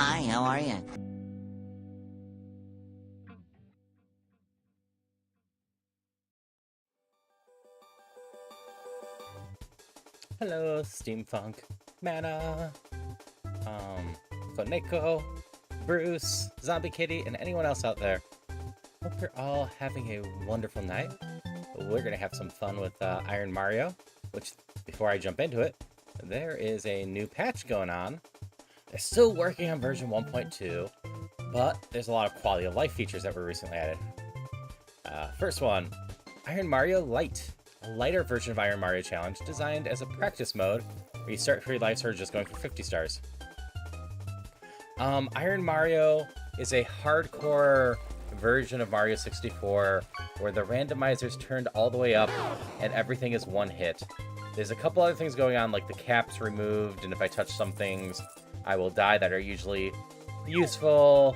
Hi, how are you? Hello, Steampunk, Mana, Koneko, Bruce, Zombie Kitty, and anyone else out there. Hope you're all having a wonderful night. We're gonna have some fun with Iron Mario, which, before I jump into it, there is a new patch going on. They're still working on version 1.2, but there's a lot of quality of life features that were recently added. First one, Iron Mario Light. A lighter version of Iron Mario Challenge designed as a practice mode where you start for your lives or just going for 50 stars. Iron Mario is a hardcore version of Mario 64 where the randomizer's turned all the way up and everything is one hit. There's a couple other things going on, like the cap's removed, and if I touch some things, I will die, that are usually useful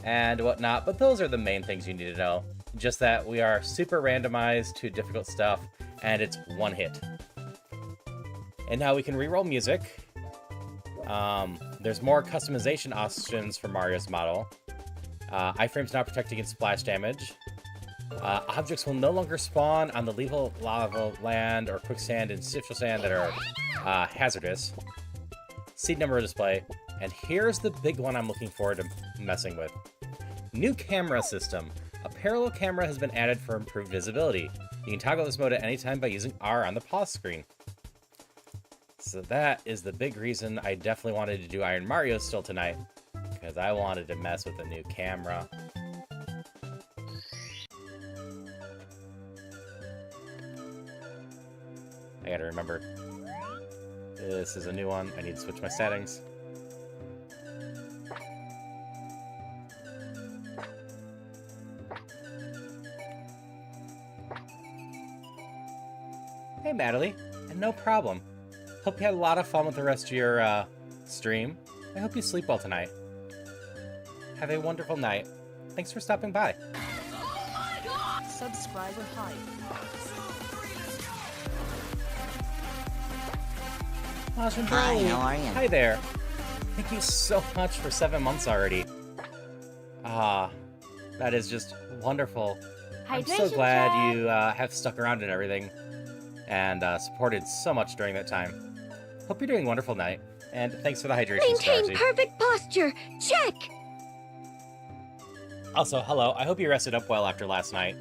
and whatnot, but those are the main things you need to know. Just that we are super randomized to difficult stuff, and it's one hit. And now we can reroll music. There's more customization options for Mario's model. Iframes now protect against splash damage. Objects will no longer spawn on the lethal lava land or quicksand and citrus sand that are hazardous. Seed number display. And here's the big one I'm looking forward to messing with. New camera system. A parallel camera has been added for improved visibility. You can toggle this mode at any time by using R on the pause screen. So that is the big reason I definitely wanted to do Iron Mario still tonight, because I wanted to mess with the new camera. I gotta remember, this is a new one. I need to switch my settings. Hey, Natalie, and no problem. Hope you had a lot of fun with the rest of your stream. I hope you sleep well tonight. Have a wonderful night. Thanks for stopping by. Subscriber hype. Awesome. Hi, how are you? Hi there. Thank you so much for 7 months already. That is just wonderful. I'm so glad you have stuck around and everything, and supported so much during that time. Hope you're doing a wonderful night, and thanks for the hydration, Maintain Starzy. perfect posture. Check. Also, hello. I hope you rested up well after last night.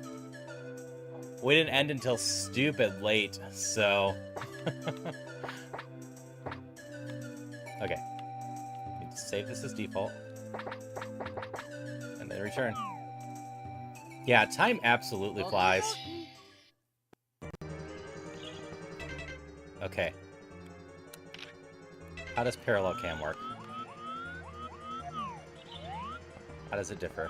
We didn't end until stupid late, so... Okay. Need to save this as default. And then return. Yeah, time absolutely flies. Okay. How does parallel cam work? How does it differ?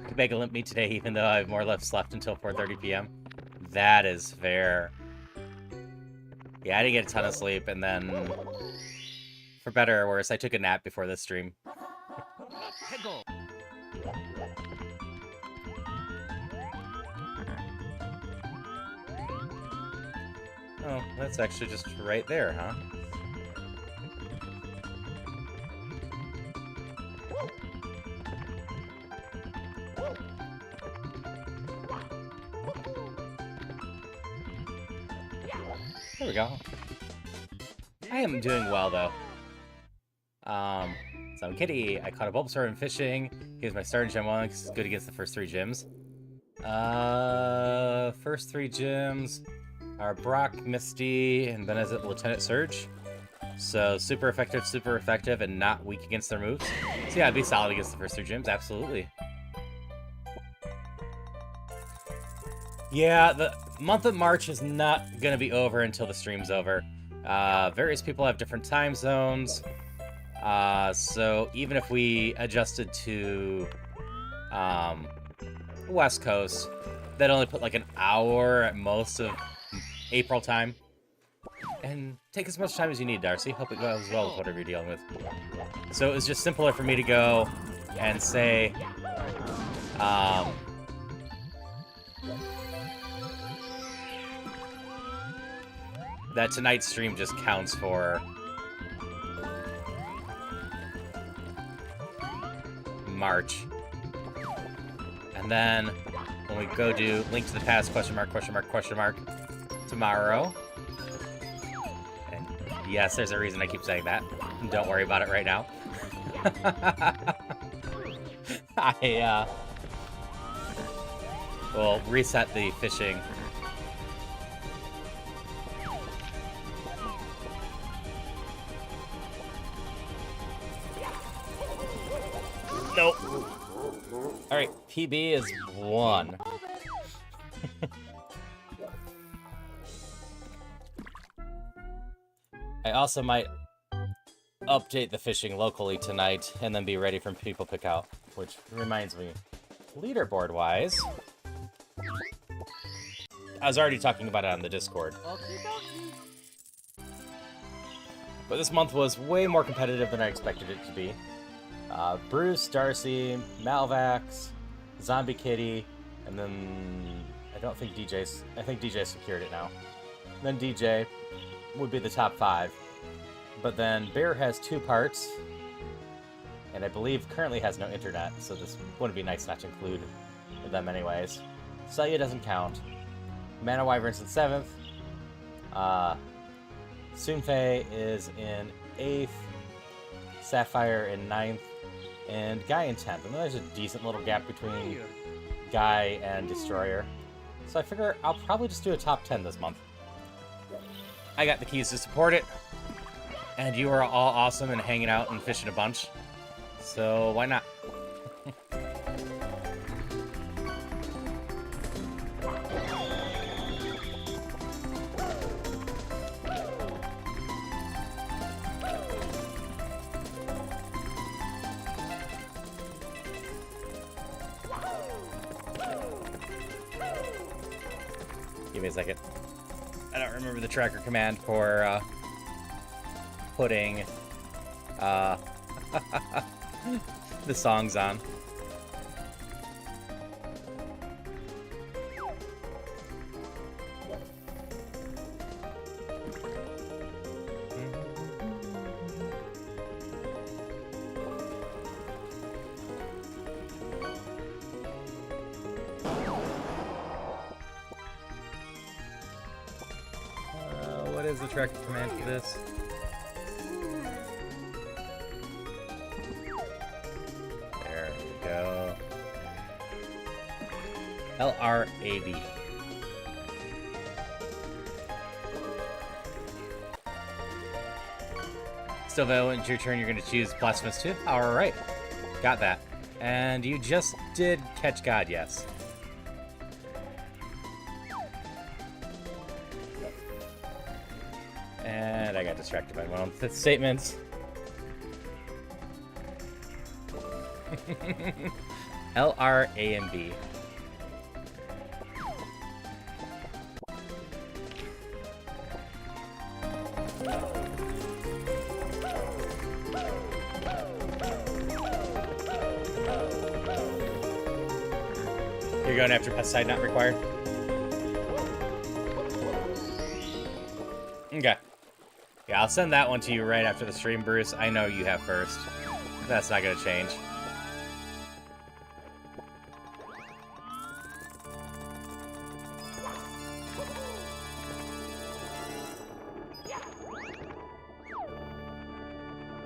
Could make a limp me today, even though I have more or less slept until 4:30 p.m. That is fair. Yeah, I didn't get a ton of sleep, and then, for better or worse, I took a nap before this stream. Oh, that's actually just right there, huh? There we go. I am doing well, though. So Kitty, I caught a Bulbasaur in fishing. Here's my starting gem one, because it's good against the first 3 gyms. First 3 gyms are Brock, Misty, and then is it Lieutenant Surge? So super effective, and not weak against their moves. So yeah, I'd be solid against the first 3 gyms, absolutely. Yeah, the month of March is not going to be over until the stream's over. Various people have different time zones. So even if we adjusted to West Coast, that'd only put like an hour at most of April time. And take as much time as you need, Darcy. Hope it goes well with whatever you're dealing with. So it was just simpler for me to go and say, That tonight's stream just counts for March. And then when we go do Link to the Past, question mark, tomorrow. And yes, there's a reason I keep saying that. Don't worry about it right now. I will reset the fishing. Nope. Alright, PB is 1. I also might update the fishing locally tonight and then be ready for people pick out. Which reminds me, leaderboard-wise, I was already talking about it on the Discord. But this month was way more competitive than I expected it to be. Bruce, Darcy, Malvax, Zombie Kitty, and then I think DJ secured it now. Then DJ would be the top 5. But then Bear has 2 parts, and I believe currently has no internet, so this wouldn't be nice not to include them anyways. Saya doesn't count. Mana Wyvern's in 7th. Sunfei is in 8th. Sapphire in 9th. And Guy in 10th. And then there's a decent little gap between Guy and Destroyer. So I figure I'll probably just do a top 10 this month. I got the keys to support it. And you are all awesome and hanging out and fishing a bunch. So why not? Give me a second. I don't remember the tracker command for putting the songs on. What is the tracker command for this? There we go. LRAB. Stilvo, when it's your turn, you're going to choose Blasphemous 2. Alright. Got that. And you just did catch God, yes. And I got distracted by one of the statements. L, R, A, and B. You're going after pesticide not required? Okay. Yeah, I'll send that one to you right after the stream, Bruce. I know you have first. That's not gonna change.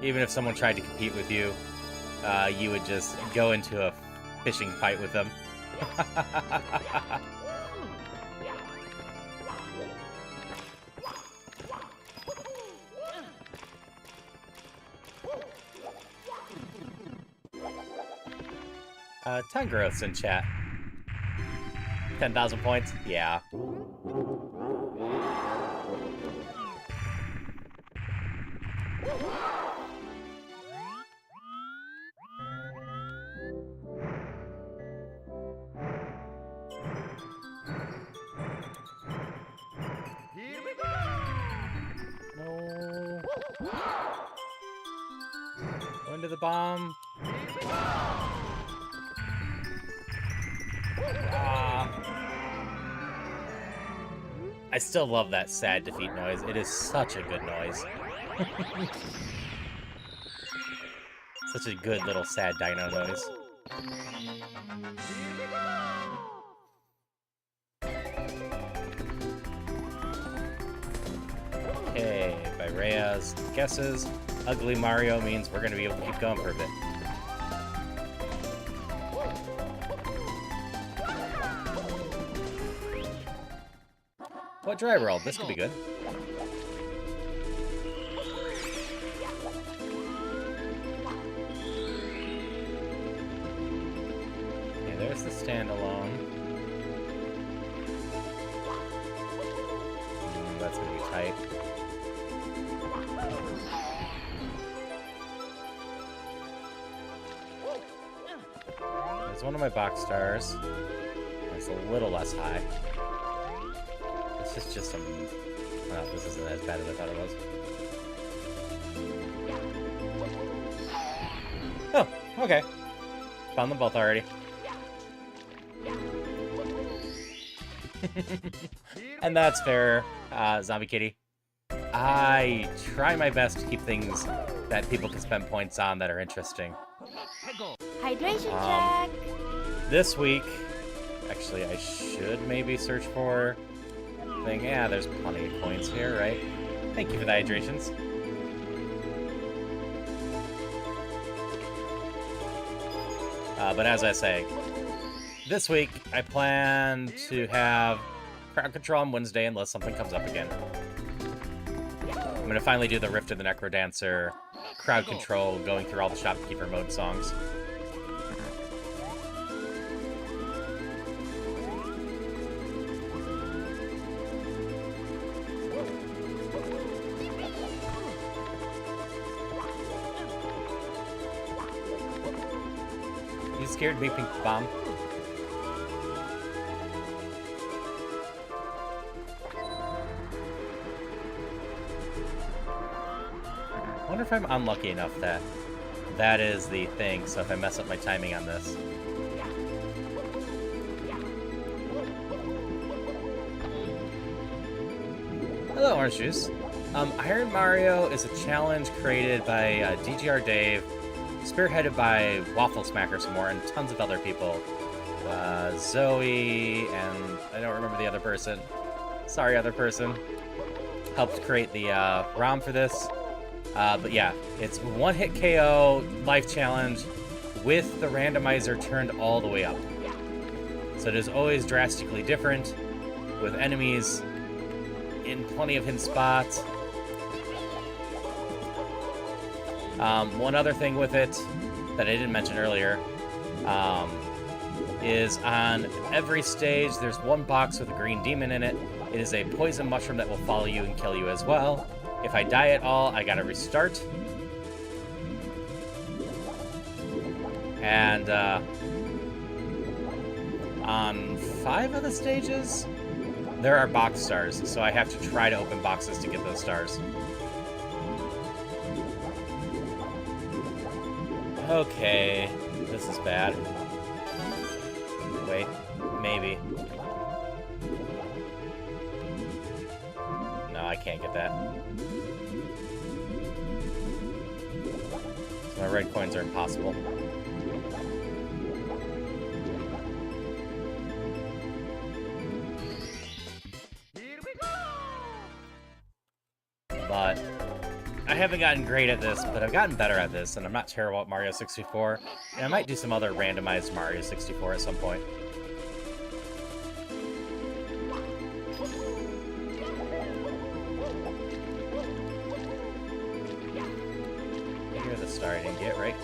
Even if someone tried to compete with you, you would just go into a fishing fight with them. Ton growth's in chat. 10,000 points? Yeah. Here we go! No. Go into the bomb. Here we go! Ah. still love that sad defeat noise. It is such a good noise. Such a good little sad dino noise. Okay, by Rhea's guesses, Ugly Mario means we're going to be able to keep going for a bit. What dry roll? This could be good. Okay, there's the standalone. That's gonna be tight. There's one of my box stars. It's a little less high. This is just some... Well, this isn't as bad as I thought it was. Oh, okay. Found them both already. And that's fair, Zombie Kitty. I try my best to keep things that people can spend points on that are interesting. Hydration check. This week, actually, I should maybe search for... thing. Yeah, there's plenty of coins here, right? Thank you for the hydrations. But as I say, this week I plan to have crowd control on Wednesday unless something comes up again. I'm gonna finally do the Rift of the Necrodancer crowd control, going through all the Shopkeeper mode songs. Scared me, Pink Bomb. I wonder if I'm unlucky enough that that is the thing, so if I mess up my timing on this. Hello, Orange Juice. Iron Mario is a challenge created by DGR Dave, spearheaded by Waffle Smacker some more, and tons of other people. Zoe, and I don't remember the other person. Sorry, other person. Helped create the ROM for this. But yeah, it's one-hit KO life challenge with the randomizer turned all the way up. So it is always drastically different, with enemies in plenty of hidden spots. One other thing with it that I didn't mention earlier is on every stage there's one box with a green demon in it. It is a poison mushroom that will follow you and kill you as well. If I die at all, I gotta restart. And on 5 of the stages, there are box stars, so I have to try to open boxes to get those stars. Okay, this is bad. Wait, maybe. No, I can't get that. So my red coins are impossible. But I haven't gotten great at this, but I've gotten better at this, and I'm not terrible at Mario 64. And I might do some other randomized Mario 64 at some point. Here's the star I didn't get, right?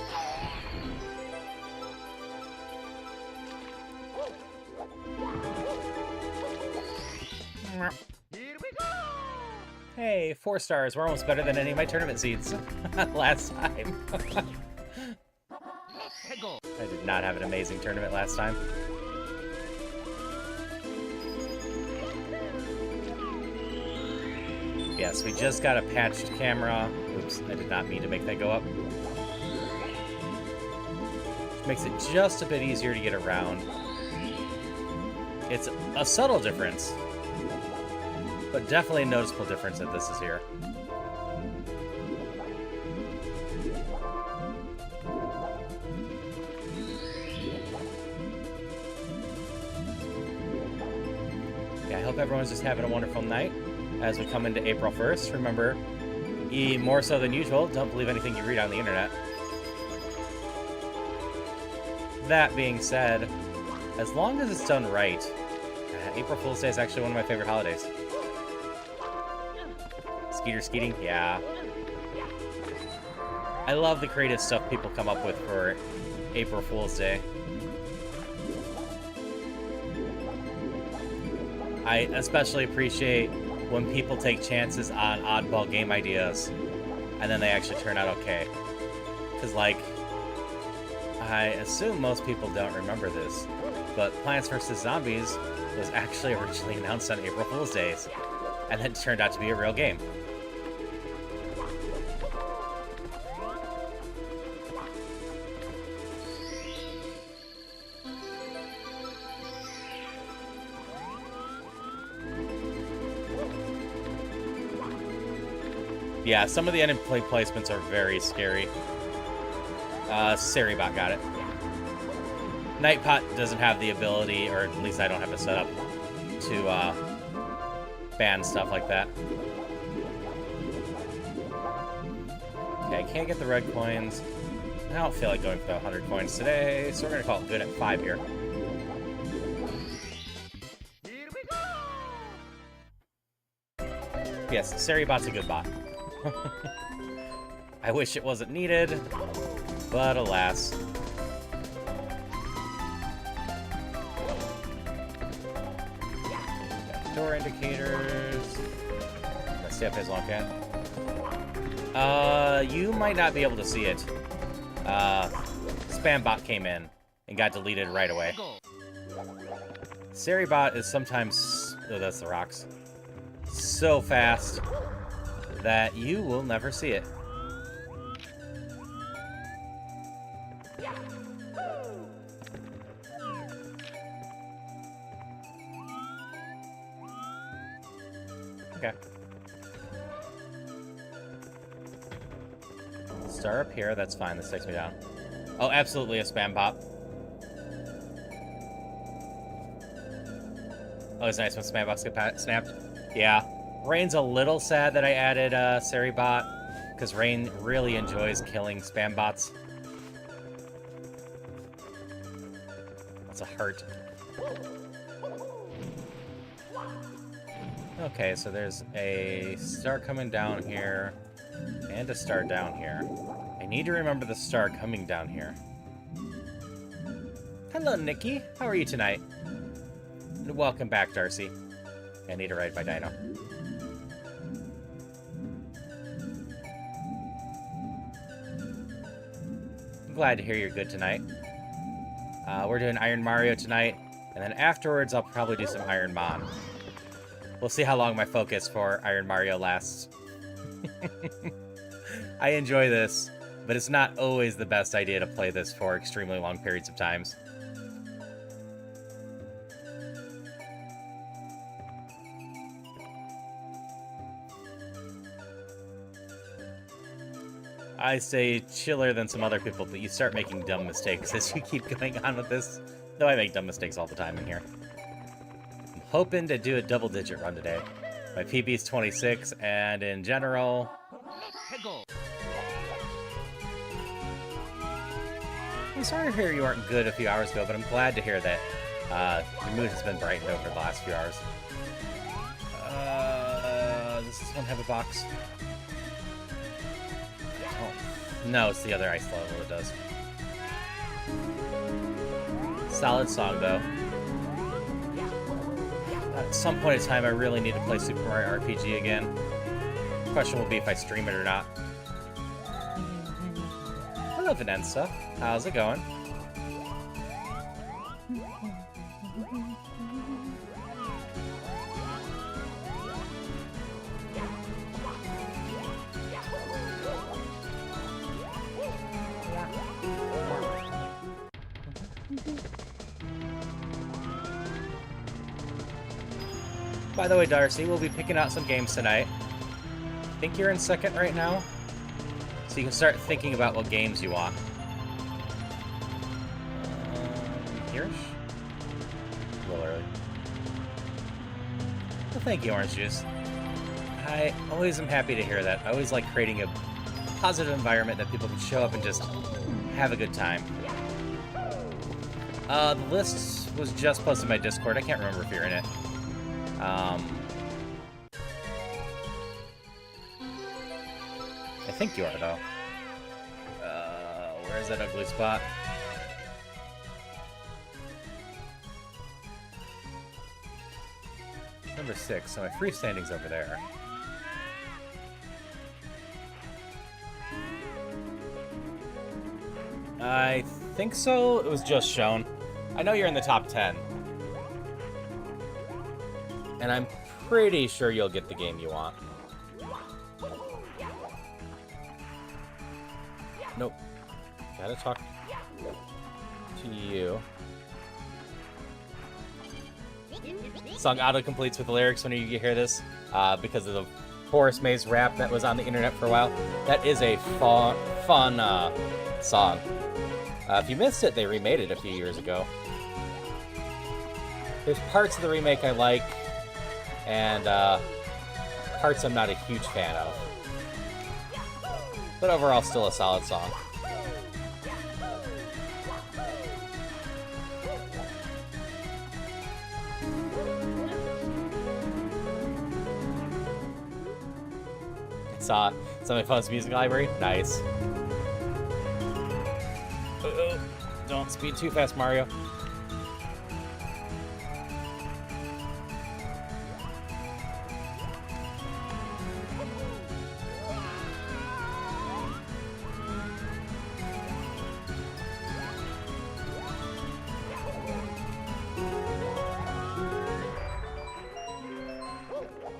Hey, 4 stars. We're almost better than any of my tournament seeds last time. I did not have an amazing tournament last time. Yes, we just got a patched camera. Oops, I did not mean to make that go up. Which makes it just a bit easier to get around. It's a subtle difference, but definitely a noticeable difference that this is here. Yeah, I hope everyone's just having a wonderful night as we come into April 1st. Remember, more so than usual, don't believe anything you read on the internet. That being said, as long as it's done right, April Fool's Day is actually one of my favorite holidays. Skeeter skeeting? Yeah. I love the creative stuff people come up with for April Fool's Day. I especially appreciate when people take chances on oddball game ideas and then they actually turn out okay. Because, like, I assume most people don't remember this, but Plants vs. Zombies was actually originally announced on April Fool's Days, and then turned out to be a real game. Yeah, some of the end play placements are very scary. Seribot got it. Nightpot doesn't have the ability, or at least I don't have it set up, to ban stuff like that. Okay, I can't get the red coins. I don't feel like going for the 100 coins today, so we're going to call it good at 5 here. Here we go! Yes, Seribot's a good bot. I wish it wasn't needed, but alas. Door indicators. Let's stay up as long as I can. You might not be able to see it. Spambot came in and got deleted right away. Seribot is sometimes... Oh, that's the rocks. So fast that you will never see it. Okay. Star up here, that's fine, this takes me down. Oh, absolutely a spam pop. Oh, it's nice when spam bots get snapped. Yeah. Rain's a little sad that I added Seribot, because Rain really enjoys killing spam bots. That's a heart. Okay, so there's a star coming down here, and a star down here. I need to remember the star coming down here. Hello, Nikki. How are you tonight? Welcome back, Darcy. I need to ride my dino. I'm glad to hear you're good tonight. We're doing Iron Mario tonight, and then afterwards I'll probably do some Ironmon. We'll see how long my focus for Iron Mario lasts. I enjoy this, but it's not always the best idea to play this for extremely long periods of times. I say chiller than some other people, but you start making dumb mistakes as you keep going on with this. Though I make dumb mistakes all the time in here. I'm hoping to do a double-digit run today. My PB is 26, and in general... I'm sorry to hear you weren't good a few hours ago, but I'm glad to hear that your mood has been brightened over the last few hours. Does this one have a box? Oh. No, it's the other ice level that does. Solid song, though. At some point in time, I really need to play Super Mario RPG again. The question will be if I stream it or not. Hello, Vanessa. How's it going? By the way, Darcy, we'll be picking out some games tonight. I think you're in second right now. So you can start thinking about what games you want. Here-ish? A little early. Well, thank you, Orange Juice. I always am happy to hear that. I always like creating a positive environment that people can show up and just have a good time. The list was just posted in my Discord. I can't remember if you're in it. I think you are, though. Where's that ugly spot? Number 6, so my freestanding's over there. I think so. It was just shown. I know you're in the top 10. And I'm pretty sure you'll get the game you want. Nope. Gotta talk to you. Song auto-completes with the lyrics when you hear this, because of the Forest Maze rap that was on the internet for a while. That is a fun song. If you missed it, they remade it a few years ago. There's parts of the remake I like, and parts I'm not a huge fan of. But overall, still a solid song. It's on my phone's music library. Nice. Uh-oh. Don't speed too fast, Mario.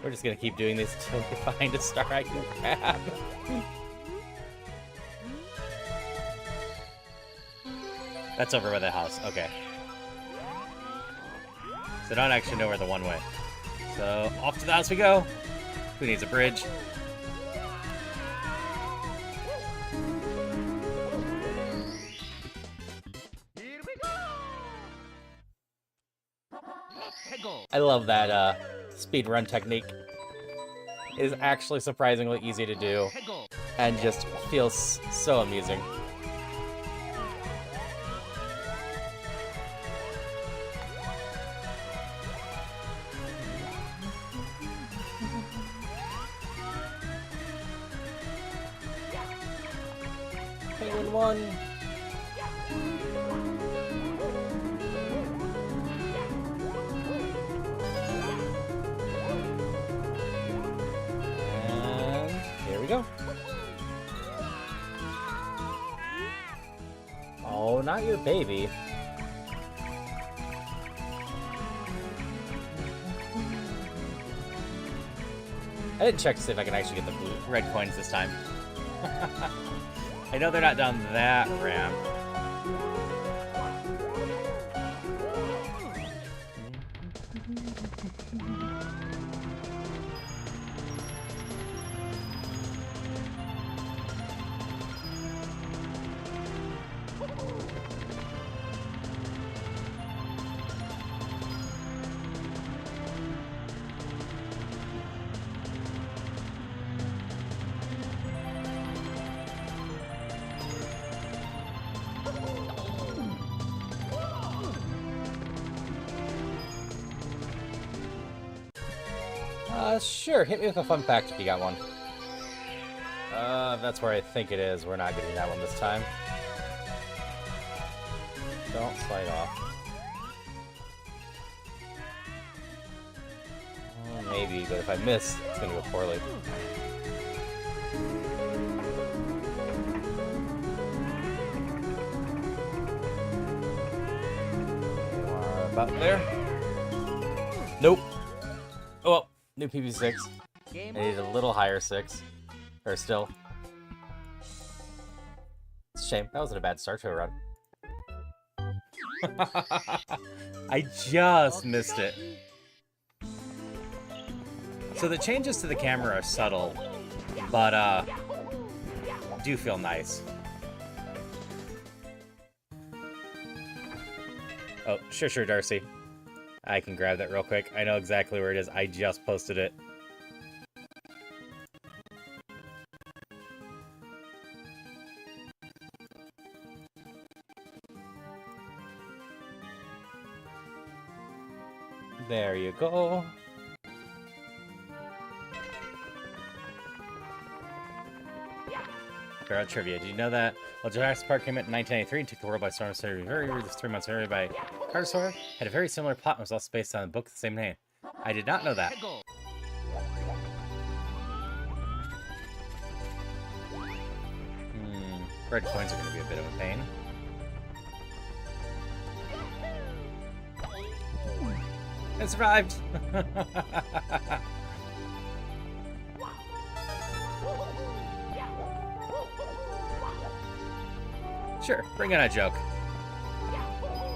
We're just gonna keep doing this until we find a star I can grab. That's over by the house. Okay. So I don't actually know where the one way. So off to the house we go. Who needs a bridge? Here we go. I love that speed run technique. It is actually surprisingly easy to do and just feels so amusing. Penguin won. Go. Oh, not your baby. I didn't check to see if I can actually get the red coins this time. I know they're not down that ramp. Sure, hit me with a fun fact if you got one. That's where I think it is. We're not getting that one this time. Don't slide off. Maybe, but if I miss, it's gonna go poorly. About there. Nope. Oh well. New PB6. I need a little higher 6. Or still. It's a shame. That wasn't a bad start to a run. I just missed it. So the changes to the camera are subtle, but do feel nice. Oh, sure, Darcy. I can grab that real quick. I know exactly where it is. I just posted it. There you go. Fair out trivia. Did you know that? Well, Jurassic Park came out in 1993 and took the world by storm. So very this 3 months earlier by Carter Sawyer had a very similar plot and was also based on a book with the same name. I did not know that. Red coins are going to be a bit of a pain. I survived! Sure, bring in a joke.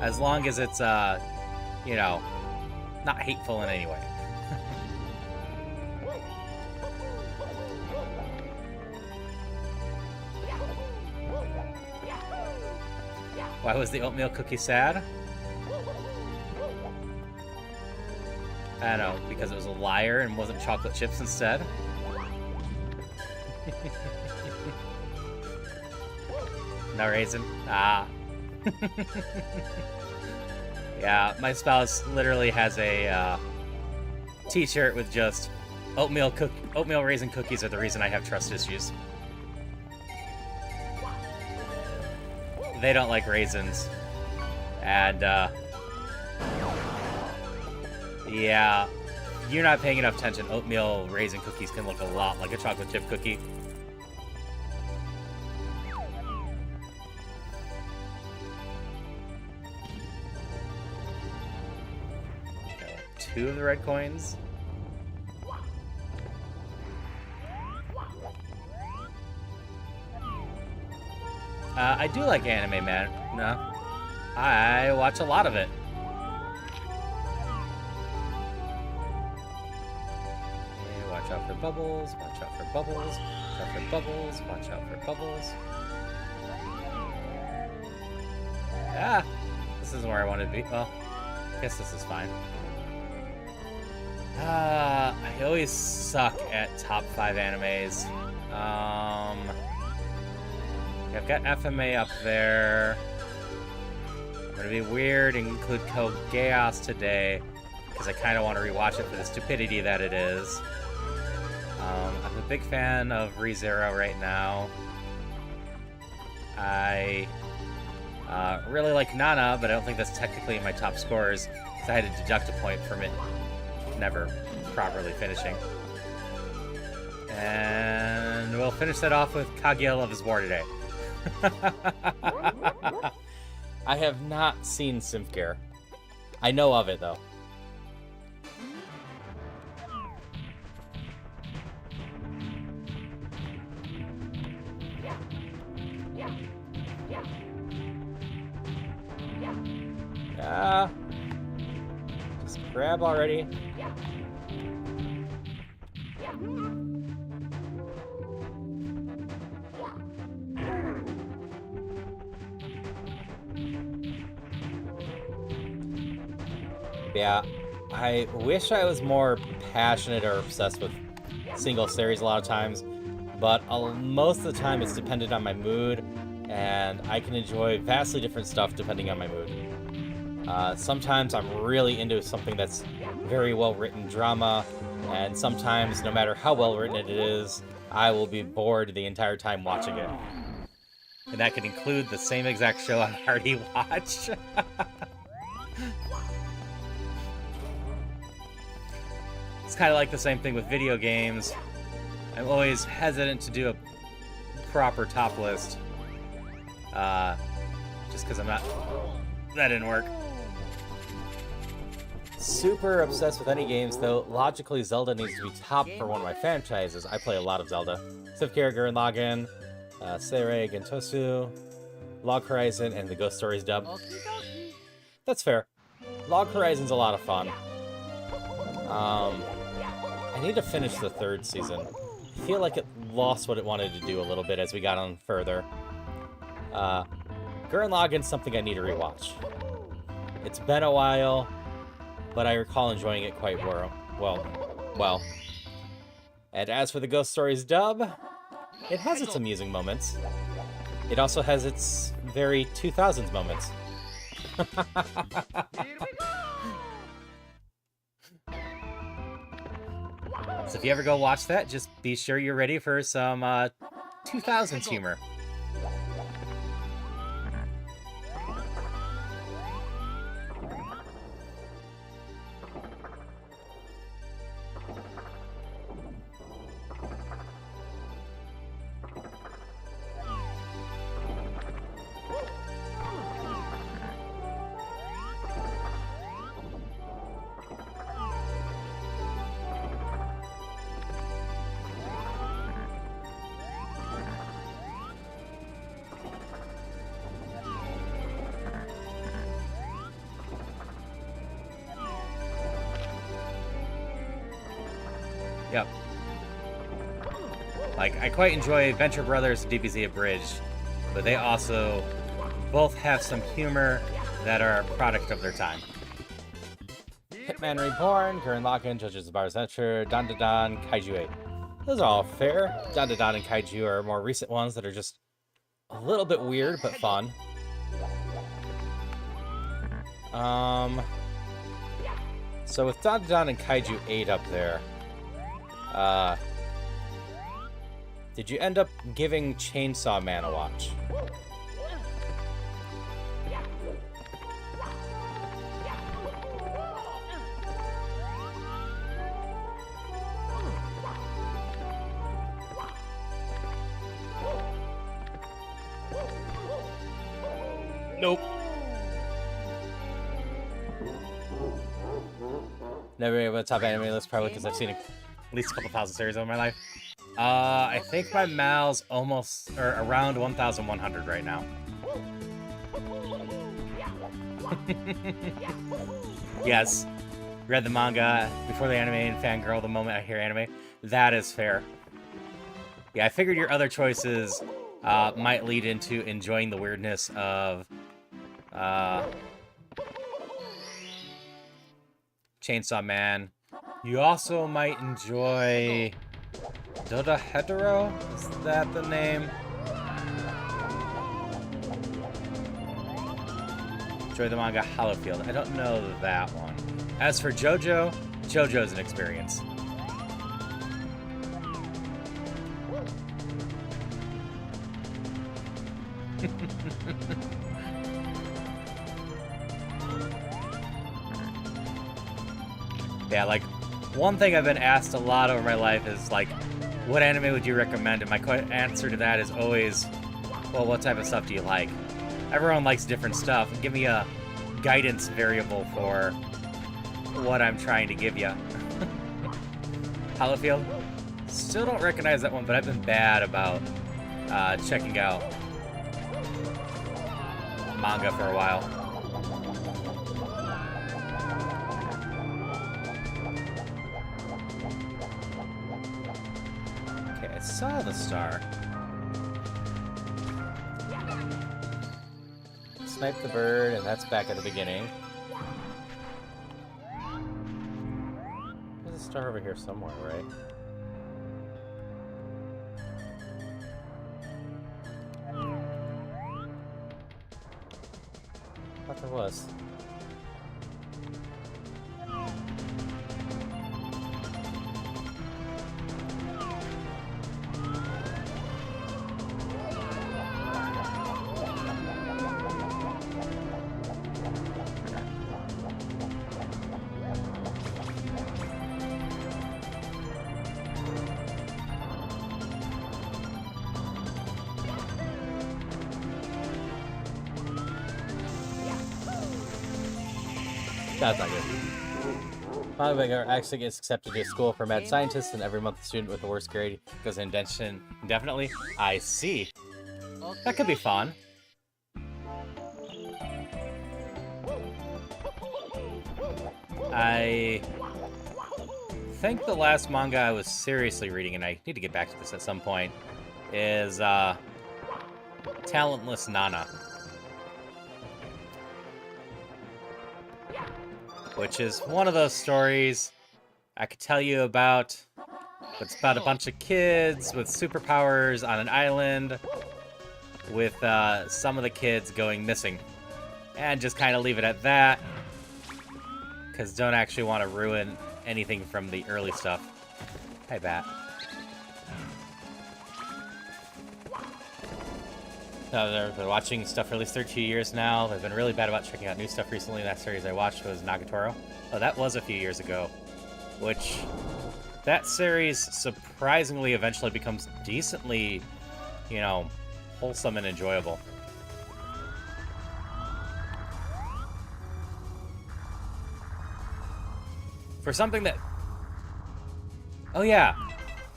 As long as it's, you know, not hateful in any way. Why was the oatmeal cookie sad? I don't know, because it was a liar and wasn't chocolate chips instead. No raisin? Ah. Yeah, my spouse literally has a t-shirt with just oatmeal raisin cookies are the reason I have trust issues. They don't like raisins. And, yeah, you're not paying enough attention. Oatmeal raisin cookies can look a lot like a chocolate chip cookie. Okay, 2 of the red coins. I do like anime, man. No, I watch a lot of it. Okay, watch out for bubbles, watch out for bubbles, watch out for bubbles, watch out for bubbles. Ah, this isn't where I wanted to be. Well, I guess this is fine. I always suck at top 5 animes. I've got FMA up there. I'm gonna be weird and include Code Geass today, because I kind of want to rewatch it for the stupidity that it is. I'm a big fan of ReZero right now. I really like Nana, but I don't think that's technically in my top scores, because I had to deduct a point from it never properly finishing. And we'll finish that off with Kaguya Love is War today. I have not seen Symphogear. I know of it, though. Yeah. Just grab already. Yeah, I wish I was more passionate or obsessed with single series a lot of times, but most of the time it's dependent on my mood, and I can enjoy vastly different stuff depending on my mood. Sometimes I'm really into something that's very well-written drama, and sometimes, no matter how well-written it is, I will be bored the entire time watching it. And that can include the same exact show I already watched. It's kind of like the same thing with video games. I'm always hesitant to do a proper top list. Just because I'm not... That didn't work. Super obsessed with any games, though. Logically, Zelda needs to be top for one of my franchises. I play a lot of Zelda. Symphogear, Gurren Lagann, Seirei, Gentosu, Log Horizon, and the Ghost Stories dub. That's fair. Log Horizon's a lot of fun. I I need to finish the 3rd season. I feel like it lost what it wanted to do a little bit as we got on further. Gurren Lagann's something I need to rewatch. It's been a while, but I recall enjoying it quite well. And as for the Ghost Stories dub, it has its amusing moments. It also has its very 2000s moments. So if you ever go watch that, just be sure you're ready for some 2000s humor. Yep. Like, I quite enjoy Venture Brothers and DBZ Abridged, but they also both have some humor that are a product of their time. Hitman Reborn, Gurren Lagann, Judges of Bar's Adventure, Dandadan, Kaiju 8. Those are all fair. Dandadan and Kaiju are more recent ones that are just a little bit weird, but fun. So with Dandadan and Kaiju 8 up there, did you end up giving Chainsaw Man a watch? Nope. Never been able to top anime list, probably because I've seen at least a couple thousand series over my life. I think my Mal's almost, or around 1,100 right now. Yes, read the manga before the anime and fangirl the moment I hear anime. That is fair. Yeah, I figured your other choices might lead into enjoying the weirdness of Chainsaw Man. You also might enjoy Dodahedoro? Is that the name? Enjoy the manga Hollowfield. I don't know that one. As for JoJo, JoJo's an experience. Yeah, like, one thing I've been asked a lot over my life is, like, what anime would you recommend? And my answer to that is always, well, what type of stuff do you like? Everyone likes different stuff. Give me a guidance variable for what I'm trying to give you. Hollowfield? Still don't recognize that one, but I've been bad about checking out manga for a while. Okay, I saw the star. Snipe the bird, and that's back at the beginning. There's a star over here somewhere, right? I thought there was. That's not good. Manga actually gets accepted to school for mad scientists, and every month the student with the worst grade goes in indefinitely. I see. That could be fun. I think the last manga I was seriously reading, and I need to get back to this at some point, is Talentless Nana. Which is one of those stories I could tell you about. It's about a bunch of kids with superpowers on an island with some of the kids going missing. And just kind of leave it at that, because don't actually want to ruin anything from the early stuff. Hi, Bat. They've been watching stuff for at least 32 years now. They've been really bad about checking out new stuff recently. That series I watched was Nagatoro. Oh, that was a few years ago. Which, that series surprisingly eventually becomes decently, you know, wholesome and enjoyable. For something that... Oh yeah,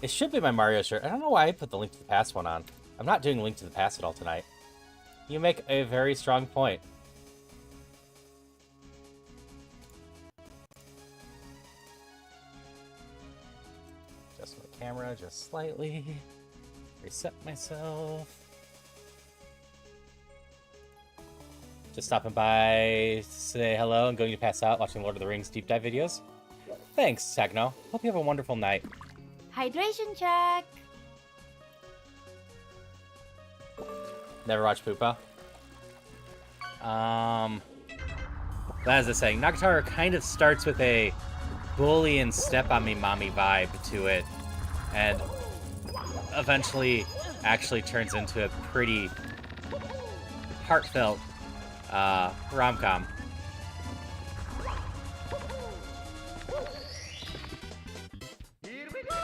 it should be my Mario shirt. I don't know why I put the Link to the Past one on. I'm not doing Link to the Past at all tonight. You make a very strong point. Adjust my camera just slightly. Reset myself. Just stopping by to say hello and going to pass out watching Lord of the Rings deep dive videos. Thanks, Techno. Hope you have a wonderful night. Hydration check. Never watched Pupa. As I was saying, Nagatoro kind of starts with a bully and step on me mommy vibe to it, and eventually actually turns into a pretty heartfelt rom-com. Here we go!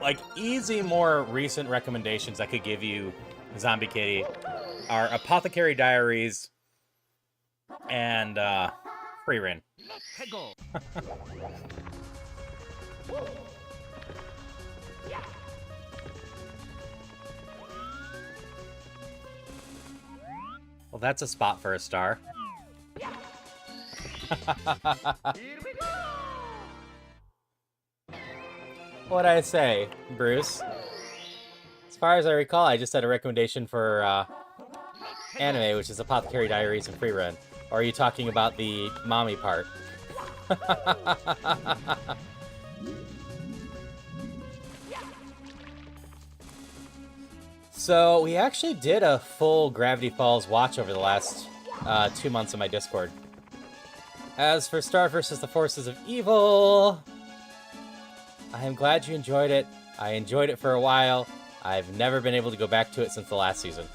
Like, easy, more recent recommendations I could give you, Zombie Kitty, are Apothecary Diaries and Free Rin. Let's go! Well, that's a spot for a star. Here we go! What'd I say, Bruce? As far as I recall, I just had a recommendation for anime, which is Apothecary Diaries and Free Rin. Or are you talking about the mommy part? So, we actually did a full Gravity Falls watch over the last 2 months on my Discord. As for Star vs. the Forces of Evil, I am glad you enjoyed it. I enjoyed it for a while. I've never been able to go back to it since the last season.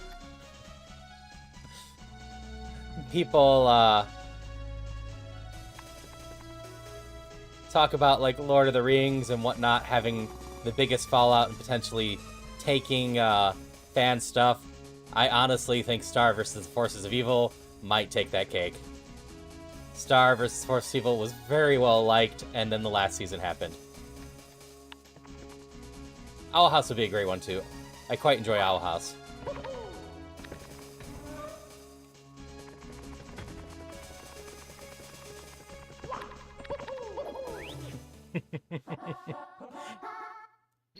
People talk about, like, Lord of the Rings and whatnot having the biggest fallout and potentially taking fan stuff. I honestly think Star vs. the Forces of Evil might take that cake. Star vs. Forces of Evil was very well liked, and then the last season happened. Owl House would be a great one, too. I quite enjoy Owl House.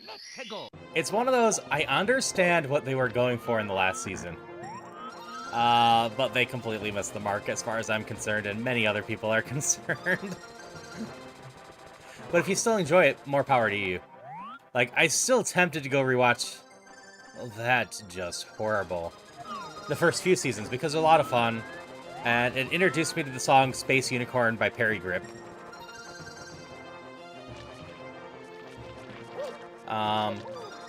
Let's go! It's one of those, I understand what they were going for in the last season. But they completely missed the mark as far as I'm concerned, and many other people are concerned. But if you still enjoy it, more power to you. Like, I'm still tempted to go rewatch... Well, that's just horrible. The first few seasons, because they're a lot of fun. And it introduced me to the song Space Unicorn by Perry Grip.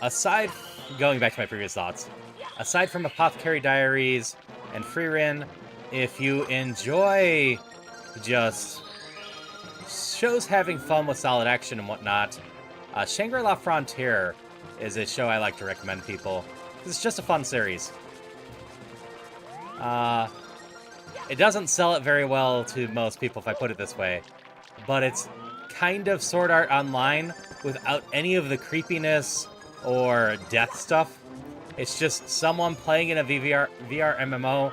Aside... Going back to my previous thoughts. Aside from Apothecary Diaries and Free Rin, if you enjoy just shows having fun with solid action and whatnot, Shangri-La Frontier is a show I like to recommend people. It's just a fun series. It doesn't sell it very well to most people, if I put it this way, but it's kind of Sword Art Online without any of the creepiness or death stuff. It's just someone playing in a VR MMO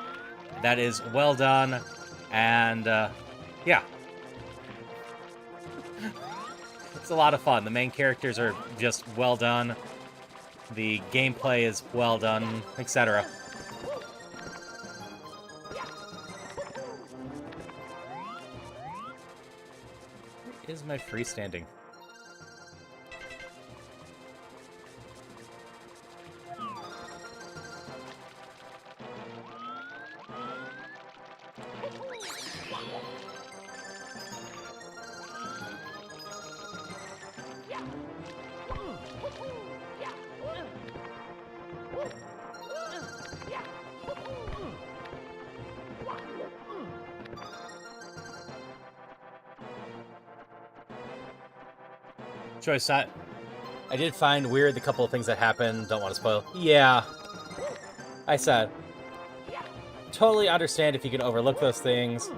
that is well done, and yeah. It's a lot of fun. The main characters are just well done. The gameplay is well done, etc. Where is my freestanding? Choice I did find weird the couple of things that happened. Don't want to spoil. Yeah. I said. Totally understand if you can overlook those things.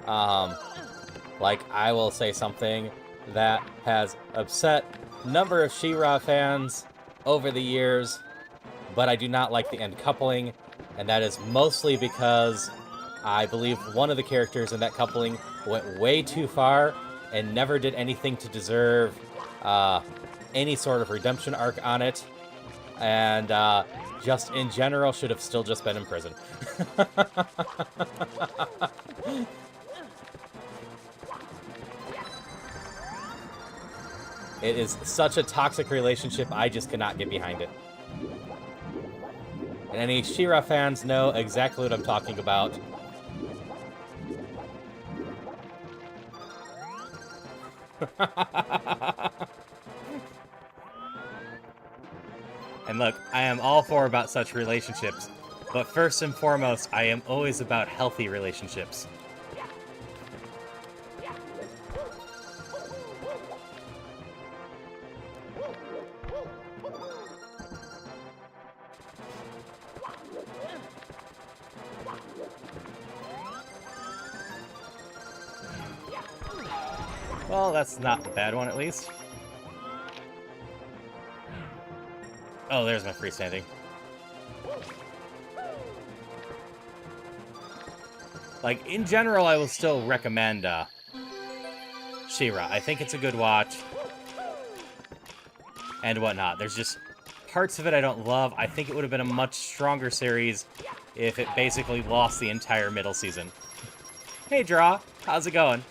Like, I will say something that has upset a number of She-Ra fans over the years, but I do not like the end coupling, and that is mostly because I believe one of the characters in that coupling went way too far and never did anything to deserve any sort of redemption arc on it, and just in general should have still just been in prison. It is such a toxic relationship, I just cannot get behind it. And any She-Ra fans know exactly what I'm talking about. And look, I am all for about such relationships, but first and foremost, I am always about healthy relationships. Well, that's not the bad one, at least. Oh, there's my freestanding. Like, in general, I will still recommend She-Ra. I think it's a good watch. And whatnot. There's just parts of it I don't love. I think it would have been a much stronger series if it basically lost the entire middle season. Hey, Draw. How's it going?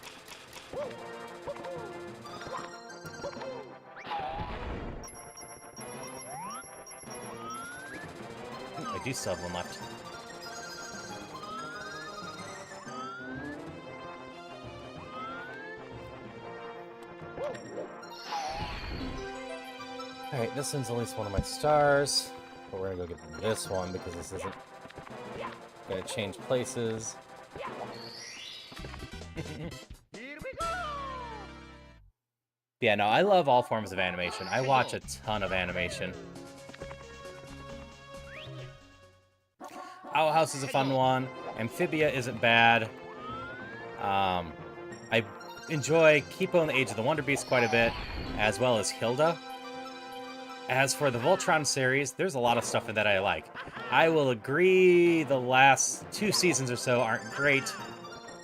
I do still have one left. Alright, this one's at least one of my stars. But we're gonna go get this one because this isn't gonna change places. Yeah, no, I love all forms of animation. I watch a ton of animation. Owl House is a fun one. Amphibia isn't bad. I enjoy Kipo and the Age of the Wonder Beast quite a bit, as well as Hilda. As for the Voltron series, there's a lot of stuff in that I like. I will agree the last 2 seasons or so aren't great,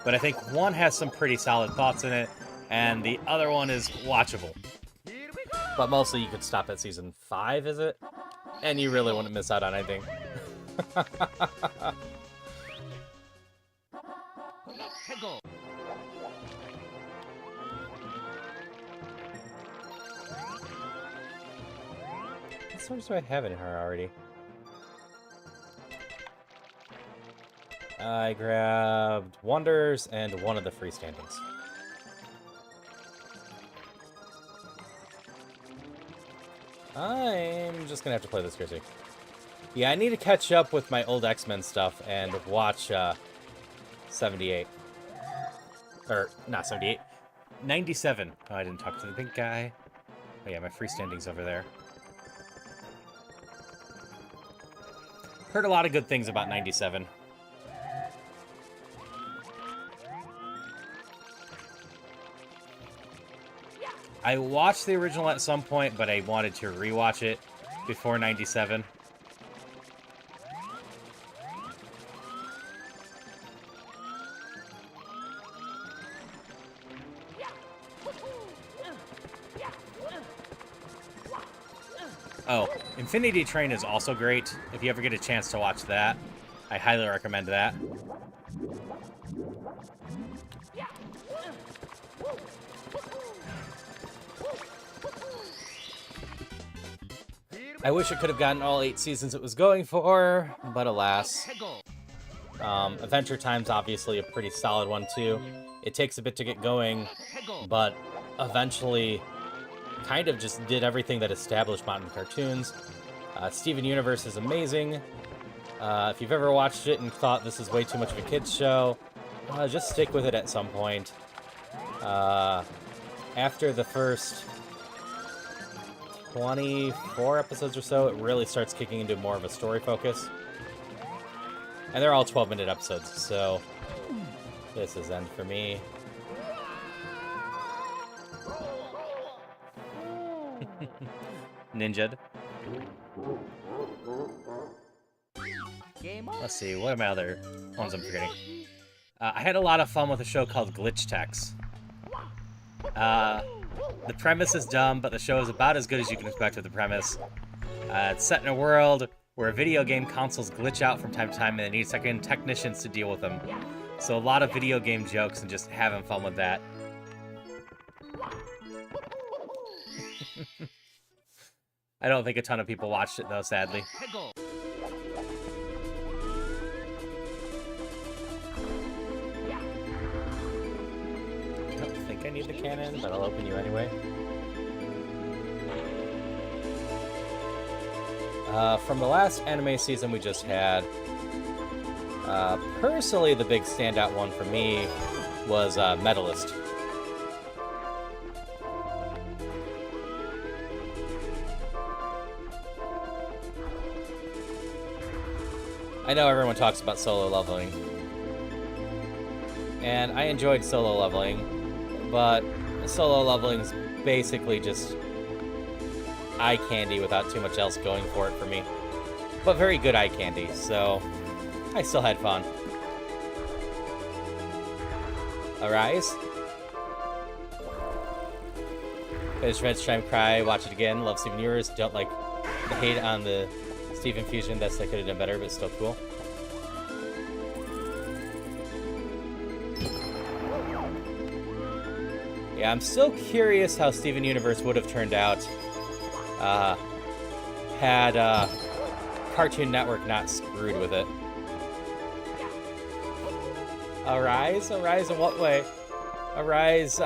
but I think one has some pretty solid thoughts in it, and the other one is watchable. But mostly you could stop at season 5, is it? And you really wouldn't miss out on anything. What stars do I have in her already? I grabbed Wonders and one of the freestandings. I'm just gonna have to play this crazy. Yeah, I need to catch up with my old X-Men stuff and watch 78. Or, not 78. 97. Oh, I didn't talk to the big guy. Oh yeah, my freestanding's over there. Heard a lot of good things about 97. I watched the original at some point, but I wanted to rewatch it before 97. Oh, Infinity Train is also great. If you ever get a chance to watch that, I highly recommend that. I wish it could have gotten all 8 seasons it was going for, but alas. Adventure Time's obviously a pretty solid one too. It takes a bit to get going, but eventually kind of just did everything that established modern cartoons. Steven Universe is amazing. If you've ever watched it and thought this is way too much of a kid's show, just stick with it at some point. After the first 24 episodes or so, it really starts kicking into more of a story focus. And they're all 12-minute episodes, so this is end for me. Ninja'd. Let's see, what are my other ones I'm forgetting? I had a lot of fun with a show called Glitch Techs. The premise is dumb, but the show is about as good as you can expect with the premise. It's set in a world where video game consoles glitch out from time to time and they need second technicians to deal with them. So a lot of video game jokes and just having fun with that. I don't think a ton of people watched it though, sadly. I don't think I need the cannon, but I'll open you anyway. From the last anime season we just had, personally the big standout one for me was Medalist. I know everyone talks about solo leveling, and I enjoyed solo leveling, but solo leveling is basically just eye candy without too much else going for it for me. But very good eye candy, so I still had fun. Arise. Finish Reds, Try and Cry, watch it again, love Steven Universe, don't like the hate on the Steven Fusion, that's I could have done better, but still cool. Yeah, I'm still curious how Steven Universe would have turned out had Cartoon Network not screwed with it. Arise? Arise in what way? Arise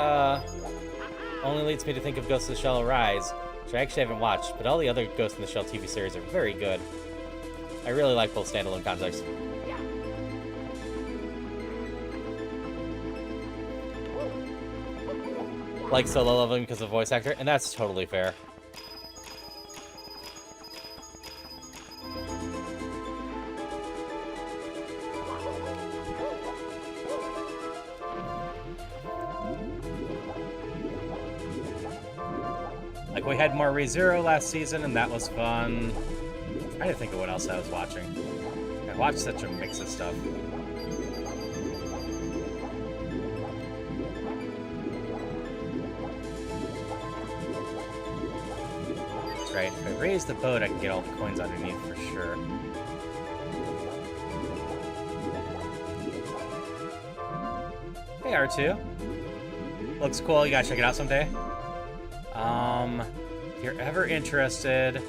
only leads me to think of Ghost in the Shell Arise, which I actually haven't watched, but all the other Ghost in the Shell TV series are very good. I really like both standalone concepts. Like solo leveling because of voice actor, and that's totally fair. Like, we had more ReZero last season, and that was fun. I'm trying to think of what else I was watching. I watched such a mix of stuff. That's right. If I raise the boat, I can get all the coins underneath for sure. Hey, R2. Looks cool. You gotta check it out someday. If you're ever interested,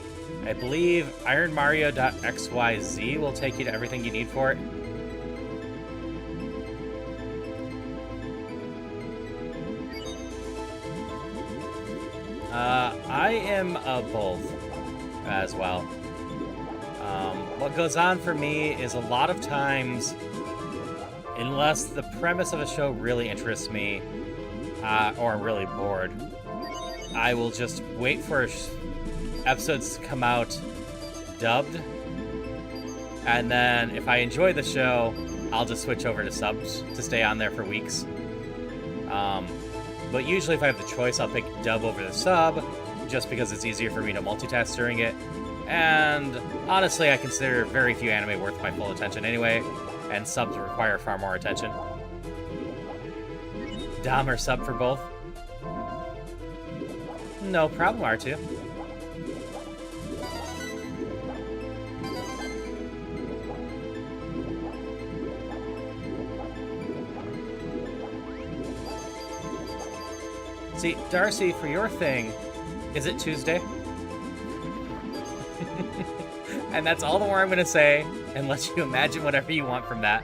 I believe ironmario.xyz will take you to everything you need for it. I am both as well. What goes on for me is a lot of times, unless the premise of a show really interests me, or I'm really bored, I will just wait for episodes to come out dubbed, and then if I enjoy the show, I'll just switch over to subs to stay on there for weeks. But usually if I have the choice, I'll pick dub over the sub, just because it's easier for me to multitask during it. And honestly, I consider very few anime worth my full attention anyway, and subs require far more attention. Dom or sub for both? No problem, R2. See, Darcy, for your thing, is it Tuesday? And that's all the more I'm going to say, and let you imagine whatever you want from that.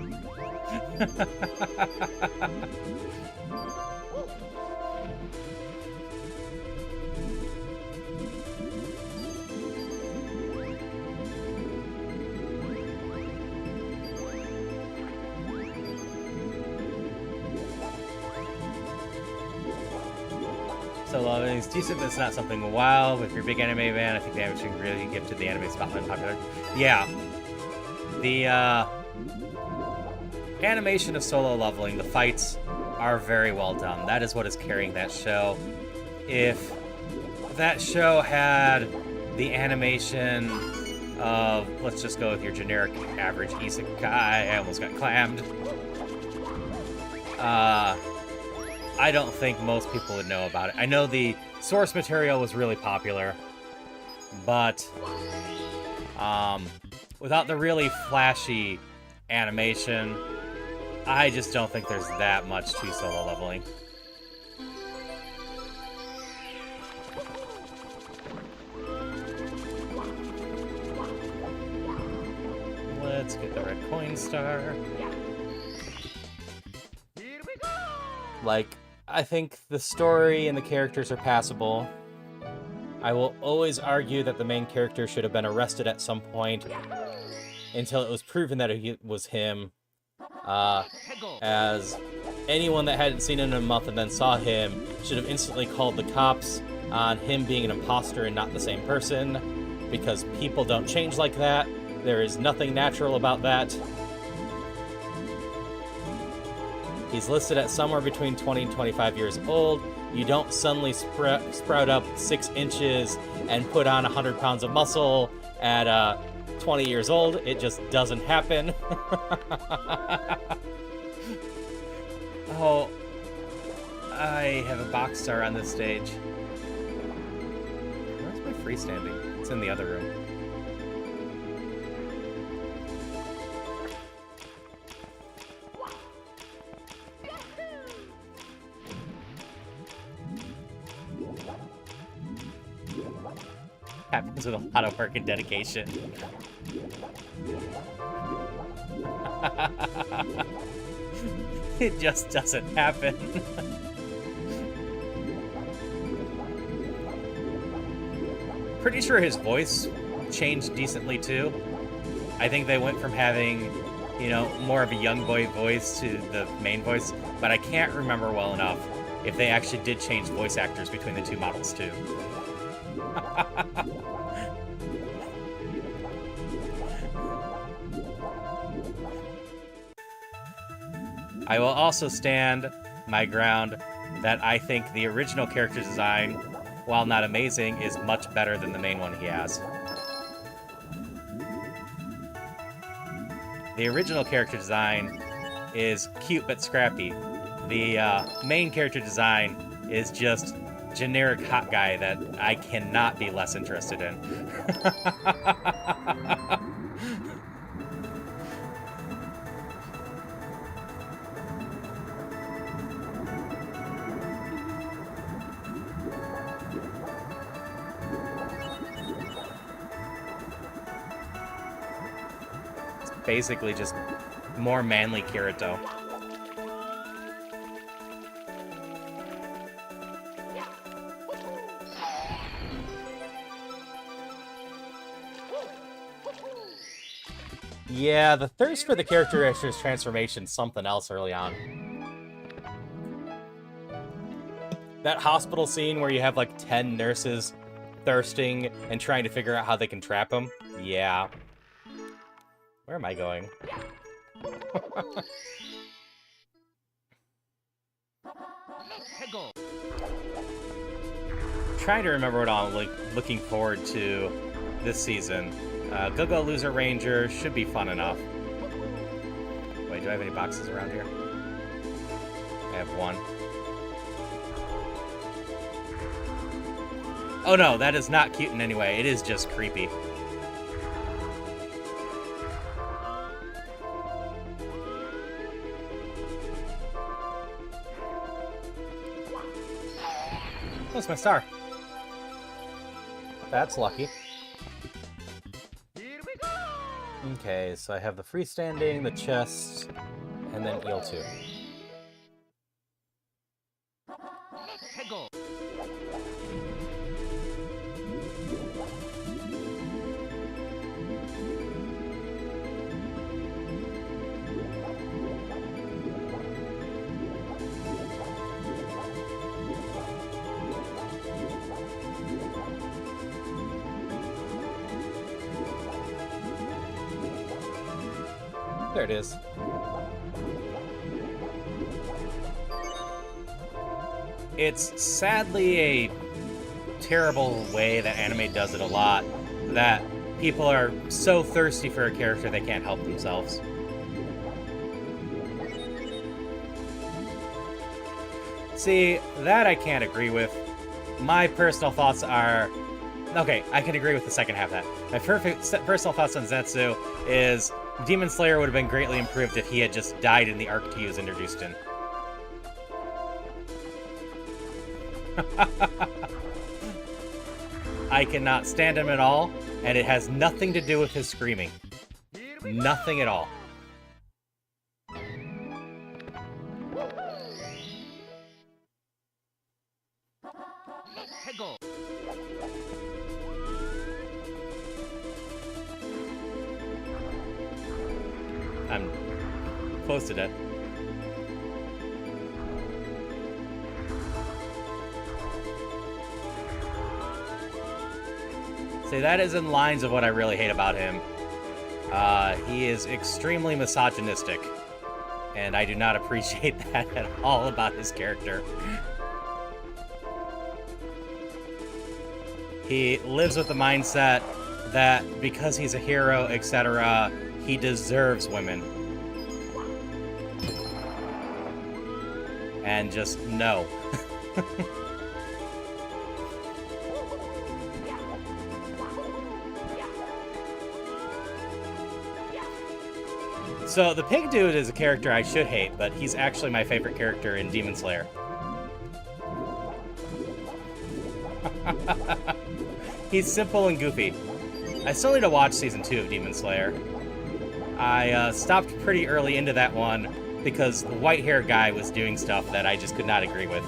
It's decent, but it's not something wow. If you're a big anime fan, I think the anime should really give to the anime Scotland popular. Yeah. The animation of Solo Leveling, the fights are very well done. That is what is carrying that show. If that show had the animation of, let's just go with your generic average isekai, I almost got clammed. I don't think most people would know about it. I know the source material was really popular, but without the really flashy animation, I just don't think there's that much to Solo Leveling. Let's get the red coin star. Here we go! Like, I think the story and the characters are passable. I will always argue that the main character should have been arrested at some point until it was proven that it was him. As anyone that hadn't seen him in a month and then saw him should have instantly called the cops on him being an imposter and not the same person, because people don't change like that. There is nothing natural about that. He's listed at somewhere between 20 and 25 years old. You don't suddenly sprout up 6 inches and put on 100 pounds of muscle at 20 years old. It just doesn't happen. Oh, I have a box star on this stage. Where's my freestanding? It's in the other room. Happens with a lot of work and dedication. It just doesn't happen. Pretty sure his voice changed decently too. I think they went from having, you know, more of a young boy voice to the main voice, but I can't remember well enough if they actually did change voice actors between the two models too. I will also stand my ground that I think the original character design, while not amazing, is much better than the main one he has. The original character design is cute but scrappy. The main character design is just generic hot guy that I cannot be less interested in. It's basically just more manly Kirito. Yeah, the thirst for the character actor's transformation something else early on. That hospital scene where you have like 10 nurses thirsting and trying to figure out how they can trap him. Yeah. Where am I going? Trying to remember what I'm looking forward to this season. Go-Go Loser Ranger should be fun enough. Wait, do I have any boxes around here? I have one. Oh no, that is not cute in any way. It is just creepy. What's my star? That's lucky. Here we go! Okay, so I have the freestanding, the chest, and then eel 2. Let's go! There it is. It's sadly a terrible way that anime does it a lot, that people are so thirsty for a character they can't help themselves. See, that I can't agree with. My personal thoughts are... Okay, I can agree with the second half of that. My personal thoughts on Zetsu is Demon Slayer would have been greatly improved if he had just died in the arc he was introduced in. I cannot stand him at all, and it has nothing to do with his screaming. Nothing at all. Let's go! I'm close to death. See, that is in lines of what I really hate about him. He is extremely misogynistic, and I do not appreciate that at all about his character. He lives with the mindset that because he's a hero, etc., he deserves women. And just no. So the pig dude is a character I should hate, but he's actually my favorite character in Demon Slayer. He's simple and goofy. I still need to watch Season 2 of Demon Slayer. I stopped pretty early into that one because the white hair guy was doing stuff that I just could not agree with.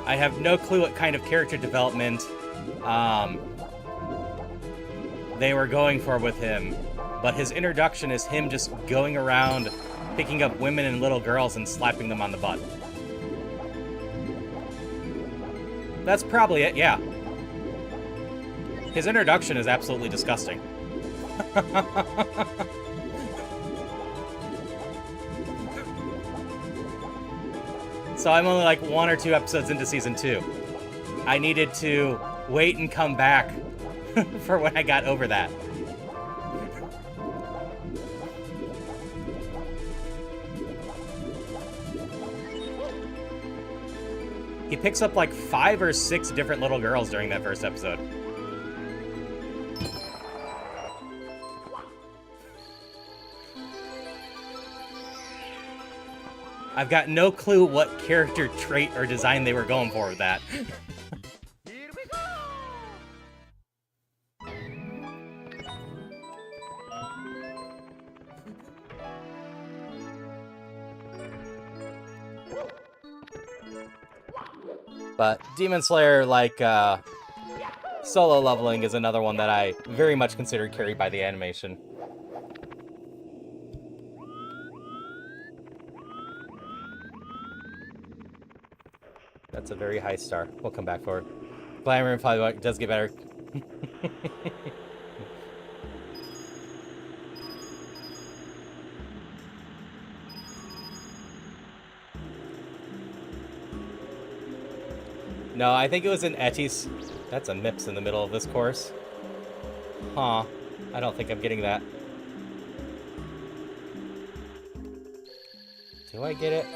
I have no clue what kind of character development they were going for with him, but his introduction is him just going around picking up women and little girls and slapping them on the butt. That's probably it, yeah. His introduction is absolutely disgusting. So I'm only like 1 or 2 episodes into Season 2. I needed to wait and come back for when I got over that. He picks up like 5 or 6 different little girls during that first episode. I've got no clue what character trait or design they were going for with that. Here we go! But Demon Slayer, like, solo leveling is another one that I very much consider carried by the animation. That's a very high star. We'll come back for it. Glamour and probably does get better. No, I think it was in Etis. That's a Mips in the middle of this course. Huh. I don't think I'm getting that. Do I get it?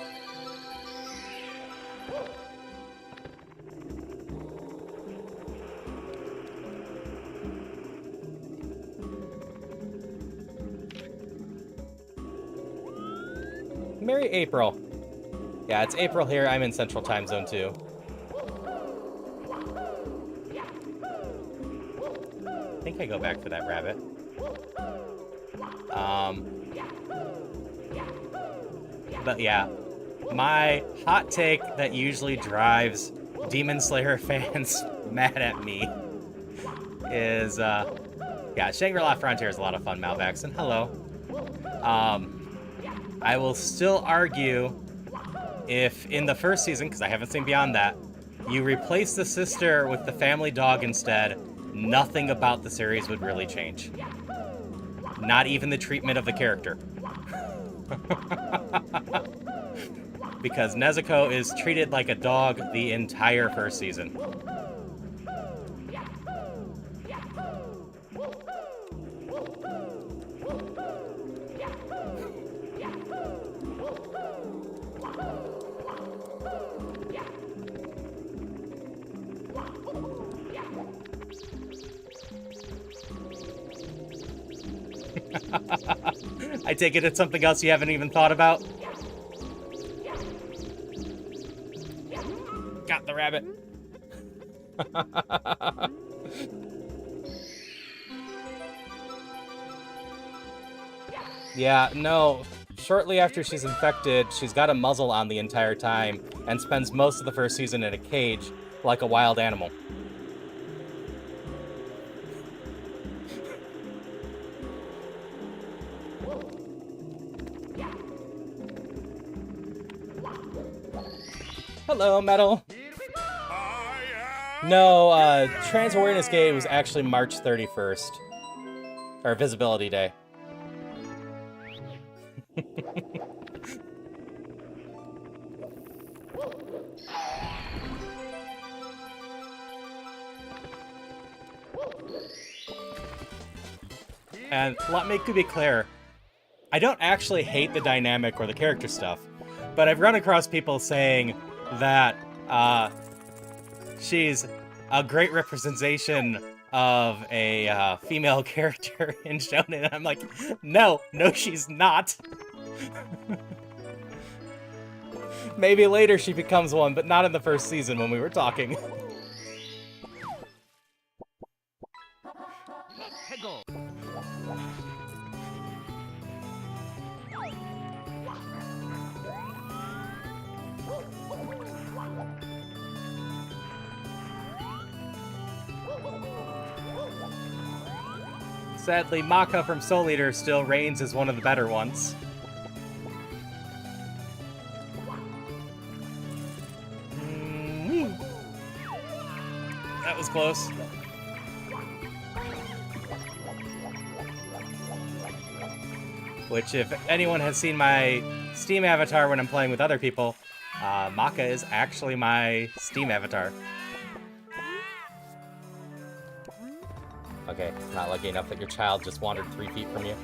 Merry April. Yeah, it's April here. I'm in Central Time Zone too. I think I go back for that rabbit. But yeah, my hot take that usually drives Demon Slayer fans mad at me is, yeah, Shangri-La Frontier is a lot of fun, Malvax, and hello. I will still argue if in the first season, because I haven't seen beyond that, you replace the sister with the family dog instead, nothing about the series would really change. Not even the treatment of the character. Because Nezuko is treated like a dog the entire first season. I take it it's something else you haven't even thought about? Got the rabbit. Yeah, no. Shortly after she's infected, she's got a muzzle on the entire time and spends most of the first season in a cage like a wild animal. Hello, Metal. No, Trans Awareness Day was actually March 31st. Or Visibility Day. And let me be clear, I don't actually hate the dynamic or the character stuff, but I've run across people saying that she's a great representation of a female character in Shonen, and I'm like, no, she's not. Maybe later she becomes one, but not in the first season when we were talking. Sadly, Maka from Soul Eater still reigns as one of the better ones. That was close. Which, if anyone has seen my Steam avatar when I'm playing with other people, Maka is actually my Steam avatar. Okay, not lucky enough that your child just wandered 3 feet from you.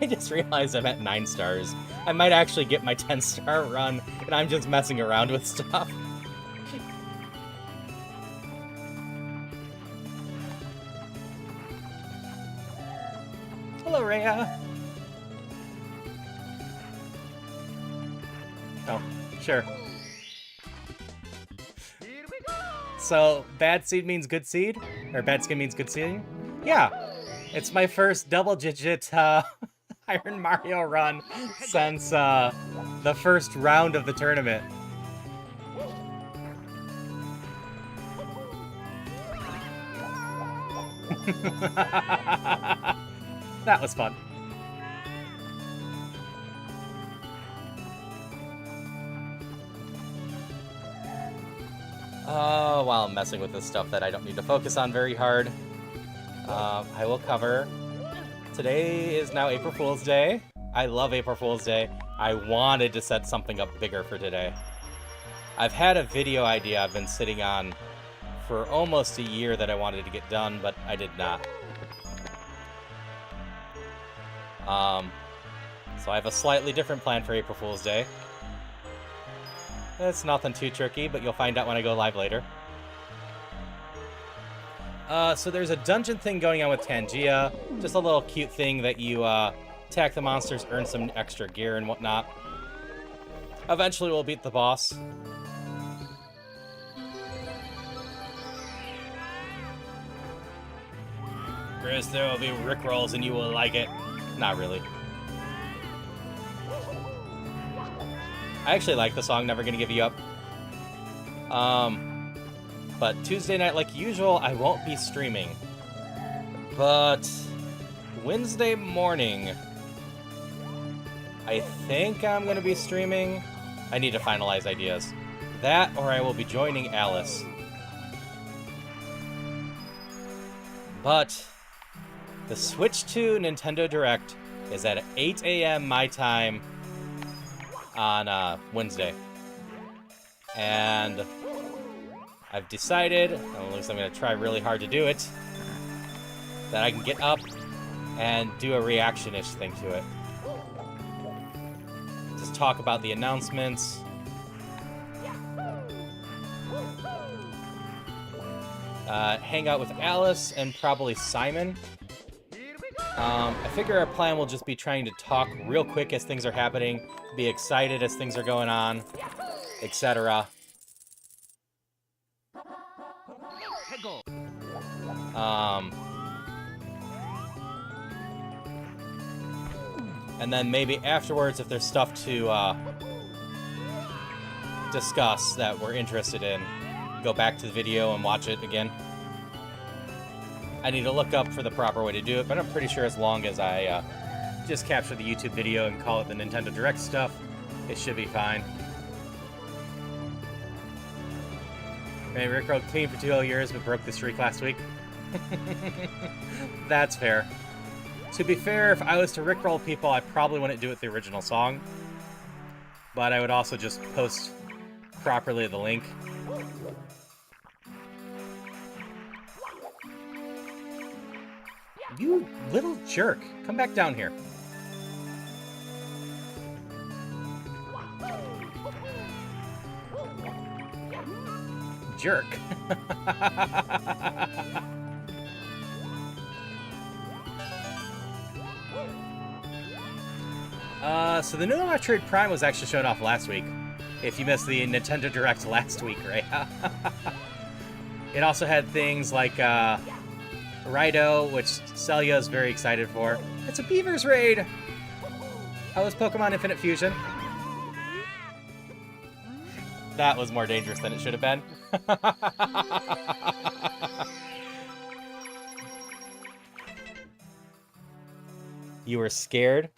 I just realized I'm at 9 stars. I might actually get my 10-star run, and I'm just messing around with stuff. Hello, Rhea. Oh, sure. So, bad seed means good seed? Or bad skin means good seed? Yeah. It's my first double-digit Iron Mario run since the first round of the tournament. That was fun. While I'm messing with this stuff that I don't need to focus on very hard, I will cover. Today is now April Fool's Day. I love April Fool's Day. I wanted to set something up bigger for today. I've had a video idea I've been sitting on for almost a year that I wanted to get done, but I did not. So I have a slightly different plan for April Fool's Day. It's nothing too tricky, but you'll find out when I go live later. So there's a dungeon thing going on with Tangia. Just a little cute thing that you attack the monsters, earn some extra gear and whatnot. Eventually we'll beat the boss. Chris, there will be rickrolls and you will like it. Not really. I actually like the song Never Gonna Give You Up. But Tuesday night, like usual, I won't be streaming. But Wednesday morning, I think I'm going to be streaming. I need to finalize ideas. That, or I will be joining Alice. But the switch to Nintendo Direct is at 8 a.m. my time on Wednesday. And I've decided, at least I'm going to try really hard to do it, that I can get up and do a reaction-ish thing to it. Just talk about the announcements. Hang out with Alice and probably Simon. I figure our plan will just be trying to talk real quick as things are happening, be excited as things are going on, etc. And then maybe afterwards, if there's stuff to discuss that we're interested in, go back to the video and watch it again. I need to look up for the proper way to do it, but I'm pretty sure as long as I just capture the YouTube video and call it the Nintendo Direct stuff, it should be fine. Man, Rick rode clean for 2 whole years, but broke the streak last week. That's fair. To be fair, if I was to rickroll people, I probably wouldn't do it the original song. But I would also just post properly the link. You little jerk. Come back down here. Jerk. So the new Metroid Prime was actually shown off last week. If you missed the Nintendo Direct last week, right? It also had things like Raido, which Celia is very excited for. It's a Beavers raid! How was Pokemon Infinite Fusion? That was more dangerous than it should have been. You were scared?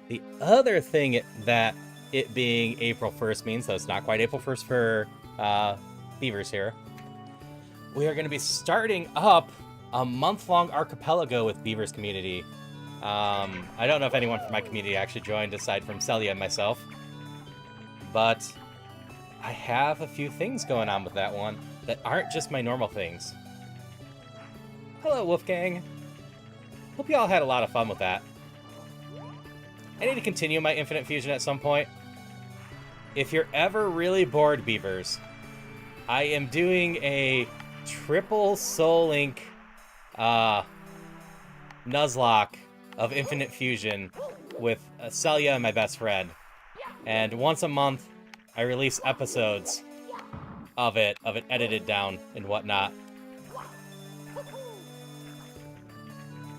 The other thing that it being April 1st means, though it's not quite April 1st for Beavers here, we are going to be starting up a month-long archipelago with Beavers community. I don't know if anyone from my community actually joined aside from Celia and myself, but I have a few things going on with that one that aren't just my normal things. Hello, Wolfgang. Hope you all had a lot of fun with that. I need to continue my Infinite Fusion at some point. If you're ever really bored, Beavers, I am doing a triple Soul Link Nuzlocke of Infinite Fusion with Celia and my best friend. And once a month, I release episodes of it edited down and whatnot.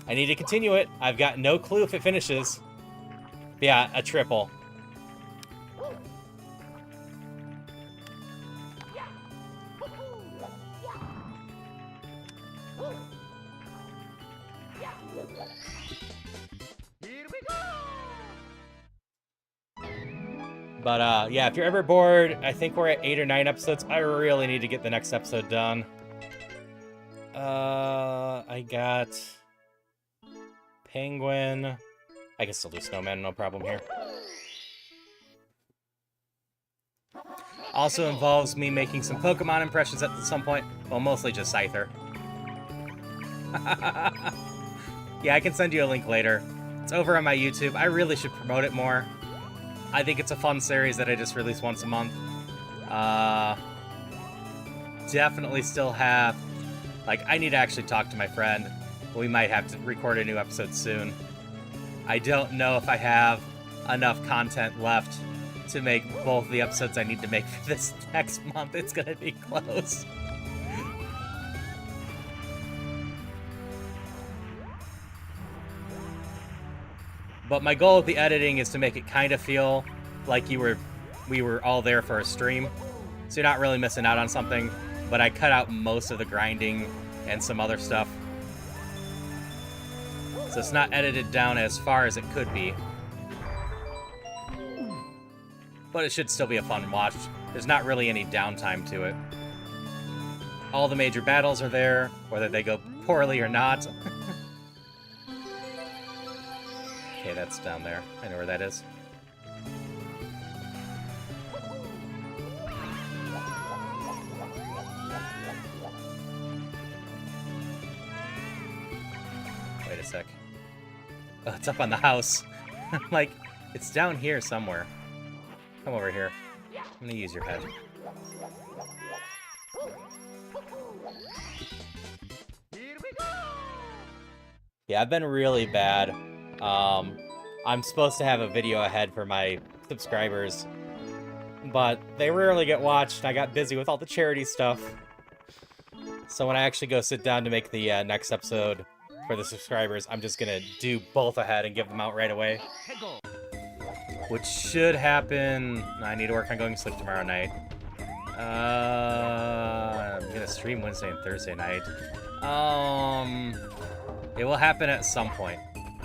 I need to continue it. I've got no clue if it finishes. But yeah, a triple. But yeah, if you're ever bored, I think we're at 8 or 9 episodes. I really need to get the next episode done. I got Penguin. I can still do Snowman, no problem here. Also involves me making some Pokemon impressions at some point. Well, mostly just Scyther. Yeah, I can send you a link later. It's over on my YouTube. I really should promote it more. I think it's a fun series that I just release once a month. Definitely still have... Like, I need to actually talk to my friend. We might have to record a new episode soon. I don't know if I have enough content left to make both the episodes I need to make for this next month. It's gonna be close. But my goal with the editing is to make it kind of feel like we were all there for a stream. So you're not really missing out on something. But I cut out most of the grinding and some other stuff. So it's not edited down as far as it could be. But it should still be a fun watch. There's not really any downtime to it. All the major battles are there, whether they go poorly or not. Okay, that's down there. I know where that is. Wait a sec. Oh, it's up on the house. I'm like, it's down here somewhere. Come over here. I'm gonna use your head. Here we go. Yeah, I've been really bad. I'm supposed to have a video ahead for my subscribers, but they rarely get watched. I got busy with all the charity stuff. So when I actually go sit down to make the next episode for the subscribers, I'm just gonna do both ahead and give them out right away. Which should happen... I need to work on going to sleep tomorrow night. I'm gonna stream Wednesday and Thursday night. It will happen at some point.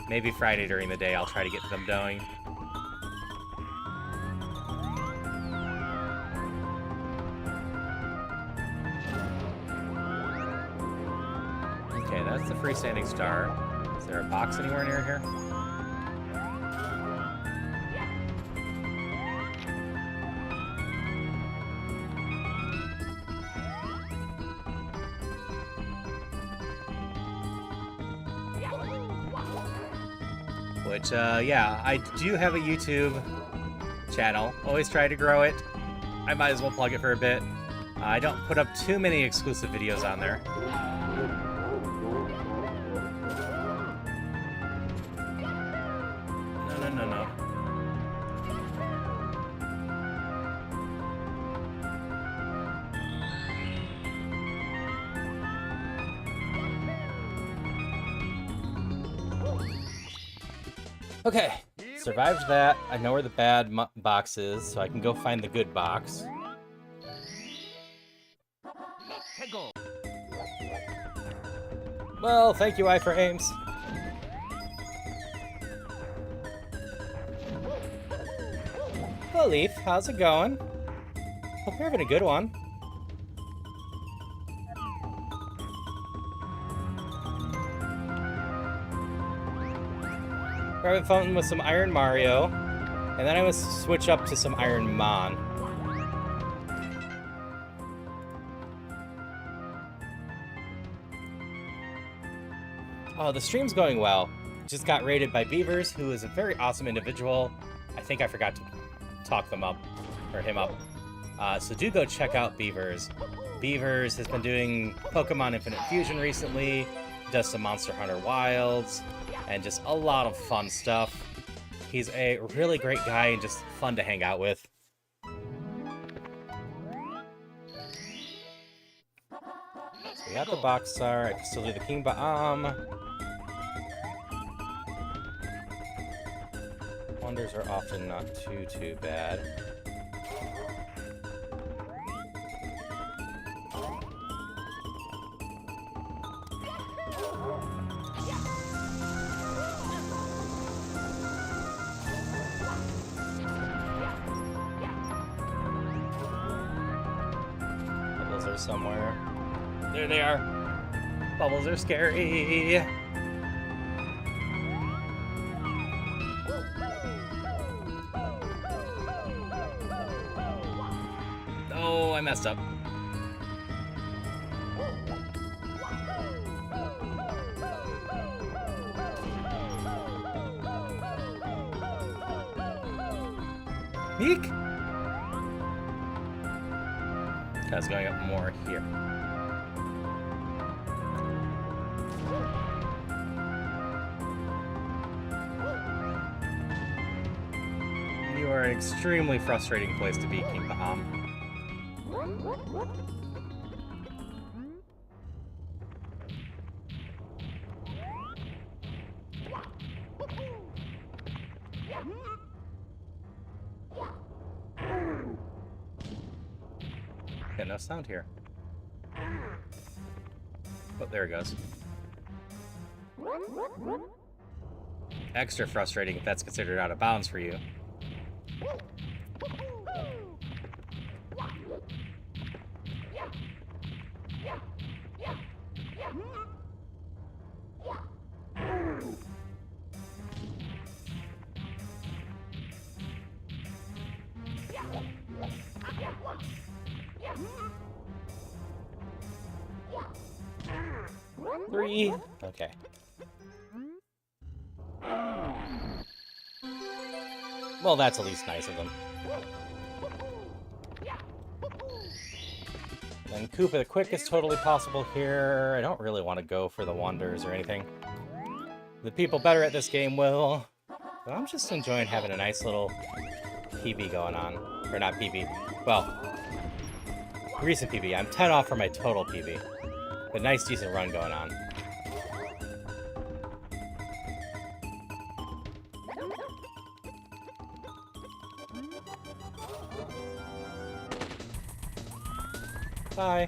Maybe Friday during the day, I'll try to get them going. Okay, that's the freestanding star. Is there a box anywhere near here? Which, yeah, I do have a YouTube channel. Always try to grow it. I might as well plug it for a bit. I don't put up too many exclusive videos on there. No. Okay, survived that. I know where the bad box is, so I can go find the good box. Well, thank you, iframes. Hello, Leaf. How's it going? Hope you're having a good one. Private Fountain with some Iron Mario, and then I would switch up to some Ironmon. Oh, the stream's going well. Just got raided by Beavers, who is a very awesome individual. I think I forgot to talk them up, or him up. So do go check out Beavers. Beavers has been doing Pokemon Infinite Fusion recently, does some Monster Hunter Wilds, and just a lot of fun stuff. He's a really great guy and just fun to hang out with. So we got the box star. I can still do the King Bomb. Wonders are often not too bad. Bubbles are somewhere. There they are. Bubbles are scary. Oh, I messed up. Eek! Okay, it's going up more here. You are an extremely frustrating place to be, King Baham. Got no sound here. Oh, there it goes. Extra frustrating if that's considered out of bounds for you. Three. Okay. Well, that's at least nice of them. And Koopa the Quick is totally possible here. I don't really want to go for the Wonders or anything. The people better at this game will. But I'm just enjoying having a nice little PB going on. Or not PB. Well, recent PB. I'm 10 off for my total PB. But nice, decent run going on. Bye.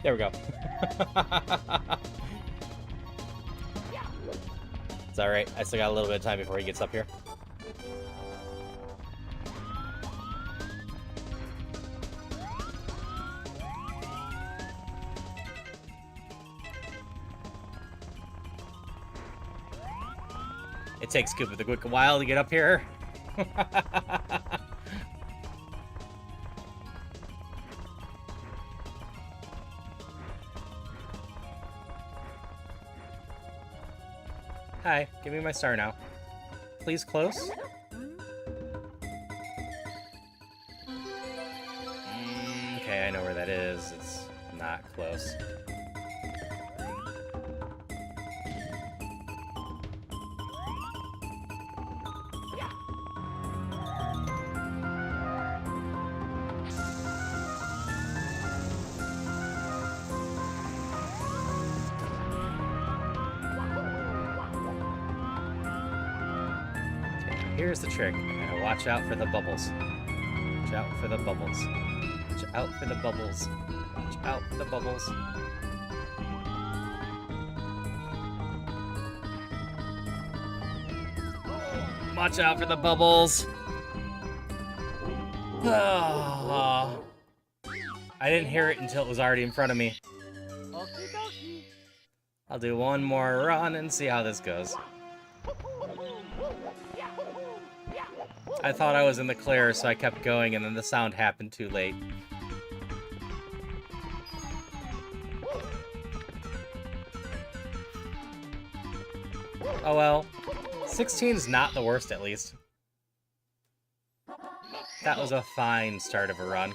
There we go. It's alright. I still got a little bit of time before he gets up here. It takes Koopa the Quick a while to get up here. Hi, give me my star now. Please, close. Okay, I know where that is. It's not close. Here's the trick. Gotta watch out for the bubbles. Watch out for the bubbles. Watch out for the bubbles. Watch out for the bubbles. Watch out for the bubbles. Oh. I didn't hear it until it was already in front of me. I'll do one more run and see how this goes. I thought I was in the clear, so I kept going, and then the sound happened too late. Oh well. 16's not the worst, at least. That was a fine start of a run.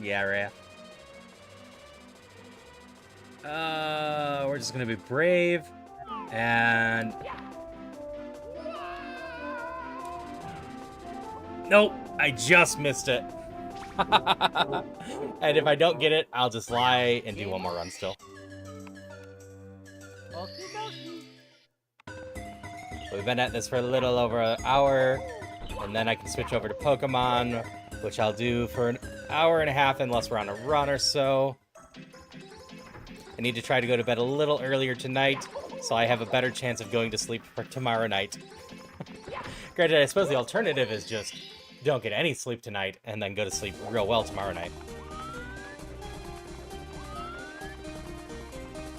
Yeah, Rhea. We're just gonna be brave and Nope, I just missed it. And if I don't get it, I'll just lie and do one more run still. Okie dokie. We've been at this for a little over an hour, and then I can switch over to Pokemon, which I'll do for an hour and a half unless we're on a run or so. I need to try to go to bed a little earlier tonight, so I have a better chance of going to sleep for tomorrow night. Granted, I suppose the alternative is just don't get any sleep tonight and then go to sleep real well tomorrow night.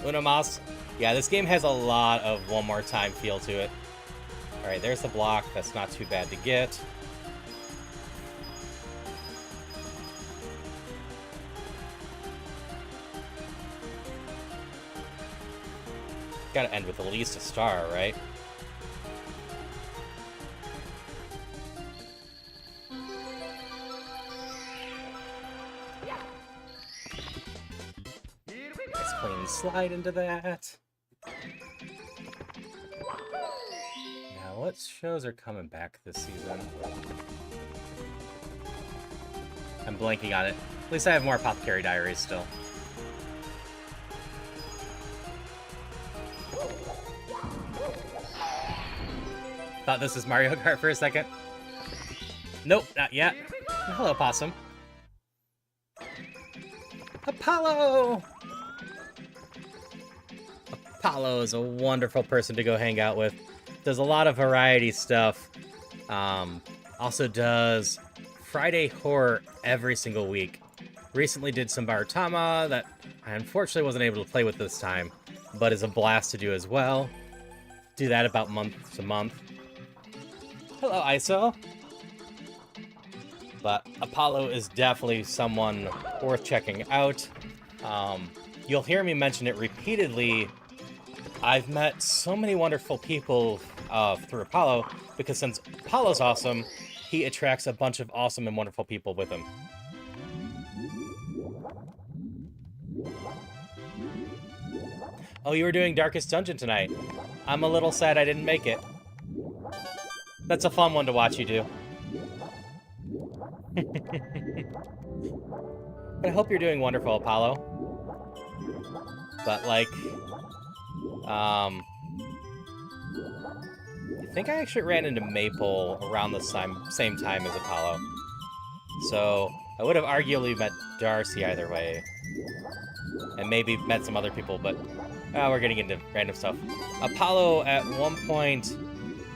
Uno Mas. Yeah, this game has a lot of one more time feel to it. Alright, there's the block. That's not too bad to get. Gotta end with at least a star, right? Nice clean slide into that. Now, what shows are coming back this season? I'm blanking on it. At least I have more Apothecary Diaries still. Thought this was Mario Kart for a second. Nope, not yet. Hello, Possum. Apollo! Apollo is a wonderful person to go hang out with. Does a lot of variety stuff. Also does Friday Horror every single week. Recently did some Baratama that I unfortunately wasn't able to play with this time, but is a blast to do as well. Do that about month to month. Hello, ISO. But Apollo is definitely someone worth checking out. You'll hear me mention it repeatedly. I've met so many wonderful people through Apollo, because since Apollo's awesome, he attracts a bunch of awesome and wonderful people with him. Oh, you were doing Darkest Dungeon tonight. I'm a little sad I didn't make it. That's a fun one to watch you do. But I hope you're doing wonderful, Apollo. But, like, I think I actually ran into Maple around the same time as Apollo. So, I would have arguably met Darcy either way. And maybe met some other people, but we're getting into random stuff. Apollo, at one point,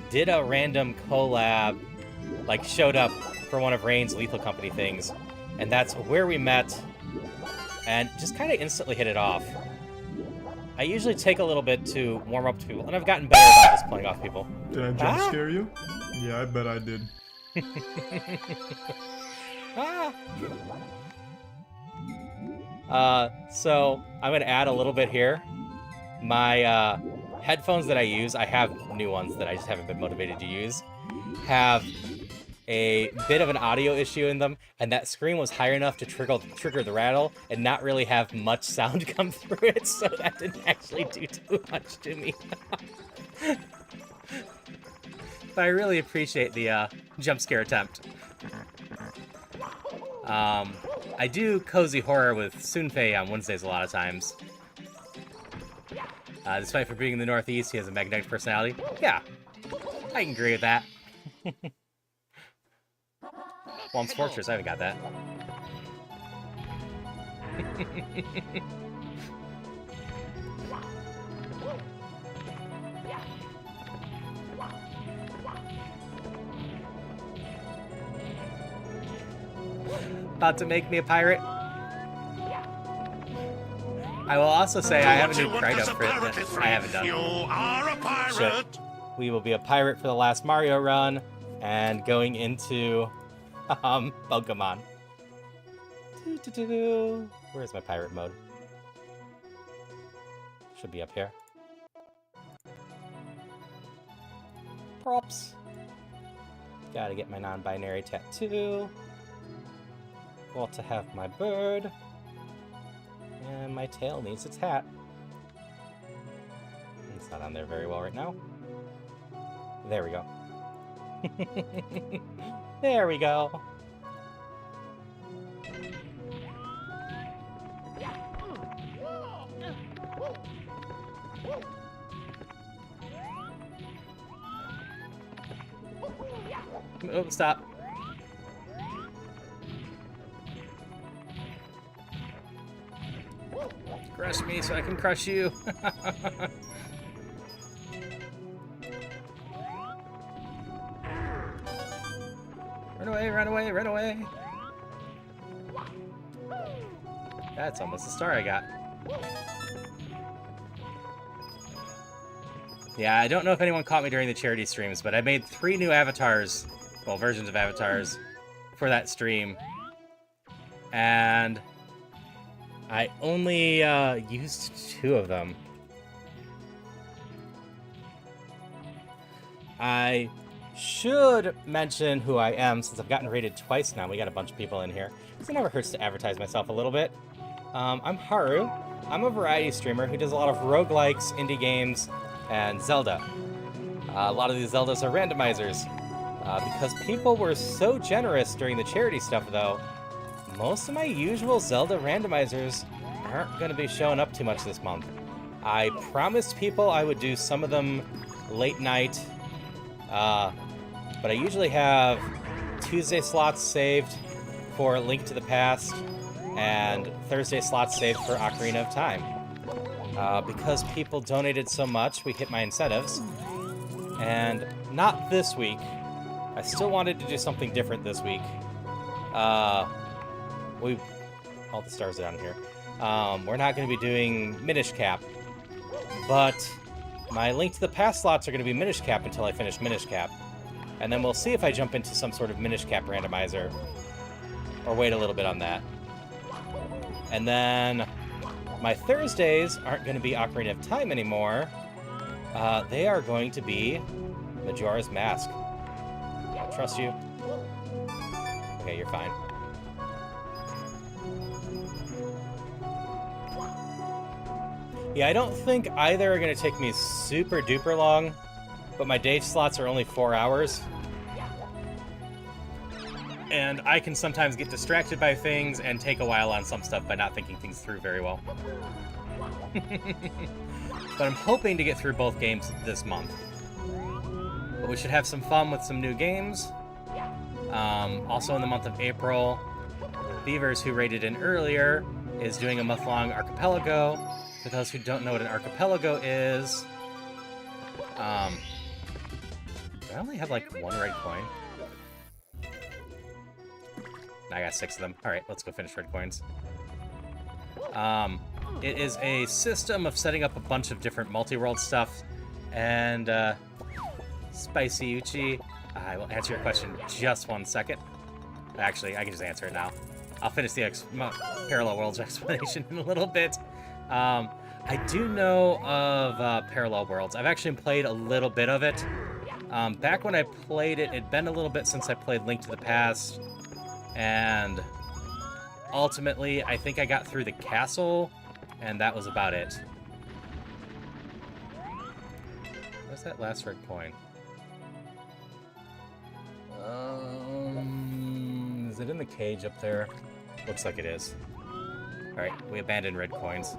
did a random collab, like, showed up for one of Rain's Lethal Company things, and that's where we met, and just kind of instantly hit it off. I usually take a little bit to warm up to people, and I've gotten better about just playing off people. Did I jump scare you? Yeah, I bet I did. So I'm gonna add a little bit here. My headphones that I use, I have new ones that I just haven't been motivated to use, have a bit of an audio issue in them, and that screen was high enough to trigger the rattle and not really have much sound come through it, so that didn't actually do too much to me. But I really appreciate the jump scare attempt. I do cozy horror with Sunfei on Wednesdays a lot of times. Despite for being in the Northeast, he has a magnetic personality. Yeah, I can agree with that. Whomp's Fortress, I haven't got that. About to make me a pirate? I will also say I have a new pride up for it that I haven't done. You are a pirate. Shit. We will be a pirate for the last Mario run, and going into Pokemon. Where's my pirate mode? Should be up here. Props. Gotta get my non-binary tattoo. Want to have my bird. And my tail needs its hat. It's not on there very well right now. There we go. There we go. Oh, stop. Crush me so I can crush you. Run away, run away, run away. That's almost a star I got. Yeah, I don't know if anyone caught me during the charity streams, but I made 3 new avatars, well, versions of avatars, for that stream. And I only used 2 of them. I should mention who I am, since I've gotten rated twice now. We got a bunch of people in here. So it never hurts to advertise myself a little bit. I'm Haru. I'm a variety streamer who does a lot of roguelikes, indie games, and Zelda. A lot of these Zeldas are randomizers. Because people were so generous during the charity stuff, though, most of my usual Zelda randomizers aren't going to be showing up too much this month. I promised people I would do some of them late night, but I usually have Tuesday slots saved for Link to the Past and Thursday slots saved for Ocarina of Time. Because people donated so much, we hit my incentives. And not this week. I still wanted to do something different this week. All the stars are down here. We're not going to be doing Minish Cap, but my Link to the Past slots are going to be Minish Cap until I finish Minish Cap. And then we'll see if I jump into some sort of Minish Cap randomizer, or wait a little bit on that. And then my Thursdays aren't going to be Ocarina of Time anymore. They are going to be Majora's Mask. I trust you. Okay, you're fine. Yeah, I don't think either are going to take me super duper long, but my day slots are only 4 hours. And I can sometimes get distracted by things and take a while on some stuff by not thinking things through very well. But I'm hoping to get through both games this month. But we should have some fun with some new games. Also in the month of April, Beavers, who rated in earlier, is doing a month-long archipelago. For those who don't know what an archipelago is, I only have like 1 red coin. I got 6 of them. Alright, let's go finish red coins. It is a system of setting up a bunch of different multi-world stuff. And, Spicy Uchi, I will answer your question in just 1 second. Actually, I can just answer it now. I'll finish the Parallel Worlds explanation in a little bit. I do know of Parallel Worlds. I've actually played a little bit of it. Back when I played it, it'd been a little bit since I played Link to the Past. And ultimately, I think I got through the castle, and that was about it. What's that last red coin? Is it in the cage up there? Looks like it is. Alright, we abandoned red coins.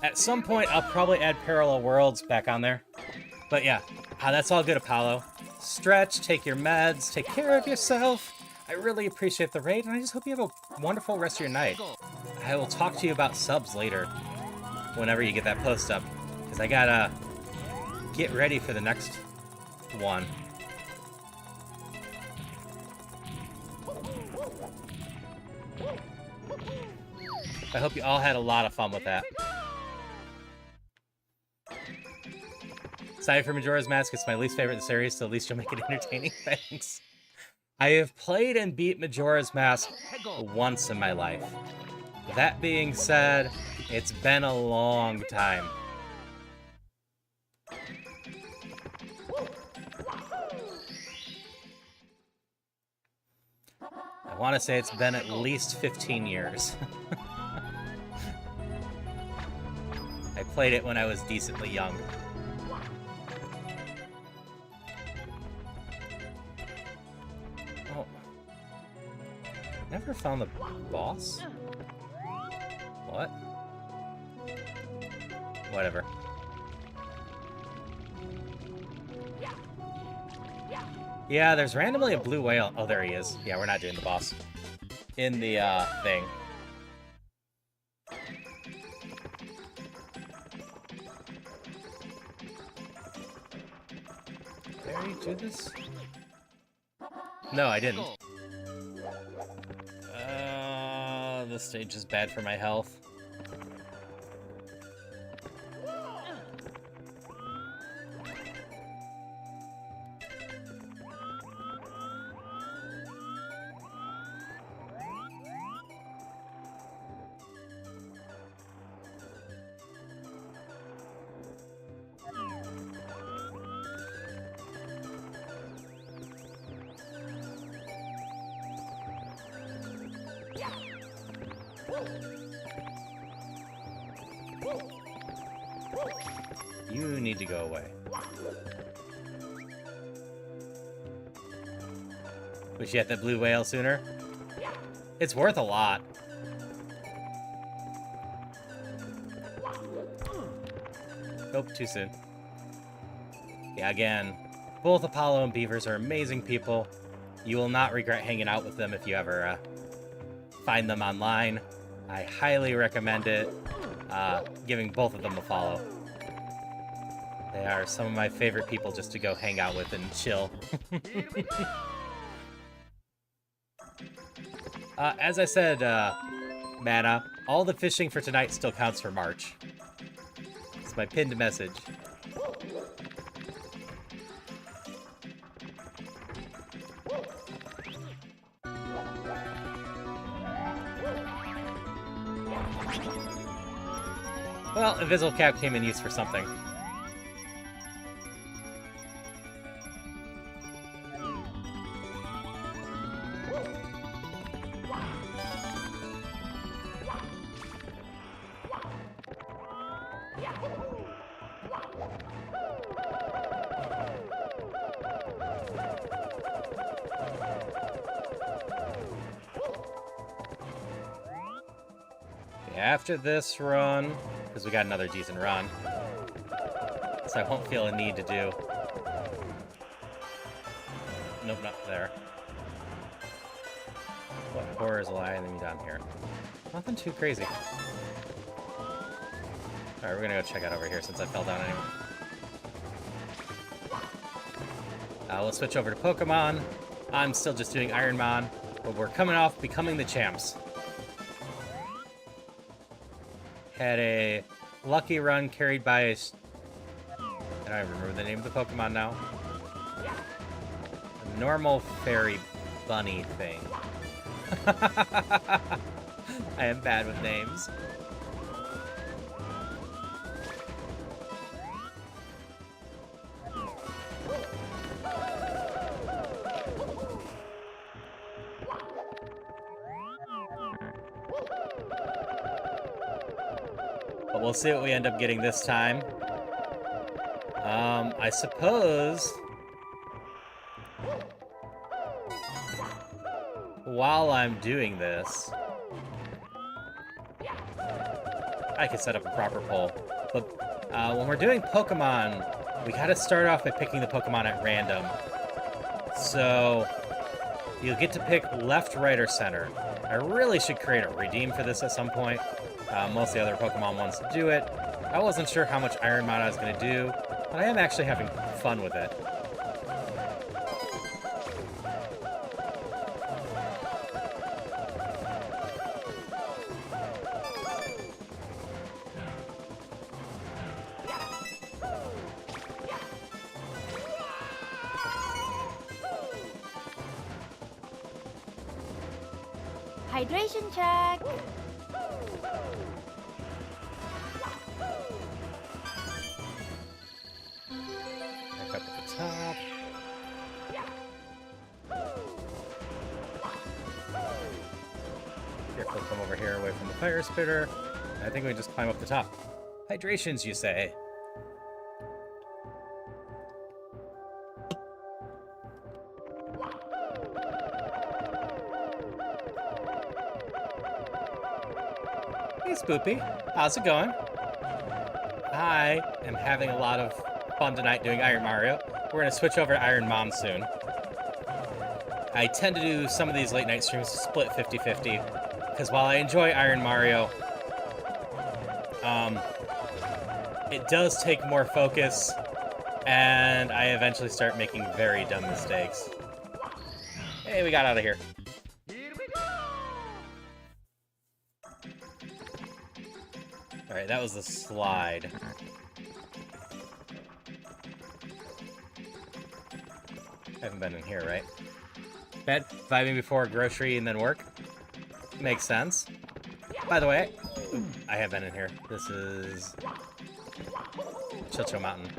At some point, I'll probably add Parallel Worlds back on there. But yeah, that's all good, Apollo. Stretch, take your meds, take care of yourself. I really appreciate the raid, and I just hope you have a wonderful rest of your night. I will talk to you about subs later, whenever you get that post up, because I gotta get ready for the next one. I hope you all had a lot of fun with that. Aside from Majora's Mask, it's my least favorite in the series, so at least you'll make it entertaining. Thanks. I have played and beat Majora's Mask once in my life. That being said, it's been a long time. I want to say it's been at least 15 years. I played it when I was decently young. Never found the boss? What? Whatever. Yeah, there's randomly a blue whale. Oh, there he is. Yeah, we're not doing the boss. In the, thing. Did I already do this? No, I didn't. This stage is bad for my health. You need to go away. Wish you had that blue whale sooner. It's worth a lot. Nope, too soon. Yeah, again, both Apollo and Beavers are amazing people. You will not regret hanging out with them if you ever find them online. I highly recommend it. Giving both of them a follow. They are some of my favorite people just to go hang out with and chill. As I said, Mana, all the fishing for tonight still counts for March. It's my pinned message. Well, Invisible Cap came in use for something. After this run, because we got another decent run, so I won't feel a need to do... Nope, not there. What horrors lying down here? Nothing too crazy. Alright, we're gonna go check out over here since I fell down anyway. We'll switch over to Pokemon. I'm still just doing Ironmon, but we're coming off becoming the champs. Had a lucky run carried by a... I don't remember the name of the Pokemon now. A normal fairy bunny thing. I am bad with names. But we'll see what we end up getting this time. I suppose... while I'm doing this... I can set up a proper poll. But when we're doing Pokemon, we gotta start off by picking the Pokemon at random. So... you'll get to pick left, right, or center. I really should create a redeem for this at some point. Most of the other Pokemon ones do it. I wasn't sure how much Ironmon I was going to do, but I am actually having fun with it. Hydration check. Back up at the top. Careful, come over here away from the fire spitter. I think we just climb up the top. Hydrations, you say? Hey, Spoopy. How's it going? I am having a lot of fun tonight doing Iron Mario. We're going to switch over to Ironmon soon. I tend to do some of these late night streams split 50-50, because while I enjoy Iron Mario, it does take more focus, and I eventually start making very dumb mistakes. Hey, we got out of here. Here we go! Alright, that was the slide. I haven't been in here, right? Bed, vibing before grocery and then work. Makes sense. By the way, I have been in here. This is Chicho Mountain.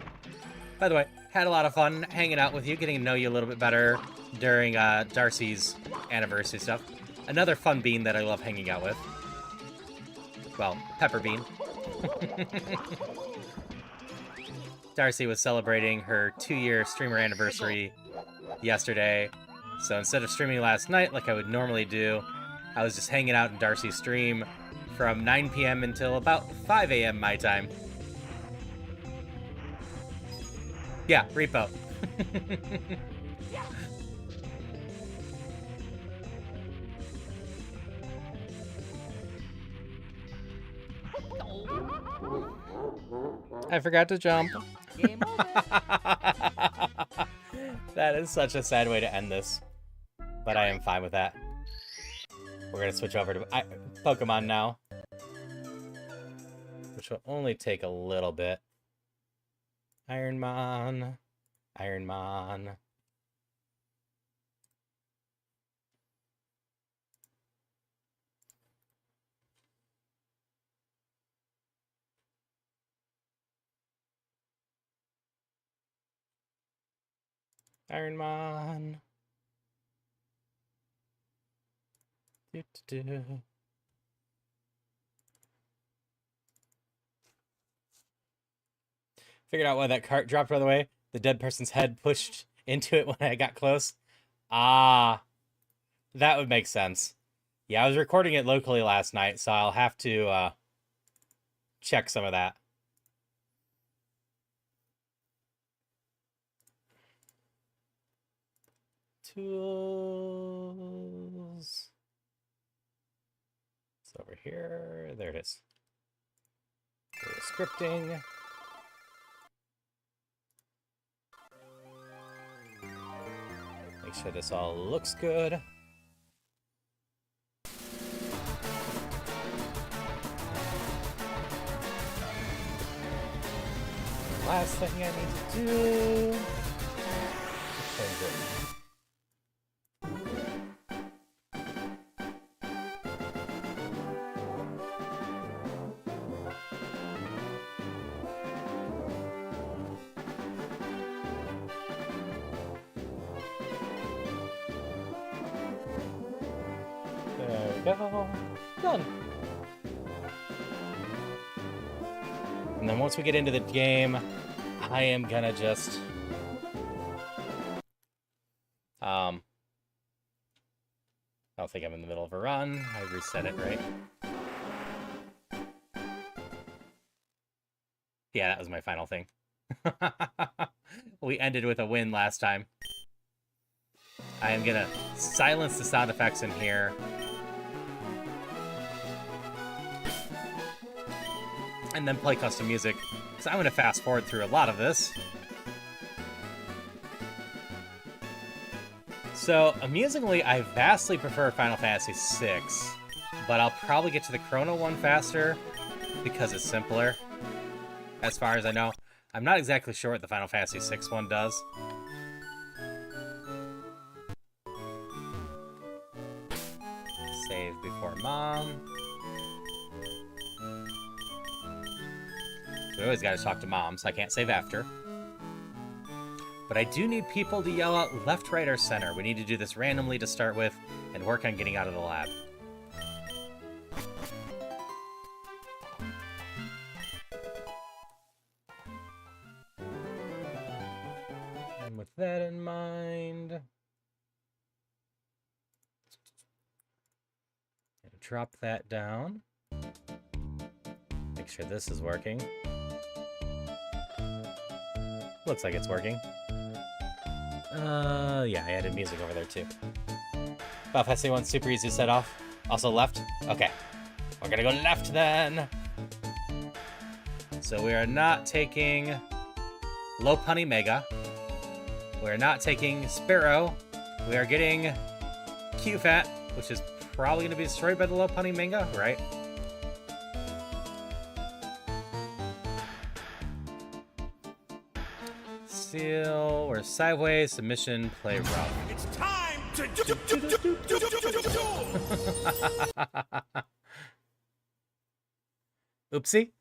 By the way, had a lot of fun hanging out with you, getting to know you a little bit better during Darcy's anniversary stuff. Another fun bean that I love hanging out with. Well, Pepper Bean. Darcy was celebrating her 2-year streamer anniversary yesterday. So instead of streaming last night like I would normally do, I was just hanging out in Darcy's stream from 9 p.m. until about 5 a.m. my time. Yeah, repo. I forgot to jump. Game over. That is such a sad way to end this. But I am fine with that. We're going to switch over to Pokemon now. Which will only take a little bit. Ironmon. Ironmon. Ironmon. Do. Figured out why that cart dropped, by the way. The dead person's head pushed into it when I got close. Ah, that would make sense. Yeah, I was recording it locally last night, so I'll have to check some of that. Tools. It's over here. There it is. Go to scripting. Make sure this all looks good. Last thing I need to do. Change it. There we go. Done. And then once we get into the game, I am gonna just I don't think I'm in the middle of a run. I reset it, right? Yeah, that was my final thing. We ended with a win last time. I am gonna silence the sound effects in here. And then play custom music, because I'm gonna fast forward through a lot of this. So, amusingly, I vastly prefer Final Fantasy VI, but I'll probably get to the Chrono one faster, because it's simpler, as far as I know. I'm not exactly sure what the Final Fantasy VI one does. Save before Mom. We always gotta talk to Mom, so I can't save after. But I do need people to yell out left, right, or center. We need to do this randomly to start with, and work on getting out of the lab. And with that in mind... drop that down. Make sure this is working. Looks like it's working. Yeah, I added music over there too. Buff SC1 super easy to set off. Also left? Okay. We're gonna go left then. So we are not taking Lopunny Mega. We're not taking Sparrow. We are getting Q-Fat, which is probably gonna be destroyed by the Lopunny Mega, right? Seal, we're sideways, submission, play rough. It's time to Oopsie.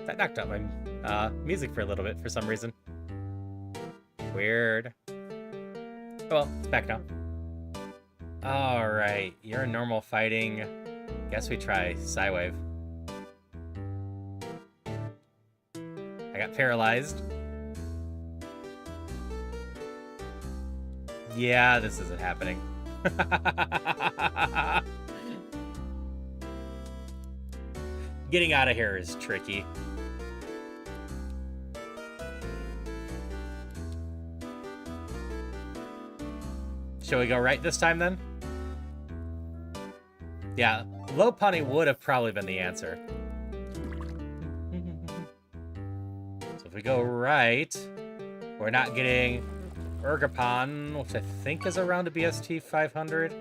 That knocked out my music for a little bit for some reason. Weird. Oh well, it's back now. Alright, you're normal fighting. Guess we try Psywave. I got paralyzed. Yeah, this isn't happening. Getting out of here is tricky. Shall we go right this time then? Yeah, Lopunny would have probably been the answer. So if we go right, we're not getting Urgapon, which I think is around a BST 500.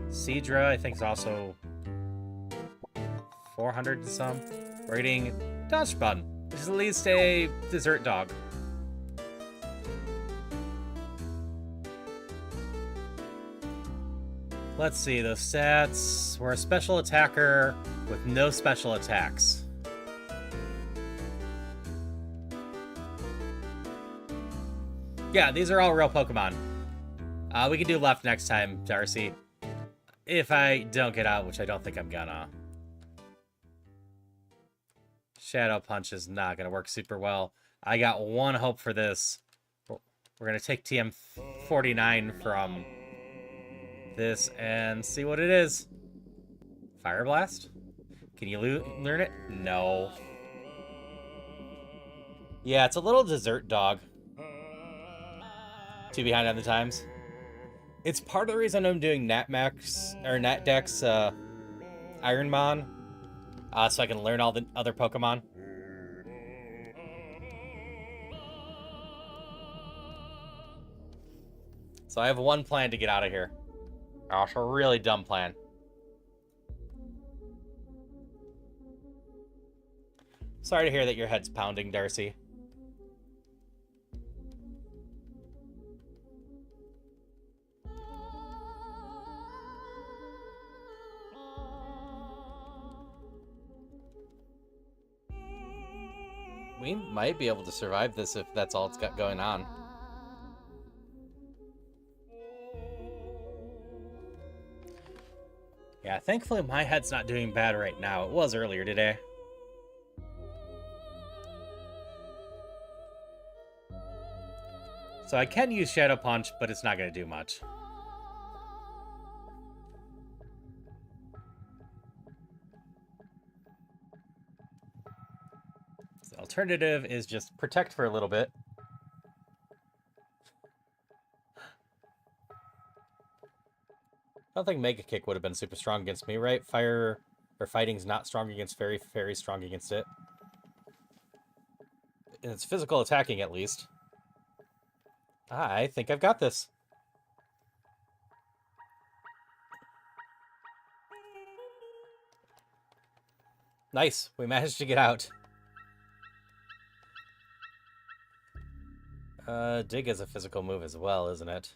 Seadra, I think, is also 400 and some. We're getting Dodgebun, which is at least a dessert dog. Let's see, those stats. We're a special attacker with no special attacks. Yeah, these are all real Pokemon. We can do left next time, Darcy. If I don't get out, which I don't think I'm gonna. Shadow Punch is not gonna work super well. I got one hope for this. We're gonna take TM49 from this and see what it is. Fire Blast? Can you learn it? No. Yeah, it's a little dessert dog. Too behind on the times. It's part of the reason I'm doing Natdex Ironmon, so I can learn all the other Pokemon. So I have one plan to get out of here. Oh, it's a really dumb plan. Sorry to hear that your head's pounding, Darcy. We might be able to survive this if that's all it's got going on. Yeah, thankfully my head's not doing bad right now. It was earlier today. So I can use Shadow Punch, but it's not going to do much. The alternative is just protect for a little bit. I don't think Mega Kick would have been super strong against me, right? Fire or fighting's not strong against Fairy, Fairy's strong against it. And it's physical attacking at least. I think I've got this. Nice, we managed to get out. Dig is a physical move as well, isn't it?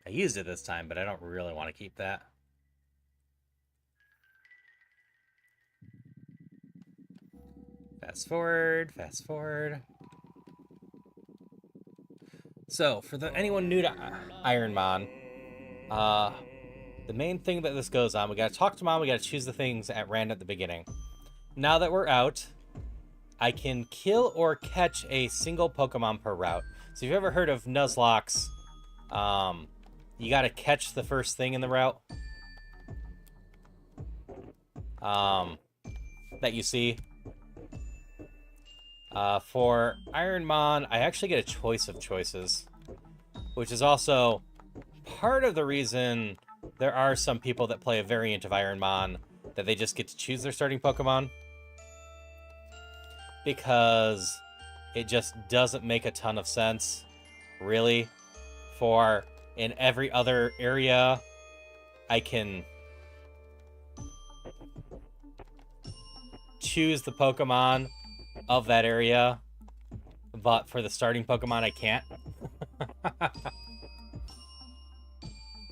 I used it this time, but I don't really want to keep that. Fast forward, fast forward. So, for anyone new to Ironmon, The main thing that this goes on, we gotta talk to Mom, we gotta choose the things at random at the beginning. Now that we're out, I can kill or catch a single Pokemon per route. So if you've ever heard of Nuzlocke's, you gotta catch the first thing in the route. That you see. For Ironmon, I actually get a choice of choices, which is also part of the reason there are some people that play a variant of Ironmon that they just get to choose their starting Pokemon, because it just doesn't make a ton of sense, really. For in every other area, I can choose the Pokemon of that area, but for the starting Pokemon, I can't.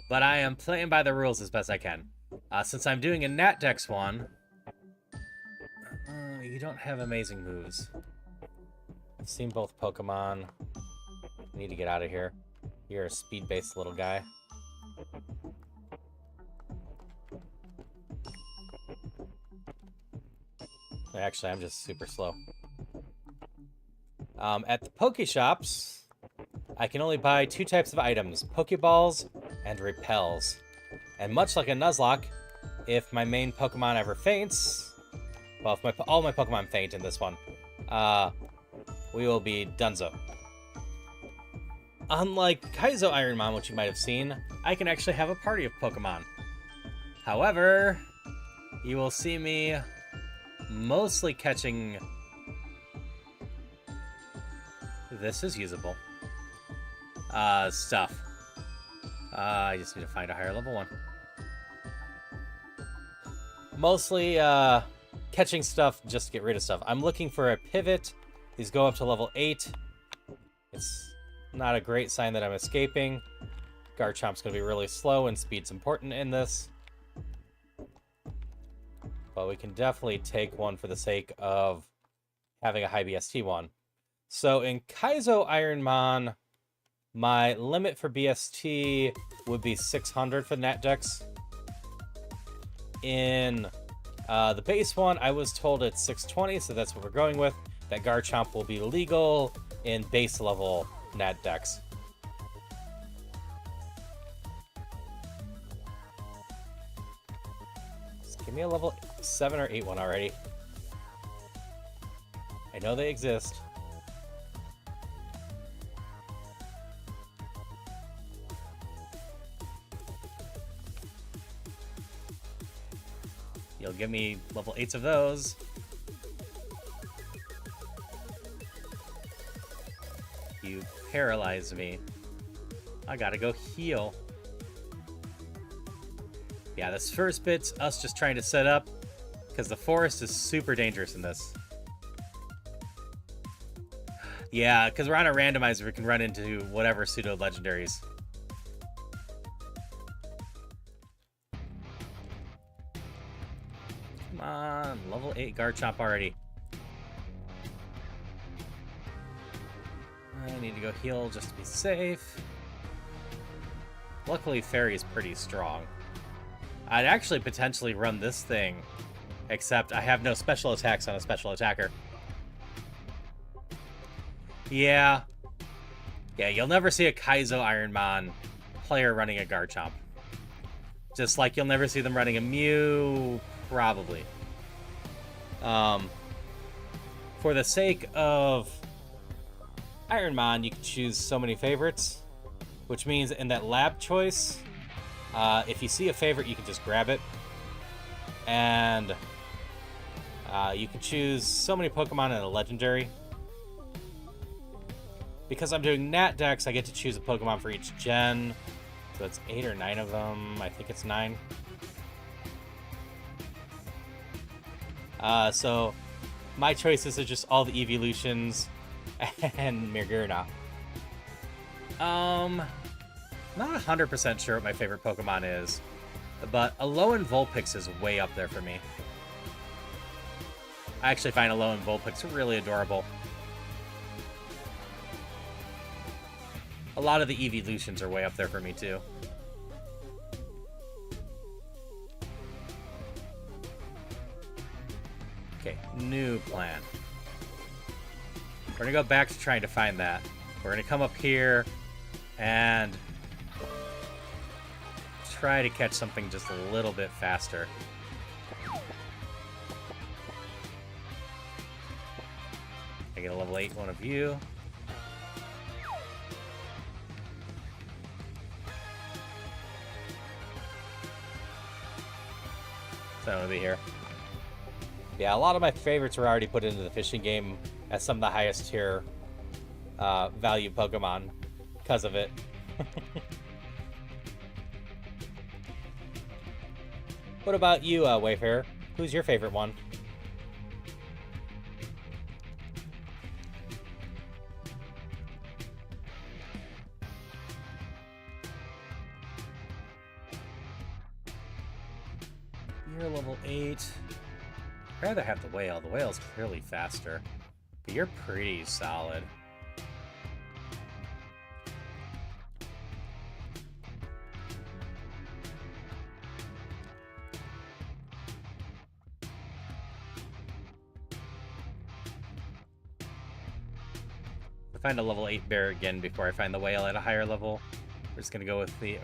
But I am playing by the rules as best I can. Since I'm doing a Nat Dex one, you don't have amazing moves. I've seen both Pokemon. I need to get out of here. You're a speed-based little guy. Actually, I'm just super slow. At the Poke Shops, I can only buy 2 types of items, Pokeballs and Repels. And much like a Nuzlocke, if my main Pokemon ever faints, well, if all my Pokemon faint in this one, we will be donezo. Unlike Kaizo Ironmon, which you might have seen, I can actually have a party of Pokemon. However, you will see me mostly catching... This is usable. Stuff. I just need to find a higher level one. Mostly, catching stuff just to get rid of stuff. I'm looking for a pivot. These go up to level 8. It's not a great sign that I'm escaping. Garchomp's going to be really slow, and speed's important in this. But we can definitely take one for the sake of having a high BST one. So in Kaizo Ironmon, my limit for BST would be 600 for Nat Dex. In the base one, I was told it's 620, so that's what we're going with. That Garchomp will be legal in base level Nat Dex. Just give me a level 7 or 8 one already. I know they exist. You'll give me level 8s of those. You paralyzed me. I gotta go heal. Yeah, this first bit's us just trying to set up, because the forest is super dangerous in this. Yeah, because we're on a randomizer, we can run into whatever pseudo-legendaries. Come on, level 8 Garchomp already. I need to go heal just to be safe. Luckily, Fairy's pretty strong. I'd actually potentially run this thing, except I have no special attacks on a special attacker. Yeah. Yeah, you'll never see a Kaizo Ironmon player running a Garchomp. Just like you'll never see them running a Mew, probably. For the sake of Ironmon, you can choose so many favorites, which means in that lab choice, if you see a favorite, you can just grab it. And you can choose so many Pokemon in a legendary. Because I'm doing Nat Dex, I get to choose a Pokemon for each gen. So it's 8 or 9 of them. I think it's 9. So my choices are just all the evolutions and Mirgurna. Not 100% sure what my favorite Pokemon is, but Alolan Vulpix is way up there for me. I actually find Alolan Vulpix really adorable. A lot of the evolutions are way up there for me too. Okay, new plan. We're gonna go back to trying to find that. We're gonna come up here and try to catch something just a little bit faster. I get a level 8 one of you. So I'm gonna be here. Yeah, a lot of my favorites were already put into the fishing game as some of the highest tier value Pokemon because of it. What about you, Wayfarer? Who's your favorite one? You're level 8. I'd rather have the whale. The whale's clearly faster. But you're pretty solid. Find a level 8 bear again before I find the whale at a higher level. We're just gonna go with the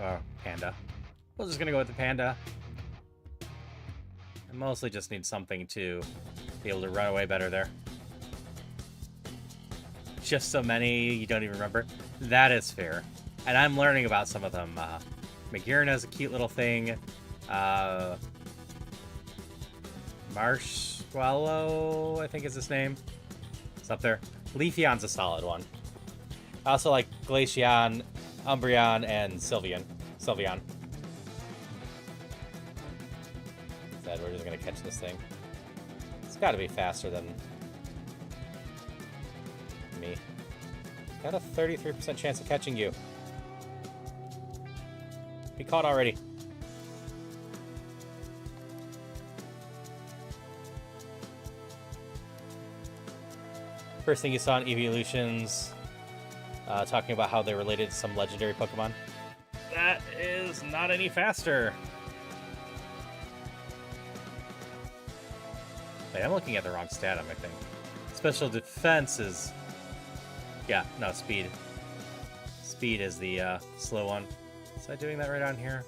panda. We're just gonna go with the panda. I mostly just need something to be able to run away better there. Just so many you don't even remember. That is fair. And I'm learning about some of them. Magirna's a cute little thing. Marshmallow, I think is his name. It's up there. Leafeon's a solid one. I also like Glaceon, Umbreon, and Sylveon. Said we're just gonna catch this thing. It's gotta be faster than me. Got a 33% chance of catching you. Be caught already. First thing you saw in Evolutions, talking about how they're related to some legendary Pokemon. That is not any faster. Wait, I'm looking at the wrong stat, I think. Special defense is... Yeah, no, speed. Speed is the slow one. Was I doing that right on here?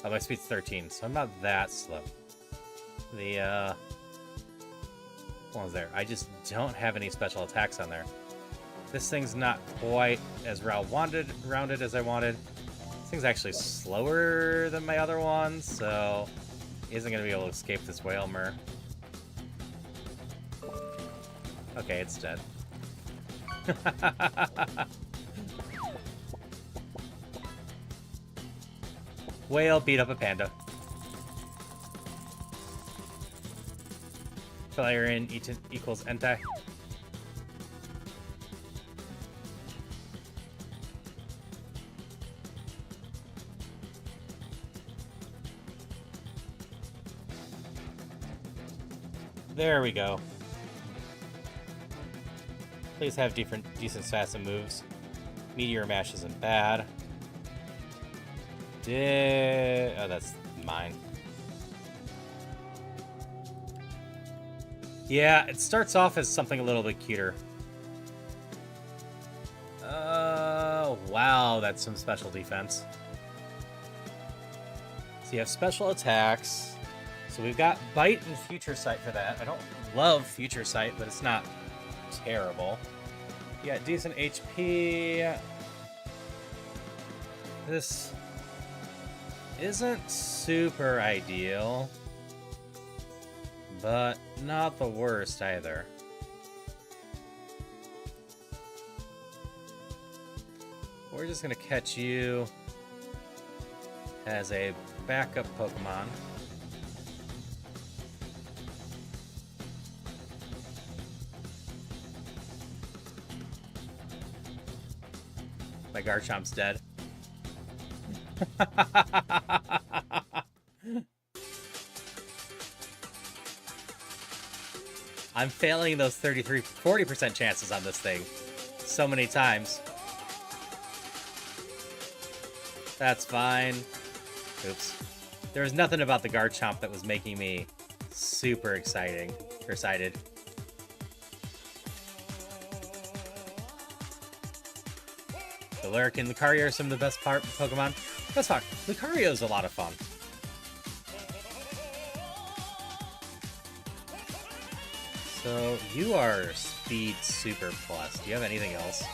Oh, my speed's 13, so I'm not that slow. The, what was there? I just don't have any special attacks on there. This thing's not quite as rounded as I wanted. This thing's actually slower than my other ones, so he isn't going to be able to escape this Whalmer. Okay, it's dead. Whale beat up a panda. Failure in equals Entei. There we go. Please have decent stats and moves. Meteor Mash isn't bad. Oh, that's mine. Yeah, it starts off as something a little bit cuter. Wow, that's some special defense. So you have special attacks. So we've got Bite and Future Sight for that. I don't love Future Sight, but it's not terrible. You got decent HP. This isn't super ideal, but not the worst either. We're just gonna catch you as a backup Pokemon. My Garchomp's dead. I'm failing those 40% chances on this thing so many times. That's fine. Oops. There was nothing about the Garchomp that was making me super exciting. Excited. The Lyric and Lucario are some of the best Pokemon. That's fun. Lucario is a lot of fun. So, you are Speed Super Plus. Do you have anything else?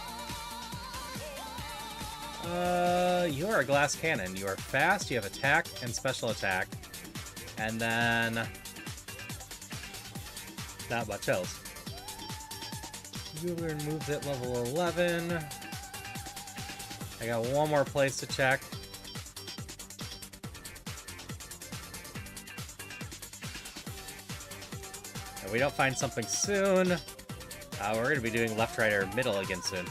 You are a Glass Cannon. You are fast, you have attack and special attack. And then... not much else. You learn moves at level 11. I got one more place to check. If we don't find something soon, we're going to be doing left, right, or middle again soon.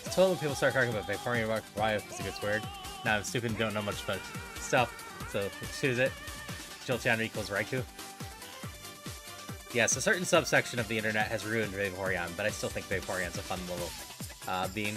Until when people start talking about Vaporeon, why it gets weird. Nah, I'm stupid and don't know much about stuff, so choose it. Jolteon equals Raikou. Yes, a certain subsection of the internet has ruined Vaporeon, but I still think Vaporeon's a fun little bean.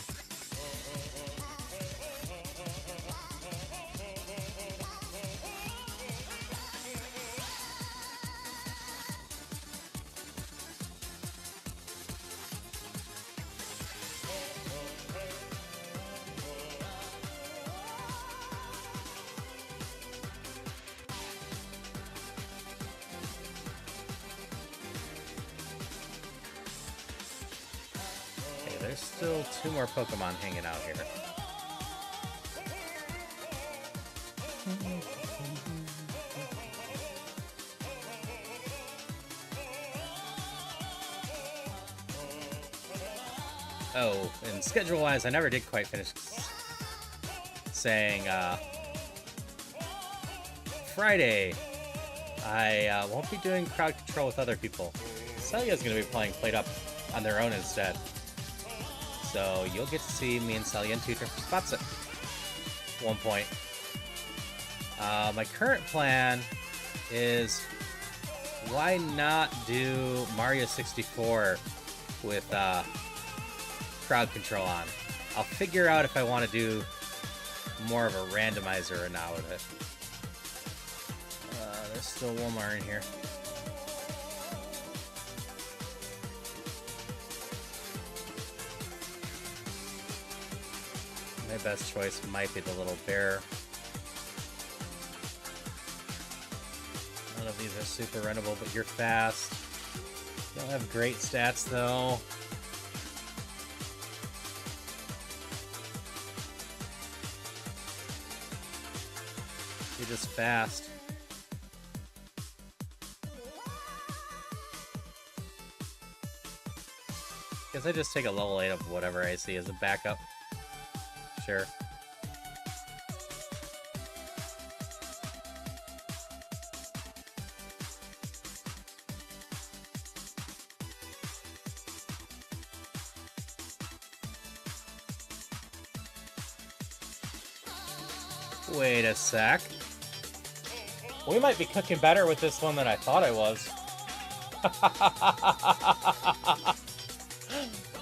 There's still 2 more Pokemon hanging out here. Oh, and schedule-wise, I never did quite finish saying, Friday, I won't be doing crowd control with other people. Celia's going to be playing Played Up on their own instead. So you'll get to see me and Celia in 2 different spots at one point. My current plan is, why not do Mario 64 with crowd control on? I'll figure out if I want to do more of a randomizer or not with it. There's still one more in here. My best choice might be the little bear. None of these are super runnable, but you're fast. You don't have great stats, though. You're just fast. Guess I just take a level 8 of whatever I see as a backup. Sure. Wait a sec. We might be cooking better with this one than I thought I was.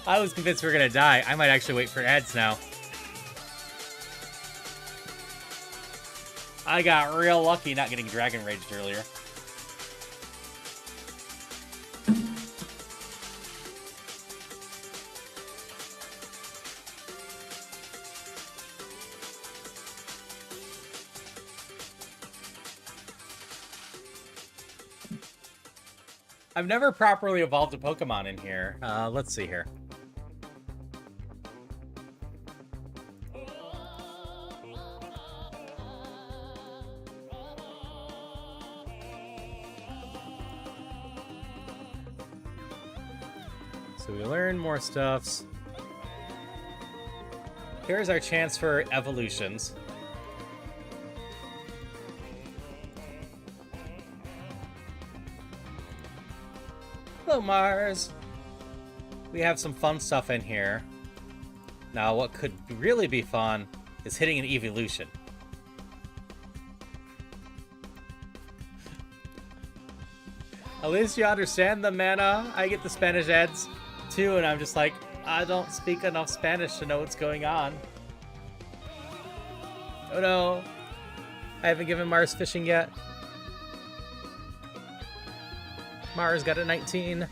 I was convinced we were gonna die. I might actually wait for ads now. I got real lucky not getting Dragon Raged earlier. I've never properly evolved a Pokemon in here. Let's see here. So we learn more stuffs. Here's our chance for evolutions. Hello, Mars. We have some fun stuff in here. Now, what could really be fun is hitting an evolution. At least you understand the mana. I get the Spanish ads too, and I'm just like, I don't speak enough Spanish to know what's going on. Oh no. I haven't given Mars fishing yet. Mars got a 19.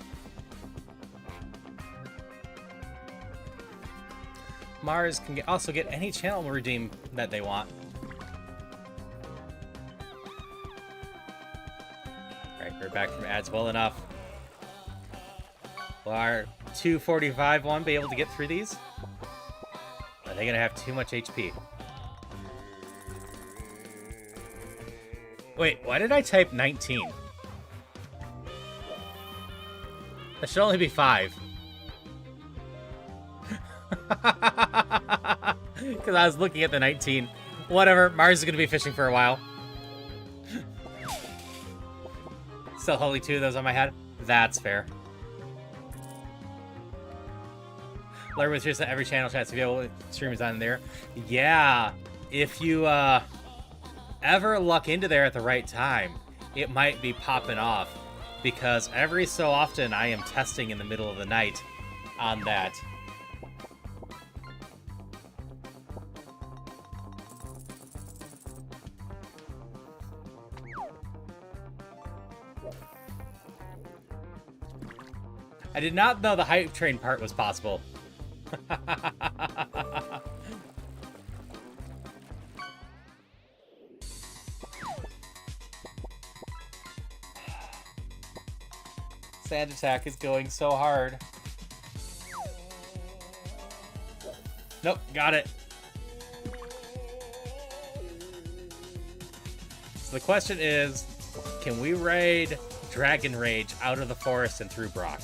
Mars can also get any channel redeem that they want. Alright, we're back from ads well enough. Will our 245 one be able to get through these? Are they gonna have too much HP? Wait, why did I type 19? That should only be 5. Because I was looking at the 19. Whatever, Mars is going to be fishing for a while. Still holding 2 of those on my head. That's fair. Learn with yours at every channel chat to be able to stream is on there. Yeah, if you ever luck into there at the right time, it might be popping off. Because every so often I am testing in the middle of the night on that. I did not know the hype train part was possible. Sand attack is going so hard. Nope, got it. So the question is, can we raid Dragon Rage out of the forest and through Brock?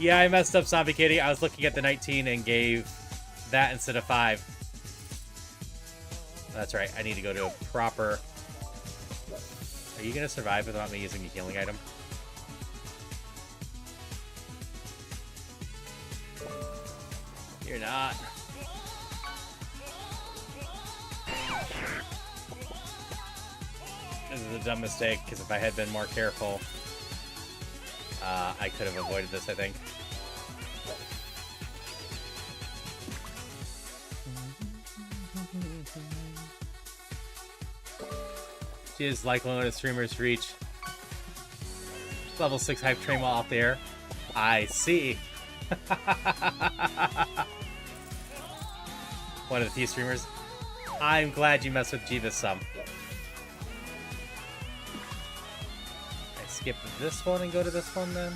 Yeah, I messed up, Zombie Kitty. I was looking at the 19 and gave that instead of 5. That's right, I need to go to a proper... Are you going to survive without me using a healing item? You're not. This is a dumb mistake, because if I had been more careful, I could have avoided this, I think. She is like one of the streamers reach level 6 hype train while out there. I see. One of the few streamers. I'm glad you messed with Jeeves some. I skip this one and go to this one then.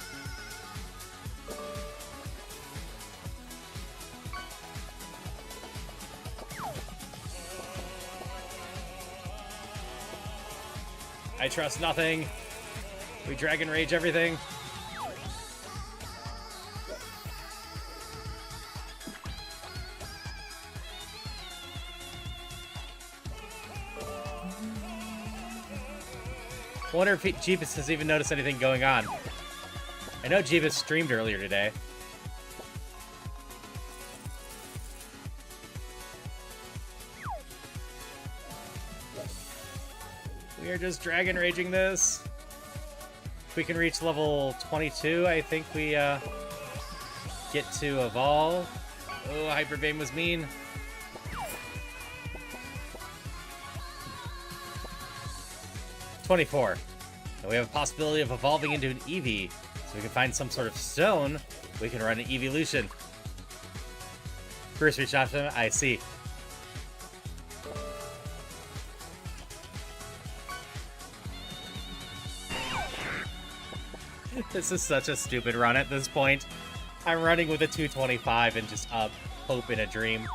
I trust nothing. We Dragon Rage everything. I wonder if Jeebus has even noticed anything going on. I know Jeebus streamed earlier today. We are just Dragon Raging this. If we can reach level 22, I think we get to evolve. Oh, Hyper Beam was mean. $24. And we have a possibility of evolving into an Eevee. So we can find some sort of stone. We can run an evolution. First reach option, I see. This is such a stupid run at this point. I'm running with a 225 and just hope in a dream.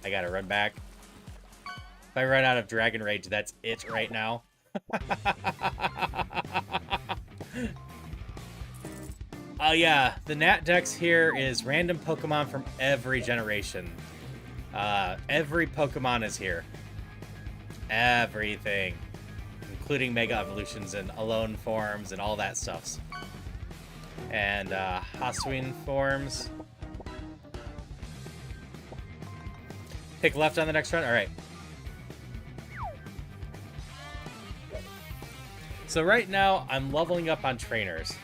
I gotta run back. If I run out of Dragon Rage, that's it right now. Oh yeah, the Nat Dex here is random Pokemon from every generation. Every Pokemon is here. Everything. Including Mega Evolutions and Alone forms and all that stuff. And Hasuian forms. Pick left on the next run? Alright. So right now, I'm leveling up on trainers.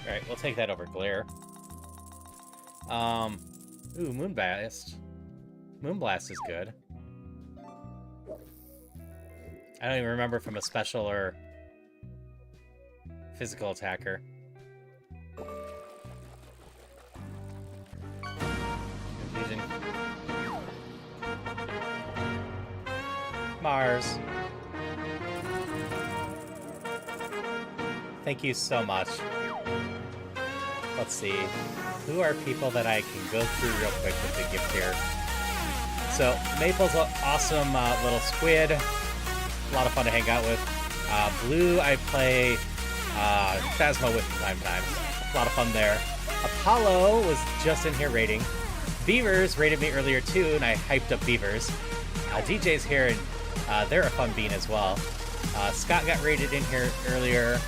Alright, we'll take that over Glare. Ooh, Moonblast. Moonblast is good. I don't even remember from a special or physical attacker. Confusion. Mars. Thank you so much. Let's see. Who are people that I can go through real quick with the gift here? So, Maple's an awesome little squid. A lot of fun to hang out with. Blue, I play Phasma with from time to time. A lot of fun there. Apollo was just in here raiding. Beavers raided me earlier too, and I hyped up Beavers. DJ's here, and they're a fun bean as well. Scott got raided in here earlier.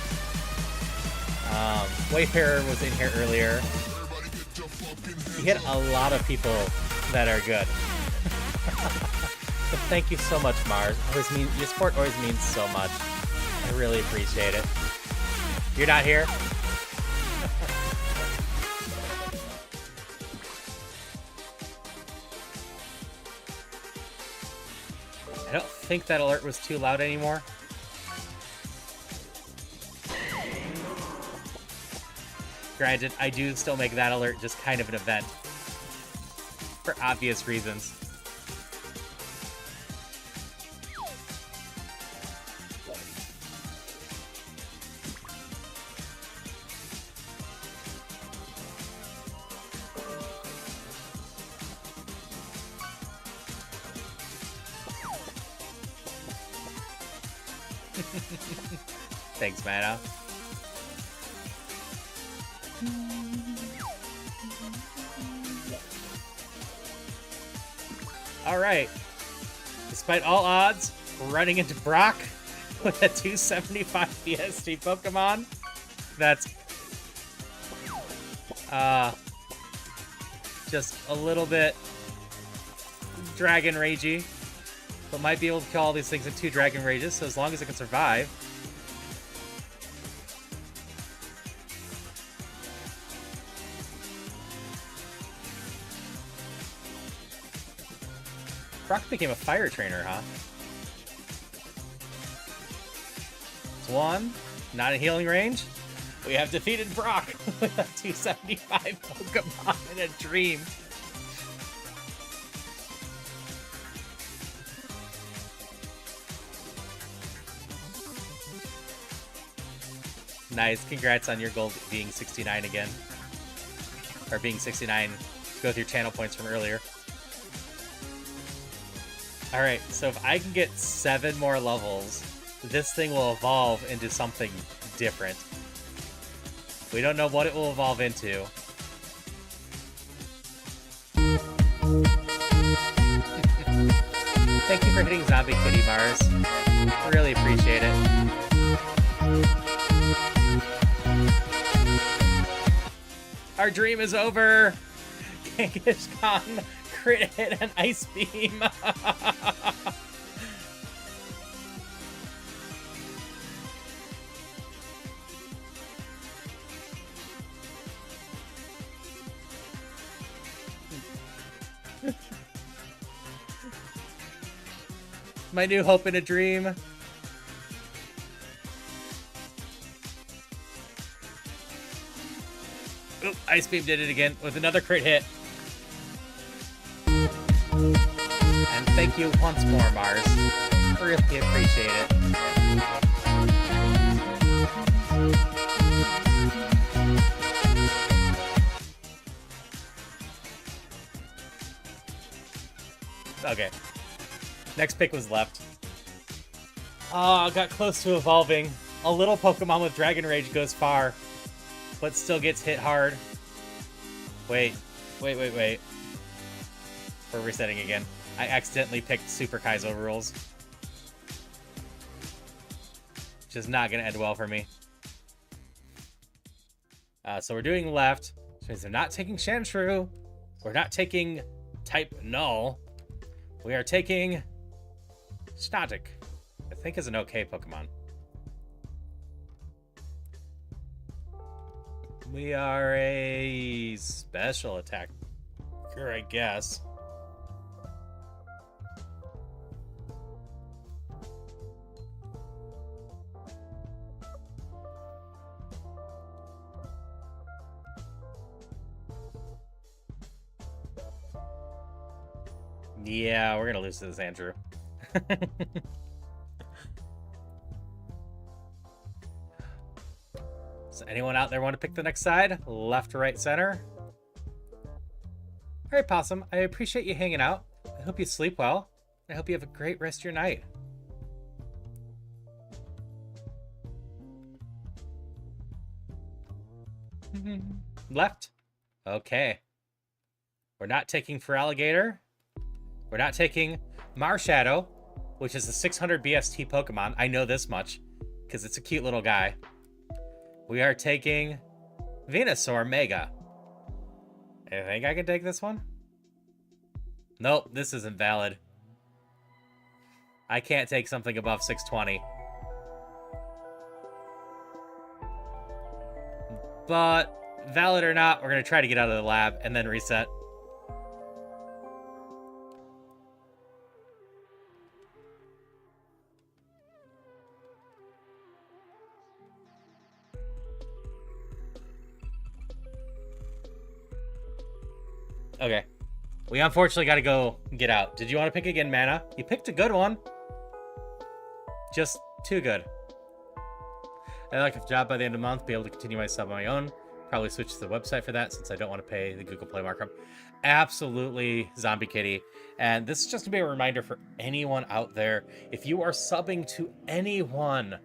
Wayfarer was in here earlier. You hit a lot of people that are good. So thank you so much, Mars. Your support always means so much. I really appreciate it. You're not here? I don't think that alert was too loud anymore. Granted, I do still make that alert just kind of an event. For obvious reasons. Thanks, Mana. Alright. Despite all odds, running into Brock with a 275 PST Pokemon. That's just a little bit Dragon Ragey. But might be able to kill all these things in 2 Dragon Rages, so as long as it can survive. Brock became a fire trainer, huh? It's 1, not in healing range. We have defeated Brock with a 275 Pokemon in a dream. Nice, congrats on your goal being 69 again. Or being 69, go through channel points from earlier. Alright, so if I can get 7 more levels, this thing will evolve into something different. We don't know what it will evolve into. Thank you for hitting Zombie Kitty, Mars. Really appreciate it. Our dream is over! Genghis Khan crit hit an ice beam! My new hope in a dream. Oop, Ice Beam did it again with another crit hit. And thank you once more, Mars. Really appreciate it. Okay. Next pick was left. Oh, got close to evolving. A little Pokemon with Dragon Rage goes far, but still gets hit hard. Wait. We're resetting again. I accidentally picked Super Kai's overrules. Which is not going to end well for me. So we're doing left, which means they're not taking Sandshrew. We're not taking type Null. We are taking Static. I think is an okay Pokemon. We are a special attacker, I guess. Yeah, we're gonna lose to this, Andrew. Does anyone out there want to pick the next side? Left, right, center? All right, Possum. I appreciate you hanging out. I hope you sleep well. I hope you have a great rest of your night. Left. Okay. We're not taking Feraligatr. We're not taking Marshadow, which is a 600 BST Pokemon. I know this much because it's a cute little guy. We are taking Venusaur Mega. I think I can take this one. Nope, this isn't valid. I can't take something above 620. But valid or not, we're going to try to get out of the lab and then reset. Okay. We unfortunately got to go get out. Did you want to pick again, Mana? You picked a good one. Just too good. I'd like a job by the end of the month, be able to continue my sub on my own. Probably switch to the website for that since I don't want to pay the Google Play markup. Absolutely, Zombie Kitty. And this is just to be a reminder for anyone out there. If you are subbing to anyone,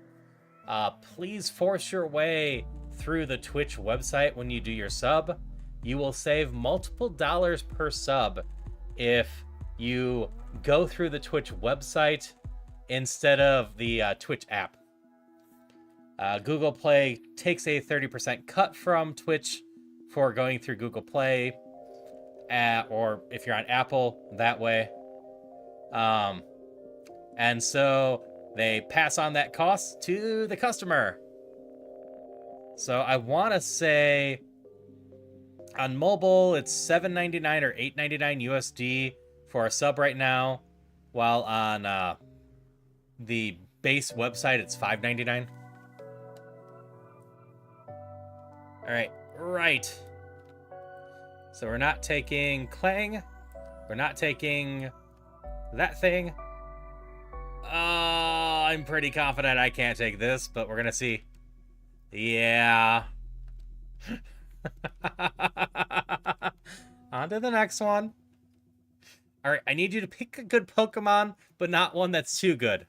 please force your way through the Twitch website when you do your sub. You will save multiple dollars per sub if you go through the Twitch website instead of the Twitch app. Google Play takes a 30% cut from Twitch for going through Google Play, or if you're on Apple, that way. And so they pass on that cost to the customer. So I want to say on mobile, it's $7.99 or $8.99 USD for a sub right now, while on the base website, it's $5.99. All right, right. So we're not taking Clang. We're not taking that thing. I'm pretty confident I can't take this, but we're gonna see. Yeah. On to the next one. All right, I need you to pick a good Pokemon, but not one that's too good.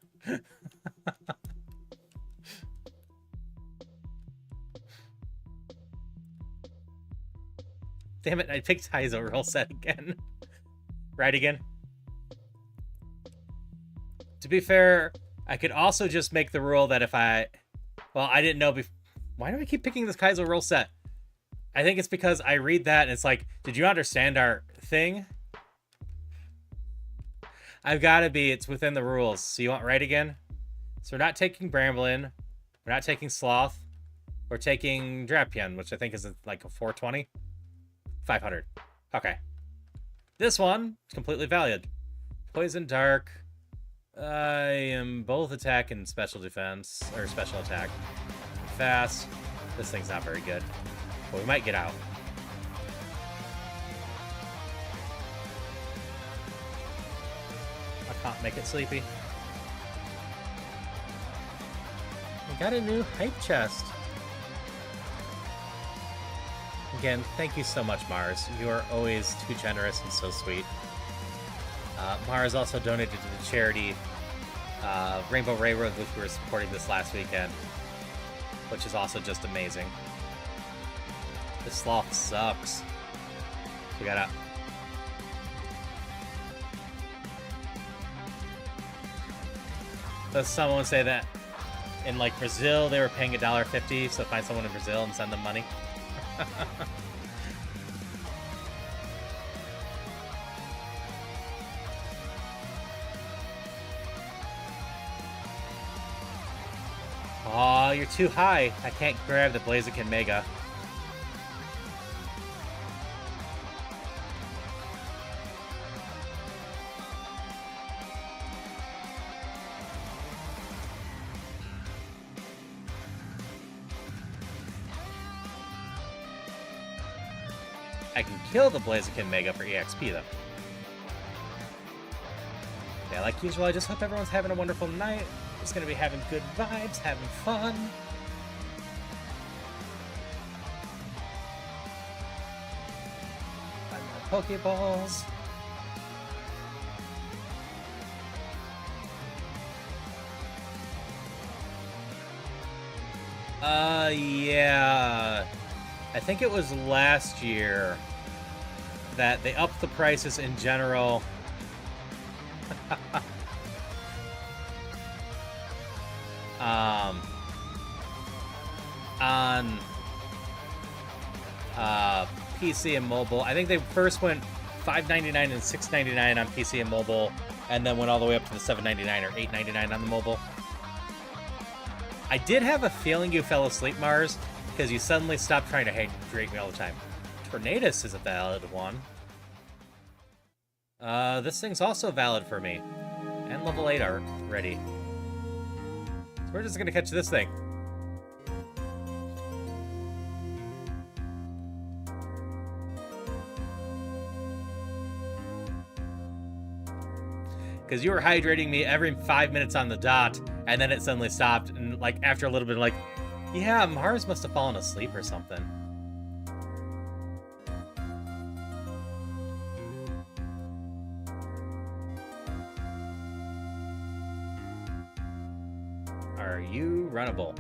Damn it, I picked Taizo roll set again. Right again. To be fair, I could also just make the rule that if I... Well, I didn't know... Why do I keep picking this Kaizo roll set? I think it's because I read that and it's like, did you understand our thing? I've got to be. It's within the rules. So you want right again? So we're not taking Bramblin. We're not taking Sloth. We're taking Drapion, which I think is like a 420. 500. Okay. This one is completely valid. Poison Dark. I am both attack and special defense, or special attack. Fast. This thing's not very good. But we might get out. I can't make it sleepy. We got a new hype chest. Again, thank you so much, Mars. You are always too generous and so sweet. Mars also donated to the charity Rainbow Railroad, which we were supporting this last weekend, which is also just amazing. This sloth sucks. We gotta... Does someone say that in like Brazil they were paying $1.50, so find someone in Brazil and send them money? Aw, you're too high. I can't grab the Blaziken Mega. I can kill the Blaziken Mega for EXP, though. Yeah, like usual, I just hope everyone's having a wonderful night. Just gonna be having good vibes, having fun. Find more Pokeballs. Yeah. I think it was last year that they upped the prices in general. On PC and mobile. I think they first went $5.99 and $6.99 on PC and mobile, and then went all the way up to the $7.99 or $8.99 on the mobile. I did have a feeling you fell asleep, Mars, because you suddenly stopped trying to hydrate me all the time. Tornadus is a valid one. This thing's also valid for me. And level 8 are ready. So we're just gonna catch this thing. Because you were hydrating me every 5 minutes on the dot, and then it suddenly stopped, and like after a little bit, like, yeah, Mars must have fallen asleep or something. Are you runnable?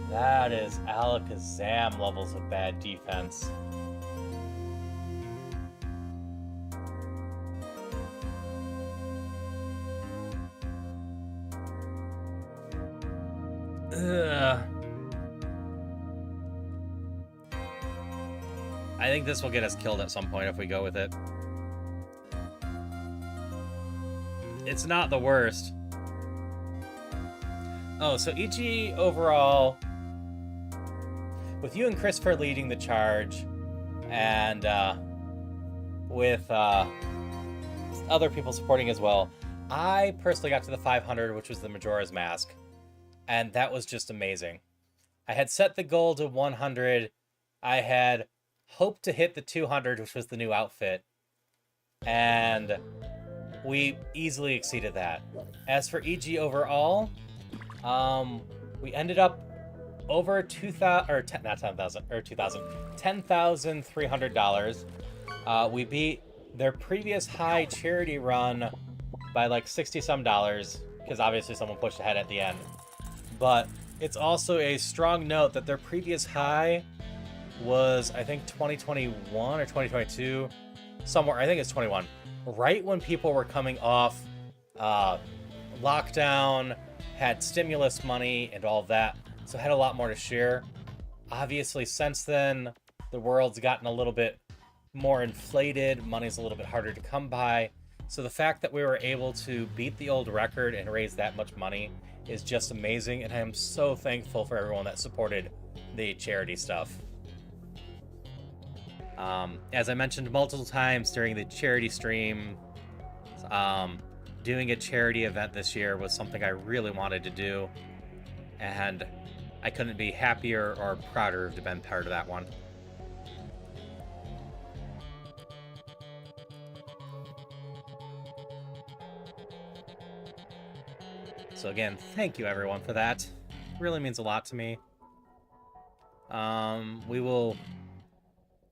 That is Alakazam levels of bad defense. Ugh. I think this will get us killed at some point if we go with it. It's not the worst. Oh, so EG overall, with you and Christopher leading the charge, and with other people supporting as well, I personally got to the 500, which was the Majora's Mask. And that was just amazing. I had set the goal to 100. I had hoped to hit the 200, which was the new outfit. And we easily exceeded that. As for EG overall, we ended up over $10,300. We beat their previous high charity run by like 60 some dollars, because obviously someone pushed ahead at the end. But it's also a strong note that their previous high was, I think, 2021 or 2022, somewhere. I think it's 21. Right when people were coming off lockdown, had stimulus money and all of that, so had a lot more to share. Obviously, since then, the world's gotten a little bit more inflated. Money's a little bit harder to come by. So the fact that we were able to beat the old record and raise that much money is just amazing, and I am so thankful for everyone that supported the charity stuff. As I mentioned multiple times during the charity stream, doing a charity event this year was something I really wanted to do, and I couldn't be happier or prouder to have been part of that one. So again, thank you everyone for that. It really means a lot to me. We will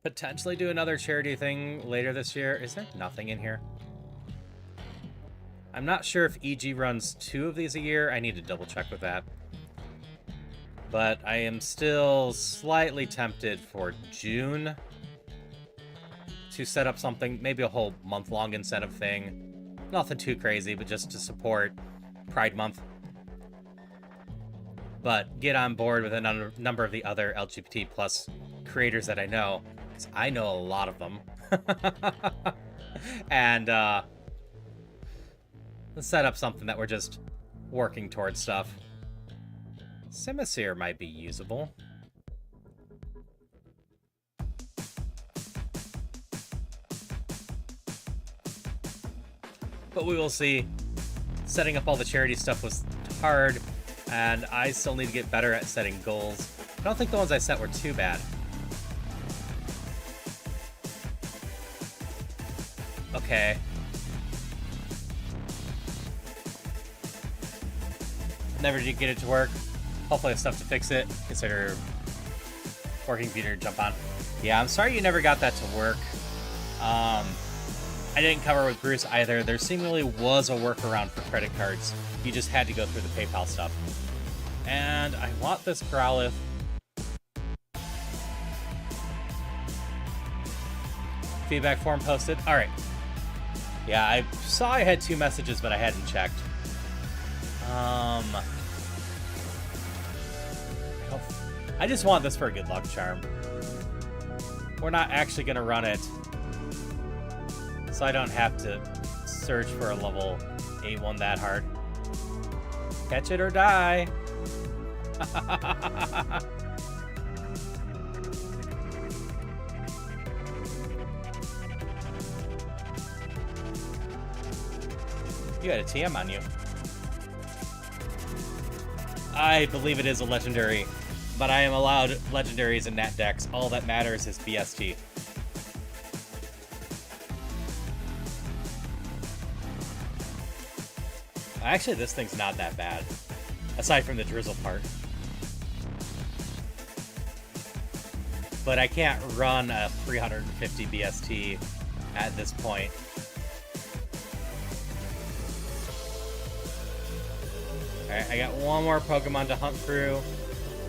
potentially do another charity thing later this year. Is there nothing in here? I'm not sure if EG runs 2 of these a year. I need to double check with that. But I am still slightly tempted for June to set up something, maybe a whole month-long incentive thing. Nothing too crazy, but just to support Pride Month. but get on board with a number of the other LGBT plus creators that I know, because I know a lot of them. And let's set up something that we're just working towards stuff. Simisear might be usable. But we will see. Setting up all the charity stuff was hard, and I still need to get better at setting goals. I don't think the ones I set were too bad. Okay. Never did get it to work. Hopefully I have stuff to fix it. Consider working computer to jump on. Yeah, I'm sorry you never got that to work. I didn't cover with Bruce either. There seemingly was a workaround for credit cards. You just had to go through the PayPal stuff. And I want this Growlithe. Feedback form posted. All right. Yeah, I saw I had 2 messages, but I hadn't checked. I just want this for a good luck charm. We're not actually going to run it, so I don't have to search for a level 8 one that hard. Catch it or die. You had a TM on you. I believe it is a legendary, but I am allowed legendaries in Nat decks. All that matters is BST. Actually, this thing's not that bad, aside from the drizzle part. But I can't run a 350 BST at this point. Alright, I got one more Pokemon to hunt through,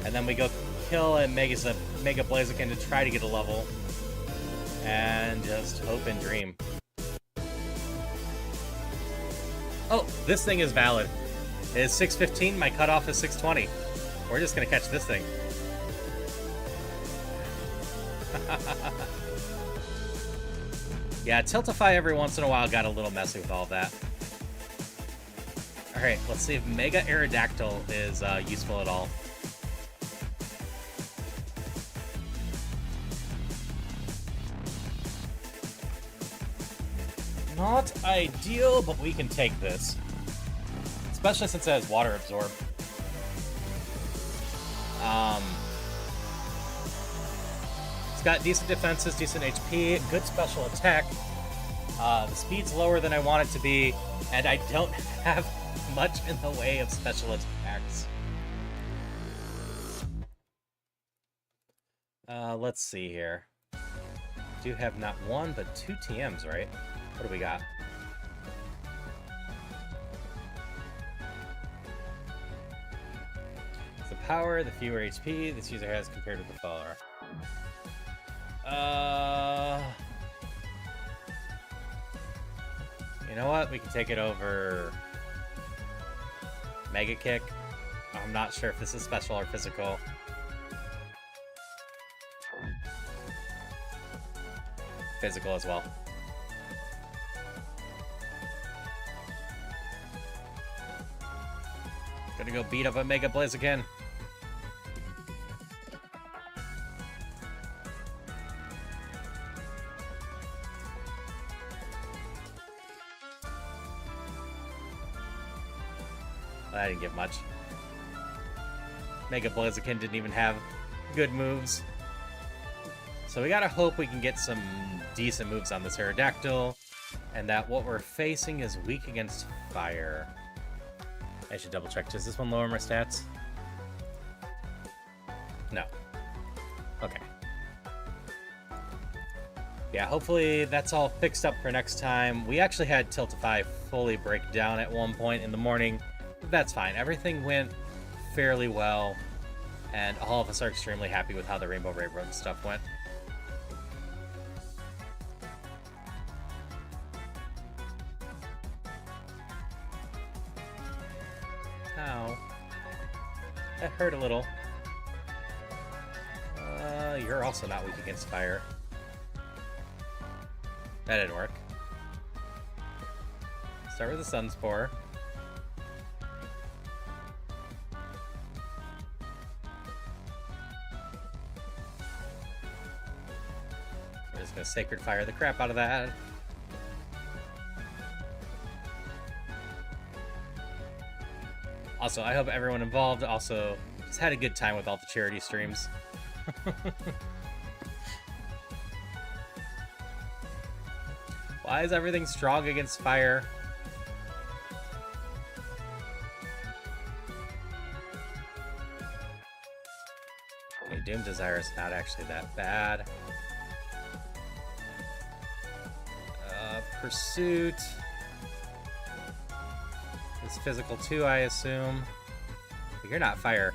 and then we go kill a Mega Blaziken to try to get a level, and just hope and dream. Oh, this thing is valid. It is 6:15, my cutoff is 6:20. We're just gonna catch this thing. Yeah, Tiltify every once in a while got a little messy with all of that. Alright, let's see if Mega Aerodactyl is useful at all. Not ideal, but we can take this. Especially since it has Water Absorb. It's got decent defenses, decent HP, good special attack. The speed's lower than I want it to be, and I don't have much in the way of special attacks. Let's see here. Do have not 1, but 2 TMs, right? What do we got? The power, the fewer HP this user has compared with the follower. You know what? We can take it over Mega Kick. I'm not sure if this is special or physical. Physical as well. Gonna go beat up a Mega Blaziken. I didn't get much. Mega Blaziken didn't even have good moves. So we gotta hope we can get some decent moves on this Aerodactyl, and that what we're facing is weak against fire. I should double check. Does this one lower my stats? No. Okay. Yeah, hopefully that's all fixed up for next time. We actually had Tiltify fully break down at one point in the morning. But that's fine. Everything went fairly well, and all of us are extremely happy with how the Rainbow Railroad stuff went. Ow. That hurt a little. You're also not weak against fire. That didn't work. Start with the Sun Spore. We're just gonna Sacred Fire the crap out of that. Also, I hope everyone involved also just had a good time with all the charity streams. Why is everything strong against fire? Okay, Doom Desire is not actually that bad. Pursuit. It's physical too, I assume. But you're not fire.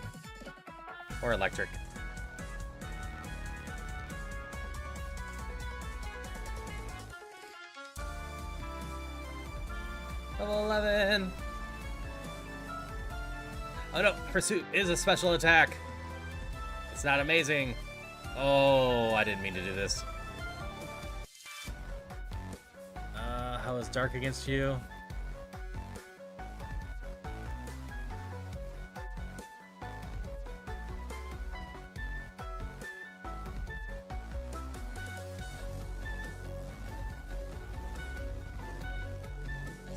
Or electric. Level 11. Oh no, Pursuit is a special attack. It's not amazing. Oh, I didn't mean to do this. How is Dark against you?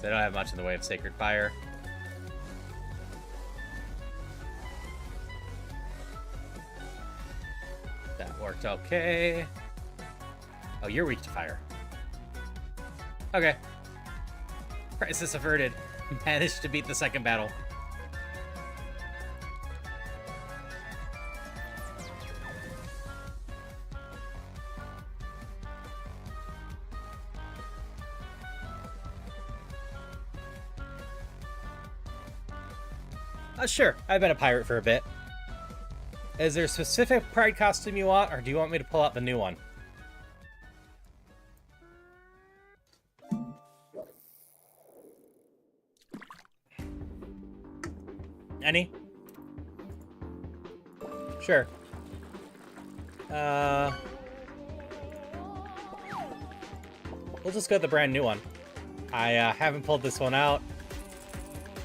They don't have much in the way of Sacred Fire. That worked okay. Oh, you're weak to fire. Okay. Crisis averted. Managed to beat the second battle. Sure, I've been a pirate for a bit. Is there a specific pride costume you want, or do you want me to pull out the new one? Any? Sure. We'll just go with the brand new one. I haven't pulled this one out,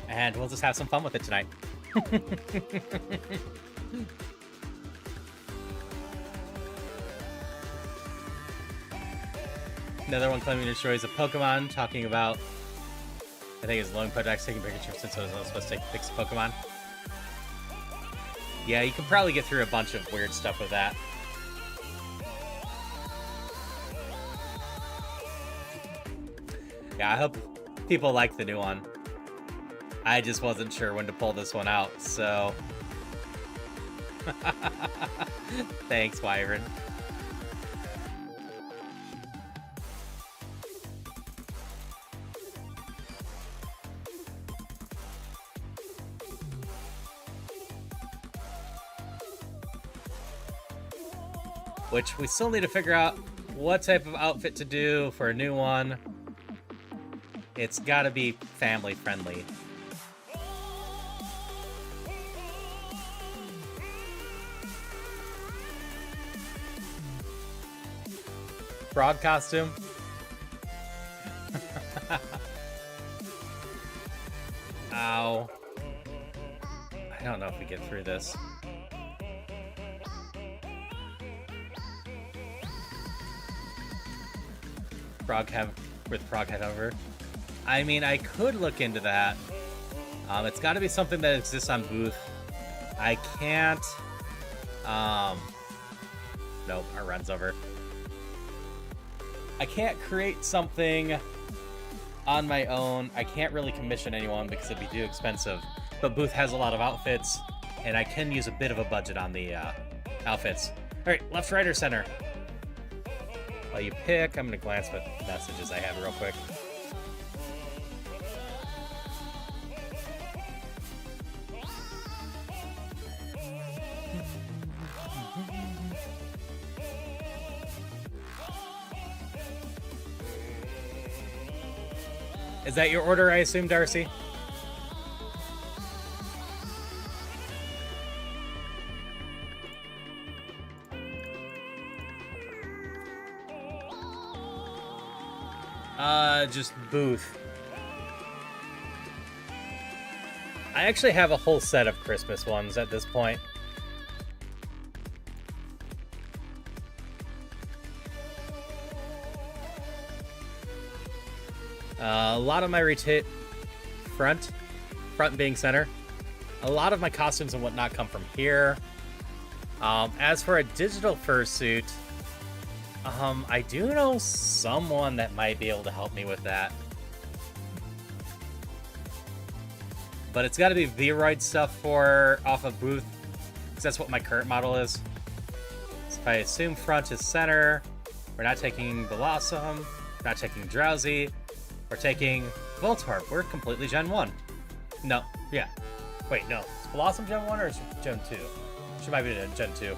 and we'll just have some fun with it tonight. Another one claiming to destroys a Pokemon, talking about, I think it's Lone Podex taking pictures since I was not supposed to fix Pokemon. Yeah, you can probably get through a bunch of weird stuff with that. Yeah, I hope people like the new one. I just wasn't sure when to pull this one out, so... Thanks, Wyvern. Which we still need to figure out what type of outfit to do for a new one. It's gotta be family friendly. Frog costume. Ow. I don't know if we get through this. Frog head with frog head over. I mean, I could look into that. It's got to be something that exists on Booth. I can't. Nope, our run's over. I can't create something on my own. I can't really commission anyone because it'd be too expensive. But Booth has a lot of outfits, and I can use a bit of a budget on the outfits. All right, left, right, or center? While you pick, I'm going to glance what messages I have real quick. Is that your order, I assume, Darcy? Just booth. I actually have a whole set of Christmas ones at this point. A lot of my front being center. A lot of my costumes and whatnot come from here. As for a digital fursuit, I do know someone that might be able to help me with that. But it's got to be Vroid stuff off of booth, because that's what my current model is. So if I assume front is center, we're not taking Blossom, we're not taking Drowsy, we're taking Voltorb. We're completely Gen 1. No, yeah. Wait, no. Is Blossom Gen 1 or is it Gen 2? She might be Gen 2.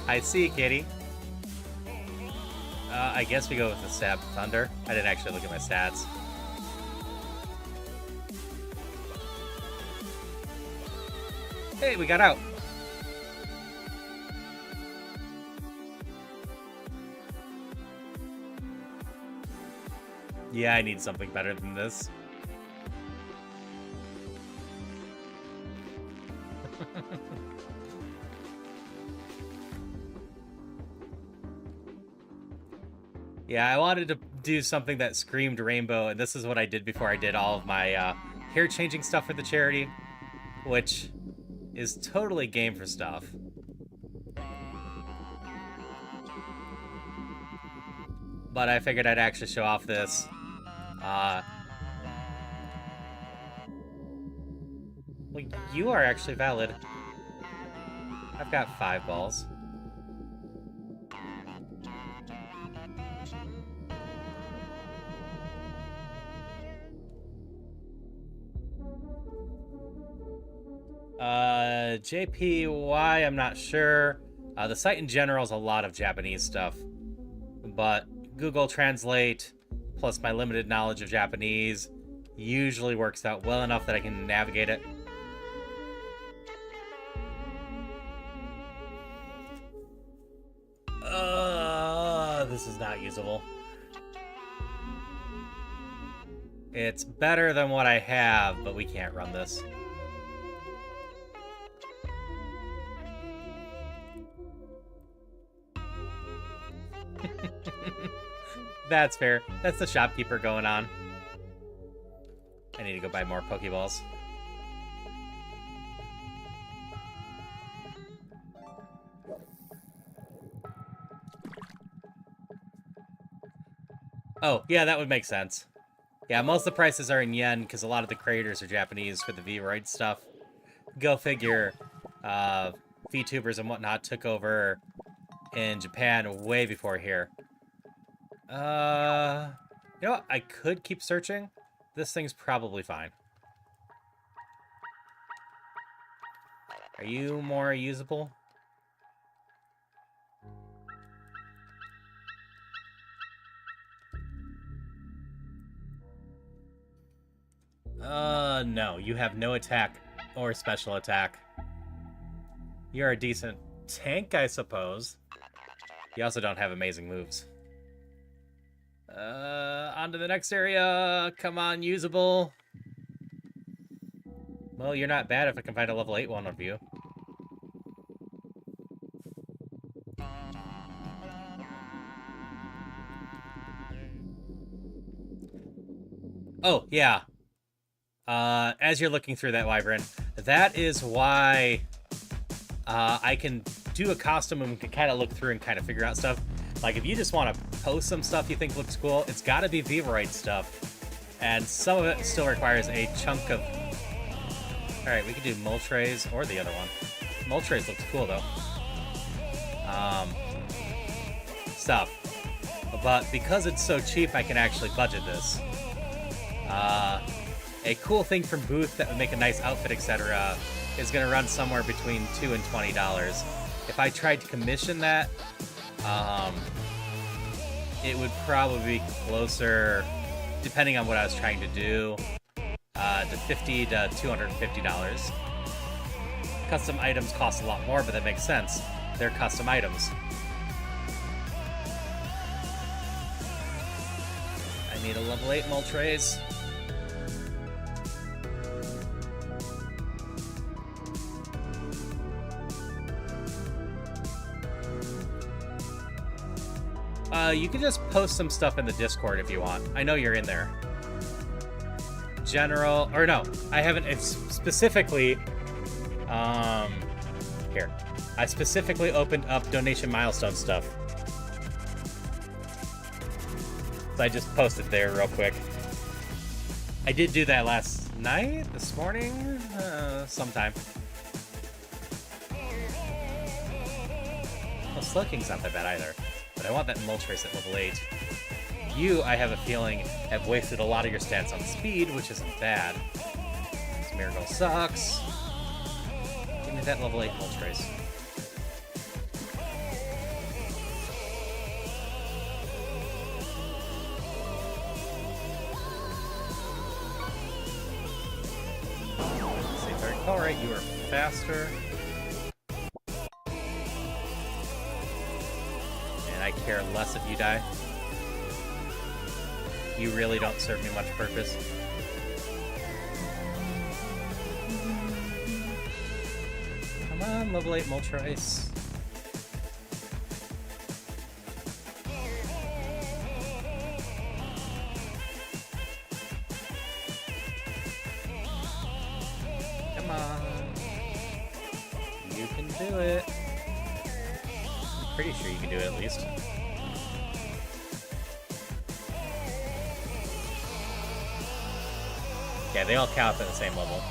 I see, kitty. I guess we go with the Stab Thunder. I didn't actually look at my stats. Hey, we got out. Yeah, I need something better than this. Yeah, I wanted to do something that screamed rainbow, and this is what I did before I did all of my hair-changing stuff for the charity, which is totally game for stuff. But I figured I'd actually show off this. Well, you are actually valid. I've got 5 balls. JPY, I'm not sure. The site in general is a lot of Japanese stuff, but Google Translate plus my limited knowledge of Japanese usually works out well enough that I can navigate it. This is not usable. It's better than what I have, but we can't run this. That's fair. That's the shopkeeper going on. I need to go buy more Pokeballs. Oh, yeah, that would make sense. Yeah, most of the prices are in yen because a lot of the creators are Japanese for the Vroid stuff. Go figure. VTubers and whatnot took over in Japan way before here. You know what? I could keep searching. This thing's probably fine. Are you more usable? No. You have no attack or special attack. You're a decent tank, I suppose. You also don't have amazing moves. On to the next area. Come on, usable. Well, you're not bad if I can find a level 8 one of you. Oh, yeah. As you're looking through that wyvern, that is why I can do a costume and we can kind of look through and kind of figure out stuff. Like, if you just want to post some stuff you think looks cool, it's got to be Vroid stuff. And some of it still requires a chunk of... Alright, we can do Moltres or the other one. Moltres looks cool, though. Stuff. But because it's so cheap, I can actually budget this. A cool thing from Booth that would make a nice outfit, etc., is going to run somewhere between $2 and $20. If I tried to commission that, it would probably be closer depending on what I was trying to do, to $50 to $250. Custom items cost a lot more, but that makes sense. They're custom items. I need a level 8 Moltres. You can just post some stuff in the Discord if you want. I know you're in there. General, or no, I haven't. It's specifically, here. I specifically opened up donation milestone stuff. So I just posted there real quick. I did do that last night, this morning, sometime. Well, Slow King's not that bad either. But I want that Moltres at level 8. You, I have a feeling, have wasted a lot of your stats on speed, which isn't bad. Smeargle sucks. Give me that level 8 Moltres. Say very alright, you are faster. I care less if you die. You really don't serve me much purpose. Come on, level 8 Moltres. Come on. You can do it. Pretty sure you can do it at least. Yeah, they all count at the same level.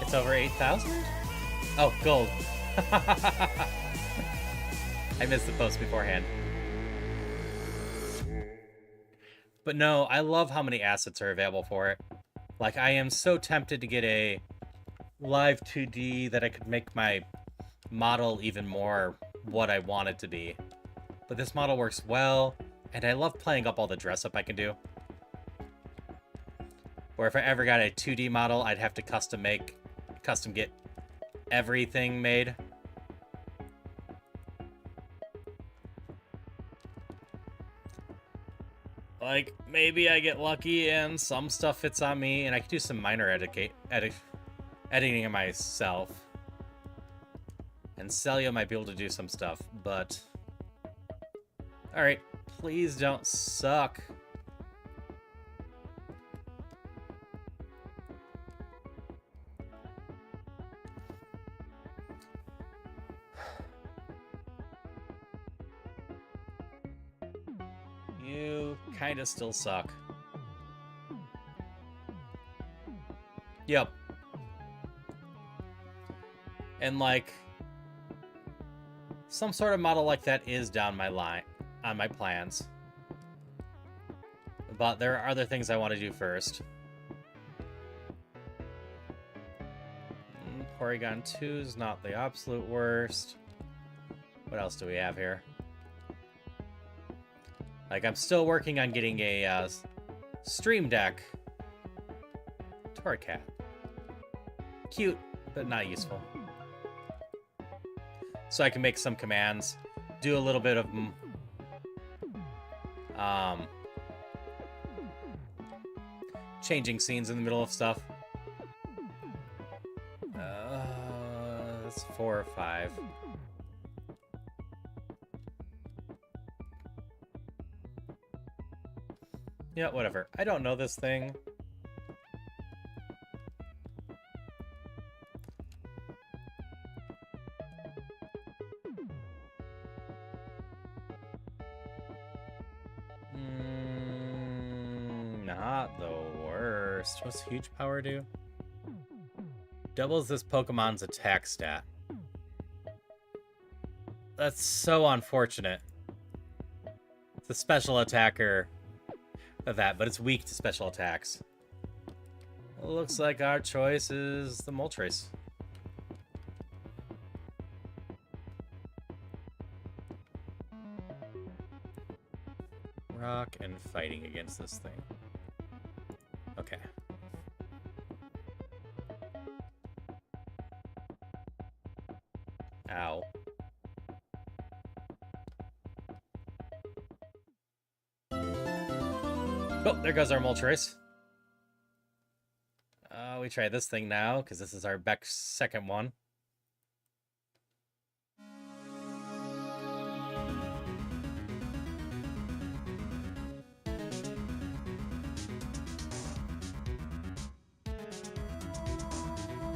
It's over 8,000? Oh, gold. I missed the post beforehand. But no, I love how many assets are available for it. Like, I am so tempted to get a live 2D that I could make my model even more what I want it to be. But this model works well, and I love playing up all the dress up I can do. Or if I ever got a 2D model, I'd have to custom get everything made. Like, maybe I get lucky and some stuff fits on me, and I can do some minor editing myself. And Celia might be able to do some stuff, but... Alright, please don't suck. You kinda still suck. Yep. And like, some sort of model like that is down my line, on my plans. But there are other things I want to do first. Porygon 2 is not the absolute worst. What else do we have here? Like, I'm still working on getting a Stream Deck. Torcat. Cute, but not useful. So I can make some commands, do a little bit of changing scenes in the middle of stuff. That's 4 or 5. Yeah, whatever. I don't know this thing. Not the worst. What's huge power do? Doubles this Pokemon's attack stat. That's so unfortunate. It's a special attacker of that, but it's weak to special attacks. Looks like our choice is the Moltres. back and fighting against this thing. Okay. Ow. Oh, there goes our Moltres. We try this thing now, because this is our Beck's second one.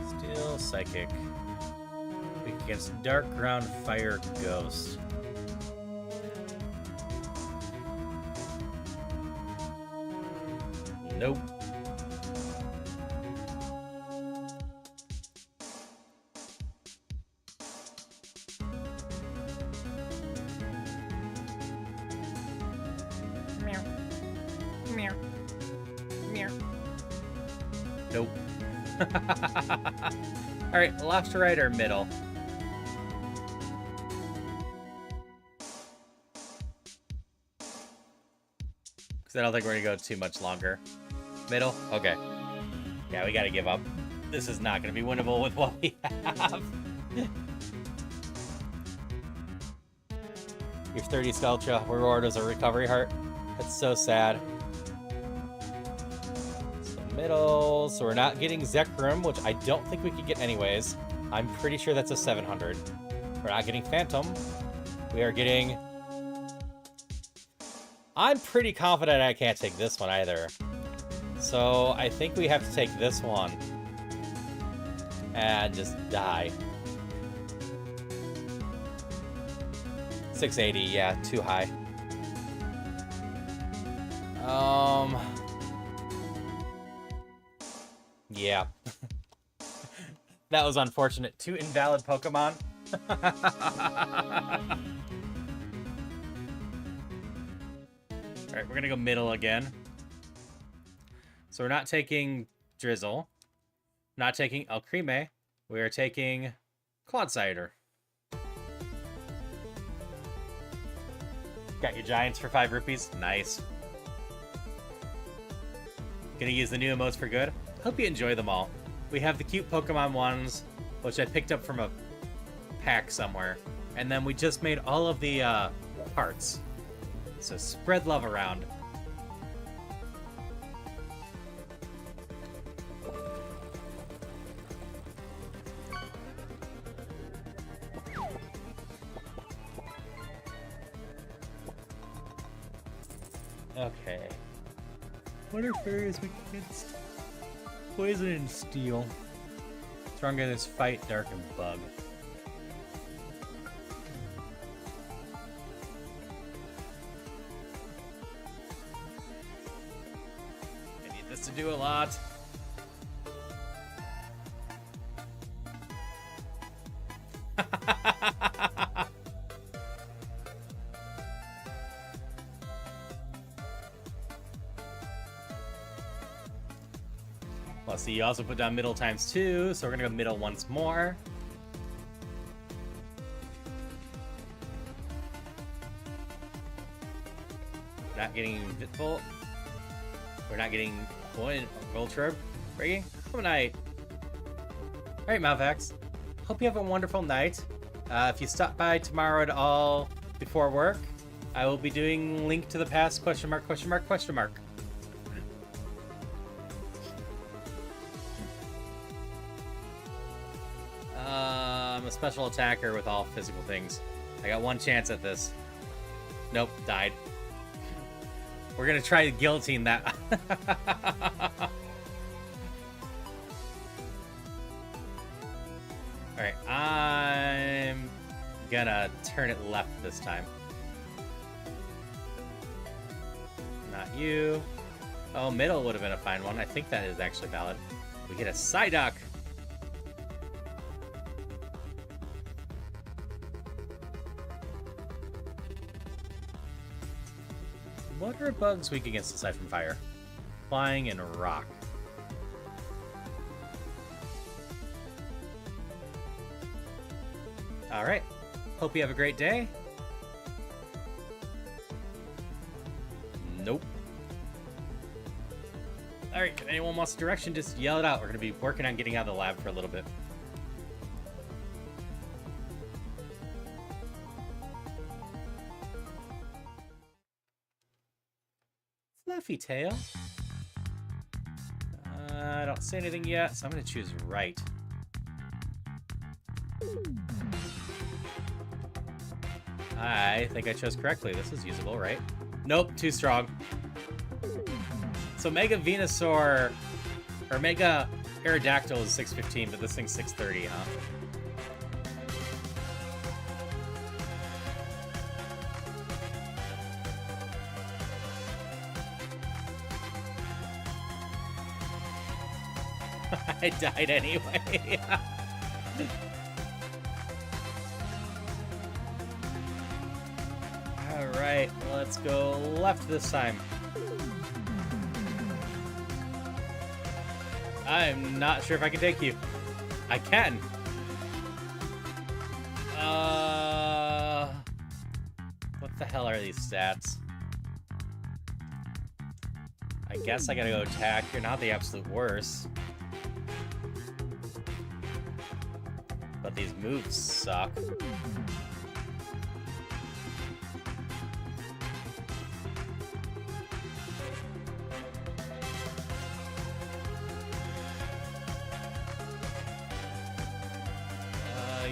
Steel Psychic. Weak against Dark Ground Fire Ghost. Nope. Meow. Meow. Meow. Nope. Alright, left to right or middle? Because I don't think we're going to go too much longer. Middle? Okay. Yeah, we gotta give up. This is not gonna be winnable with what we have. Your 30 Sculptra reward is a recovery heart. That's so sad. So middle, so we're not getting Zekrom, which I don't think we could get anyways. I'm pretty sure that's a 700. We're not getting Phantom. We are getting... I'm pretty confident I can't take this one either. So I think we have to take this one and just die. 680, yeah, too high. Yeah. That was unfortunate. 2 invalid Pokemon. Alright, we're gonna go middle again. So we're not taking Drizzle, not taking Alcremie, we are taking Clodsire. Got your Giants for 5 rupees, nice. Gonna use the new emotes for good. Hope you enjoy them all. We have the cute Pokemon ones, which I picked up from a pack somewhere. And then we just made all of the parts. So spread love around. Okay. What are fairies weak against? Poison and steel. Stronger in this fight, dark and bug. I need this to do a lot. Well, see, you also put down middle times 2, so we're gonna go middle once more. Not getting Vitvolt. We're not getting Voltrib. Breaking Night. Alright, Malvax. Hope you have a wonderful night. If you stop by tomorrow at all before work, I will be doing Link to the Past, question mark, question mark, question mark. I'm a special attacker with all physical things. I got one chance at this. Nope, died. We're gonna try to guillotine that. Alright, I'm gonna turn it left this time. Not you. Oh, middle would have been a fine one. I think that is actually valid. We get a Psyduck. What are bugs weak against aside from fire? Flying and rock. Alright. Hope you have a great day. Nope. anyone wants direction, just yell it out. We're going to be working on getting out of the lab for a little bit. Fluffy tail. I don't see anything yet, so I'm going to choose right. I think I chose correctly. This is usable, right? Nope, too strong. So Mega Venusaur, or Mega Aerodactyl is 615, but this thing's 630, huh? I died anyway. Alright, let's go left this time. I'm not sure if I can take you. I can. What the hell are these stats? I guess I gotta go attack. You're not the absolute worst. But these moves suck.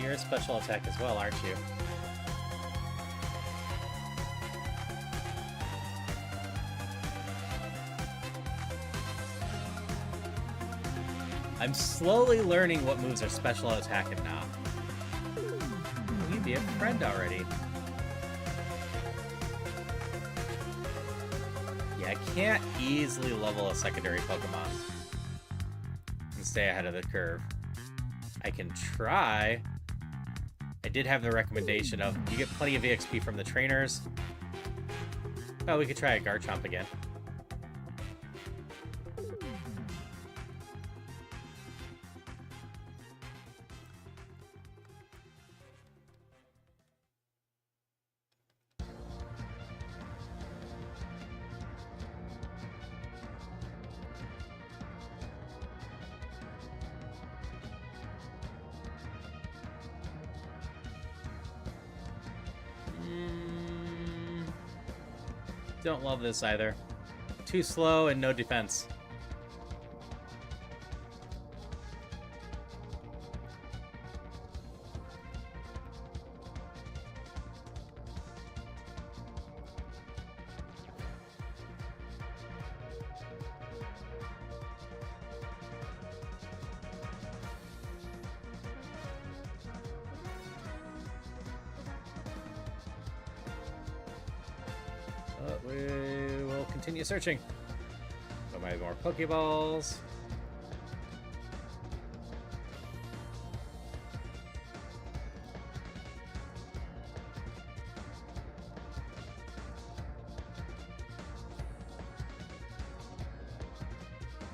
You're a special attack as well, aren't you? I'm slowly learning what moves are special attacking now. Will you be a friend already? Yeah, I can't easily level a secondary Pokemon and stay ahead of the curve. I can try. I did have the recommendation of you get plenty of EXP from the trainers. Oh, we could try a Garchomp again. Don't love this either. Too slow and no defense. We will continue searching. So I have more Pokeballs.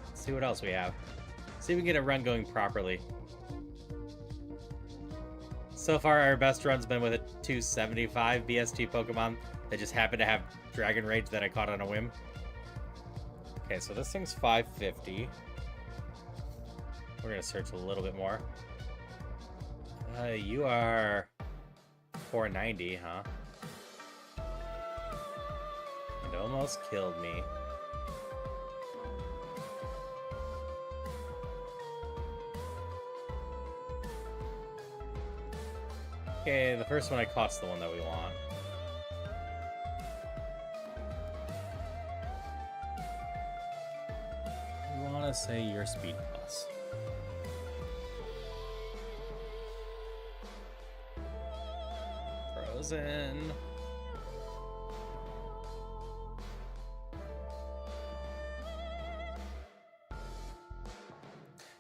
Let's see what else we have. See if we can get a run going properly. So far, our best run's been with a 275 BST Pokemon that just happened to have Dragon Rage that I caught on a whim. Okay, so this thing's 550. We're gonna search a little bit more. You are 490, huh? It almost killed me. Okay, the first one I caught's the one that we want. We want to say your speed plus. Frozen.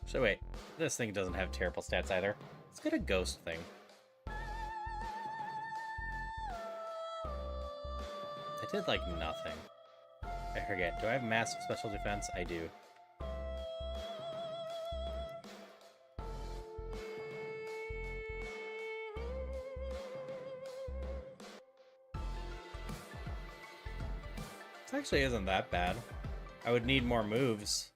So wait, this thing doesn't have terrible stats either. Let's get a ghost thing. I did like nothing. I forget. Do I have massive special defense? I do. This actually isn't that bad. I would need more moves.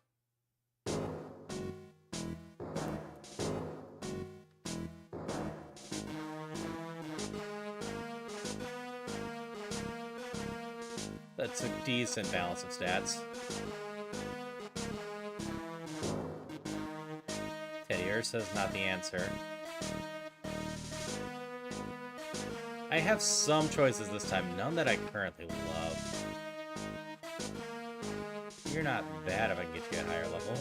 That's a decent balance of stats. Teddy Ursa's not the answer. I have some choices this time, none that I currently love. You're not bad if I can get you a higher level.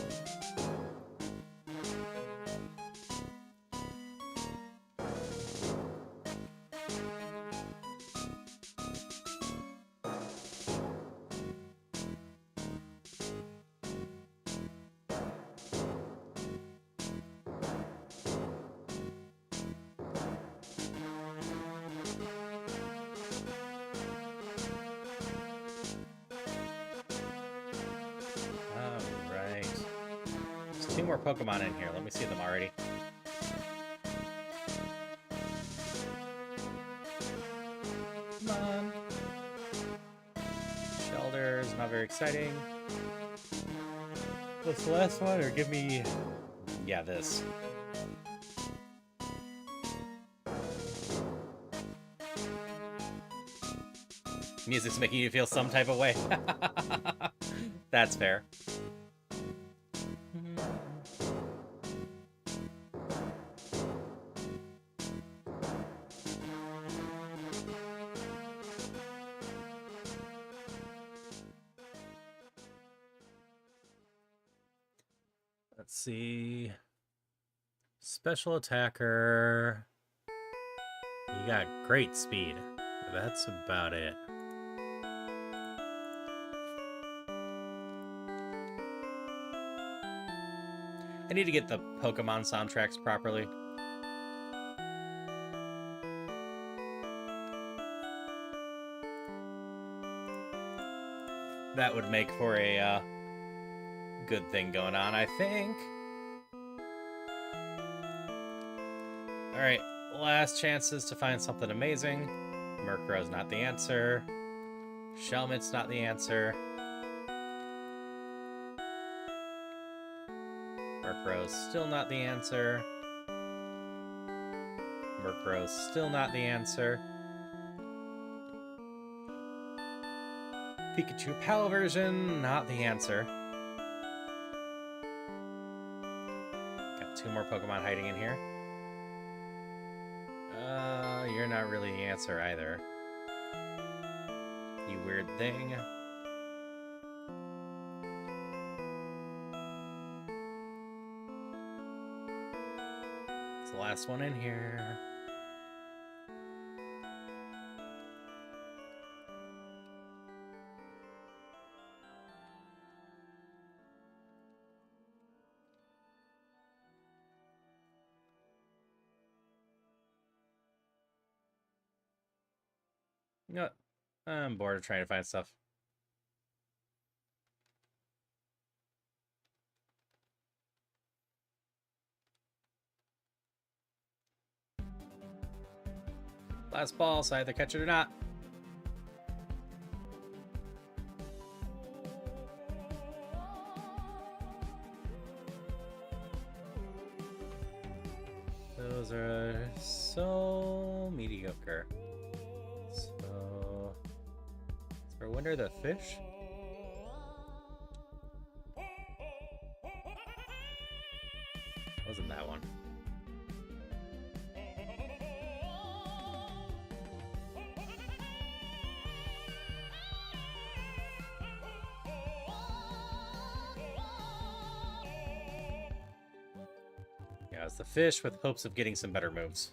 Two more Pokemon in here. Let me see them already. Come on. Shelter's not very exciting. What's the last one? Or give me... Yeah, this. Music's making you feel some type of way. That's fair. Let's see. Special attacker. You got great speed. That's about it. I need to get the Pokemon soundtracks properly. That would make for a good thing going on, I think. Alright, last chances to find something amazing. Murkrow's not the answer. Shelmet's not the answer. Murkrow's still not the answer. Murkrow's still not the answer. Pikachu PAL version, not the answer. Got two more Pokemon hiding in here. You're not really the answer either. You weird thing. It's the last one in here. You know what? I'm bored of trying to find stuff. Last ball, so I either catch it or not. Those are so mediocre. So, for winner the fish? Wasn't that one? Yeah, it's the fish with hopes of getting some better moves.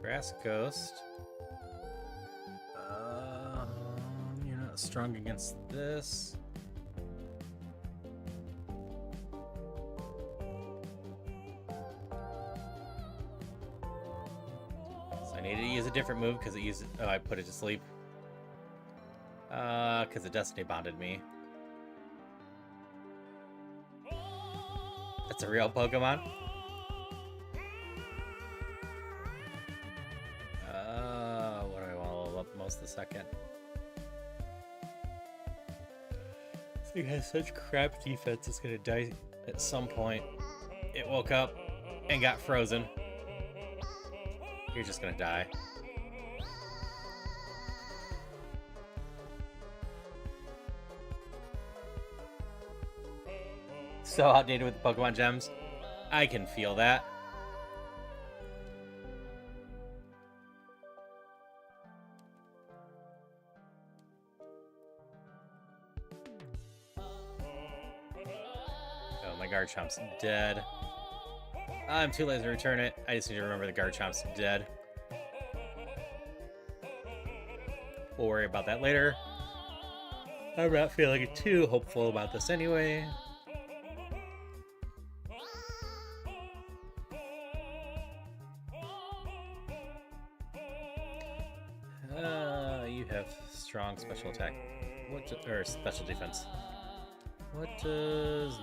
Grass Ghost. You're not strong against this. So I need to use a different move because it uses. Oh, I put it to sleep. Because it Destiny bonded me. That's a real Pokemon. What do I want to level up most the second? This thing has such crap defense, it's gonna die at some point. It woke up and got frozen. You're just gonna die. So outdated with the Pokemon gems. I can feel that. Oh, my Garchomp's dead. I'm too lazy to return it. I just need to remember the Garchomp's dead. We'll worry about that later. I'm not feeling too hopeful about this anyway. You have strong special attack. Or special defense. What does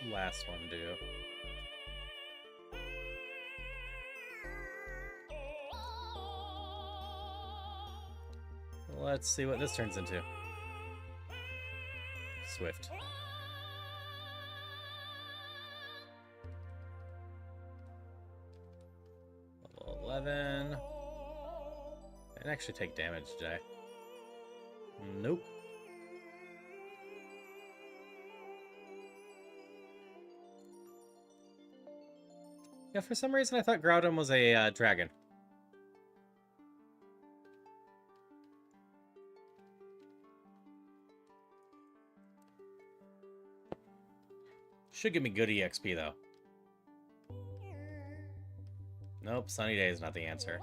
the last one do? Let's see what this turns into. Swift. Level 11. I didn't actually take damage, did I? Nope. Yeah, for some reason I thought Groudon was a dragon. Should give me good EXP, though. Nope, Sunny Day is not the answer.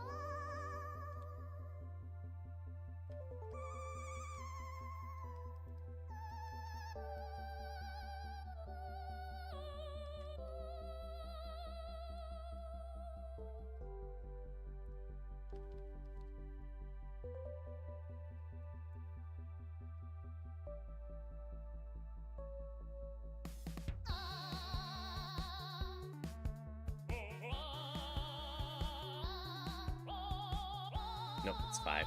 Nope, it's 5.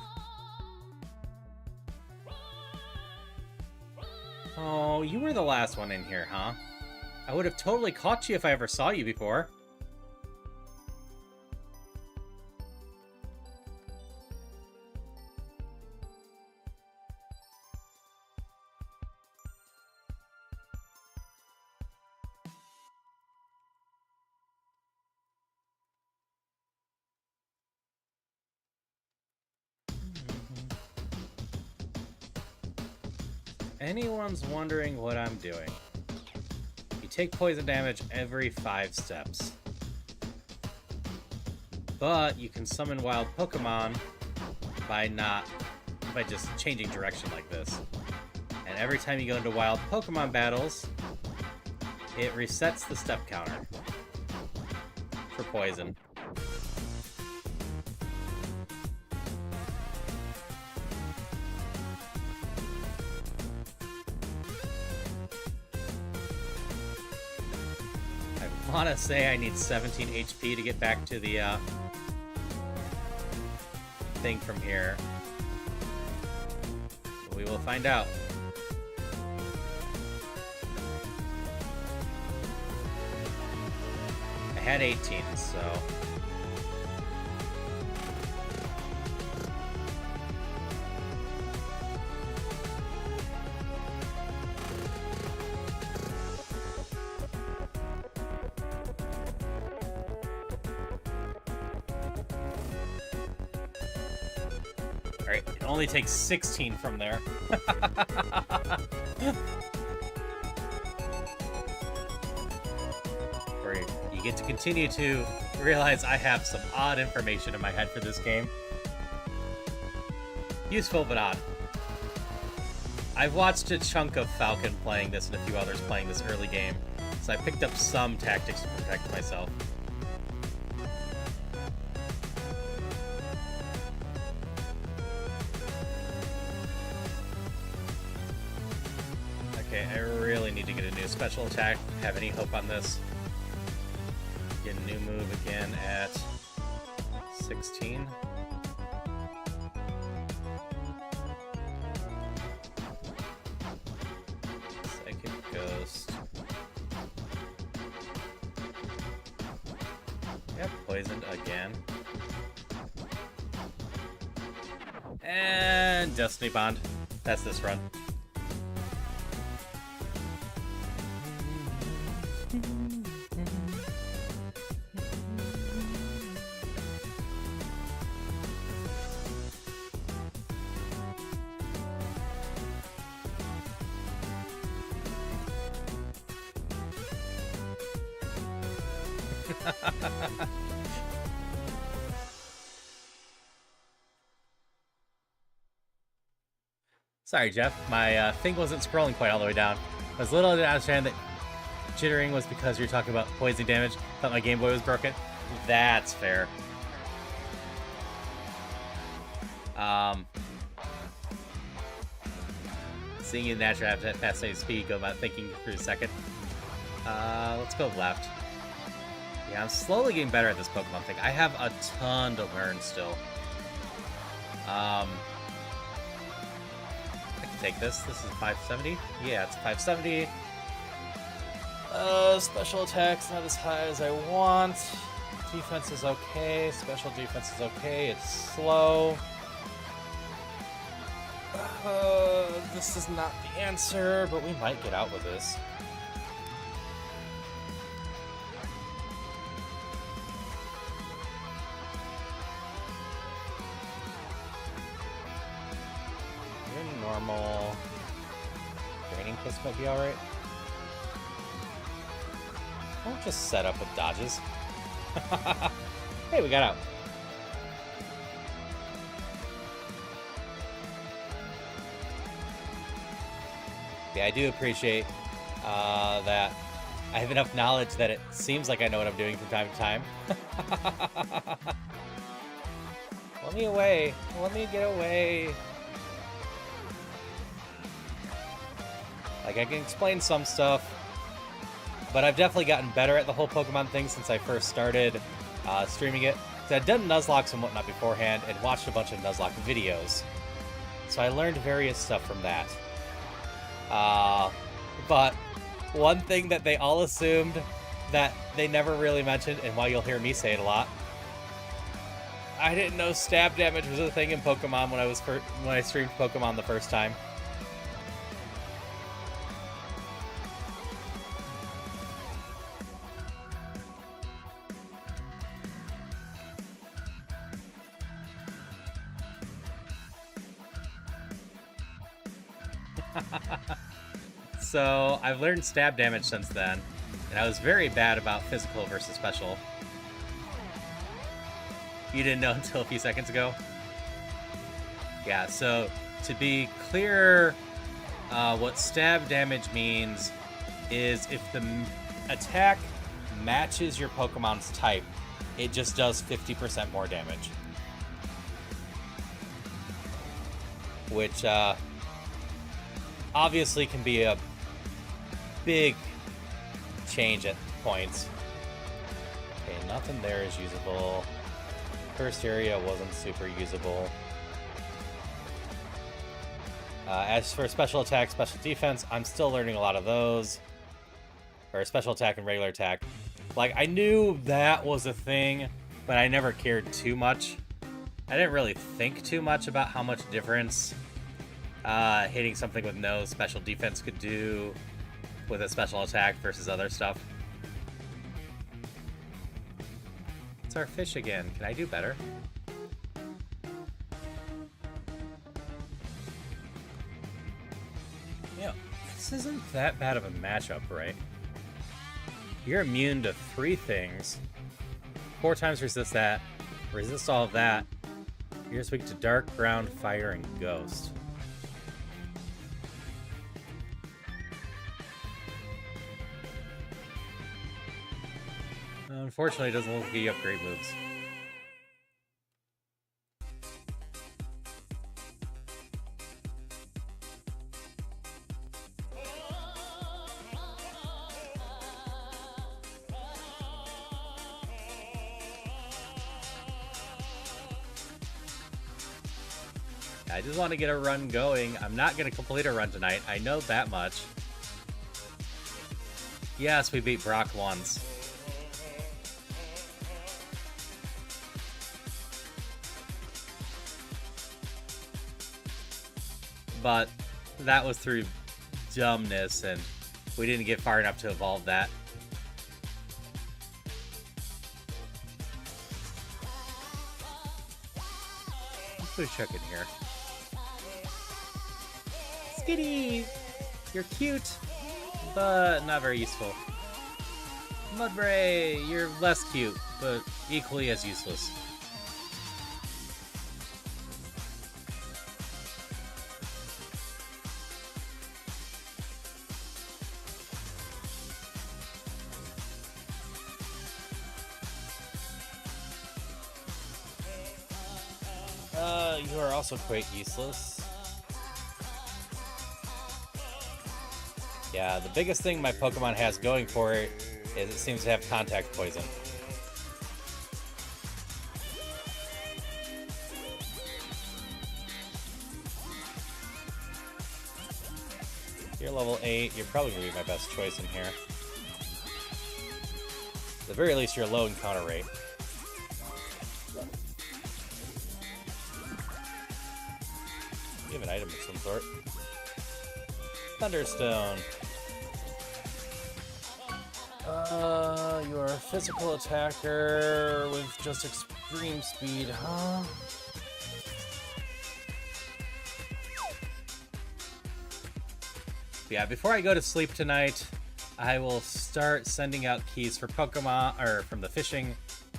Oh, you were the last one in here, huh? I would have totally caught you if I ever saw you before. Anyone's wondering what I'm doing. You take poison damage every 5 steps. But you can summon wild Pokemon by just changing direction like this. And every time you go into wild Pokemon battles, it resets the step counter for poison. I want to say I need 17 HP to get back to the thing from here. We will find out. I had 18, so... Alright, it only takes 16 from there. Where you get to continue to realize I have some odd information in my head for this game. Useful, but odd. I've watched a chunk of Falcon playing this and a few others playing this early game, so I picked up some tactics to protect myself. Okay, I really need to get a new special attack. Have any hope on this? Get a new move again at 16. Psychic Ghost. again. And Destiny Bond. That's this run. Sorry, Jeff. My thing wasn't scrolling quite all the way down. I was a little understand that jittering was because you're talking about poison damage. Thought my Game Boy was broken. That's fair. Seeing you naturally have fascinating speed, go about thinking through a second. Let's go left. Yeah, I'm slowly getting better at this Pokemon thing. I have a ton to learn still. I can take this. This is 570. Yeah, it's 570. Special attack's not as high as I want. Defense is okay. Special defense is okay. It's slow. This is not the answer, but we might get out with this. You're normal. Draining Kiss might be alright. Don't just set up with dodges. Hey, we got out. Yeah, I do appreciate that I have enough knowledge that it seems like I know what I'm doing from time to time. Let me away. Let me get away. Like, I can explain some stuff, but I've definitely gotten better at the whole Pokemon thing since I first started streaming it. So I'd done Nuzlocke and whatnot beforehand and watched a bunch of Nuzlocke videos. So I learned various stuff from that. But one thing that they all assumed that they never really mentioned, and why you'll hear me say it a lot, I didn't know stab damage was a thing in Pokemon when I streamed Pokemon the first time. So, I've learned stab damage since then, and I was very bad about physical versus special. You didn't know until a few seconds ago? Yeah, so, to be clear, what stab damage means is if the attack matches your Pokemon's type, it just does 50% more damage. Which, obviously can be a big change at points. Okay, nothing there is usable. First area wasn't super usable. As for special attack, special defense, I'm still learning a lot of those. Or special attack and regular attack. Like, I knew that was a thing, but I never cared too much. I didn't really think too much about how much difference hitting something with no special defense could do with a special attack versus other stuff. It's our fish again. Can I do better? Yeah, this isn't that bad of a matchup, right? You're immune to 3 things. 4 times resist that. Resist all of that. You're weak to dark, ground, fire, and ghost. Unfortunately, it doesn't look like you have great moves. I just want to get a run going. I'm not going to complete a run tonight. I know that much. Yes, we beat Brock once. but that was through dumbness, and we didn't get far enough to evolve that. Let's put a check in here. Skitty! You're cute, but not very useful. Mudbray, you're less cute, but equally as useless. You are also quite useless. Yeah, the biggest thing my Pokemon has going for it is it seems to have contact poison. You're level 8, you're probably going to be my best choice in here. At the very least, you're low in counter rate. You have an item of some sort. Thunderstone. You are a physical attacker with just extreme speed, huh? Yeah, before I go to sleep tonight, I will start sending out keys for Pokemon, or from the fishing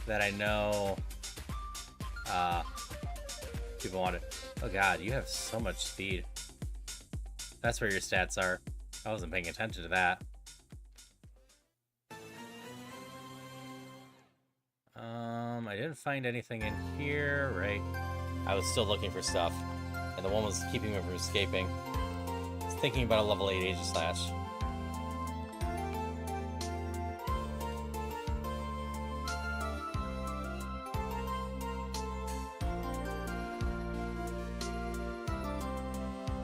that I know people want it. Oh god, you have so much speed. That's where your stats are. I wasn't paying attention to that. I didn't find anything in here, right? I was still looking for stuff, and the one was keeping me from escaping. I was thinking about a level 8 Aegislash.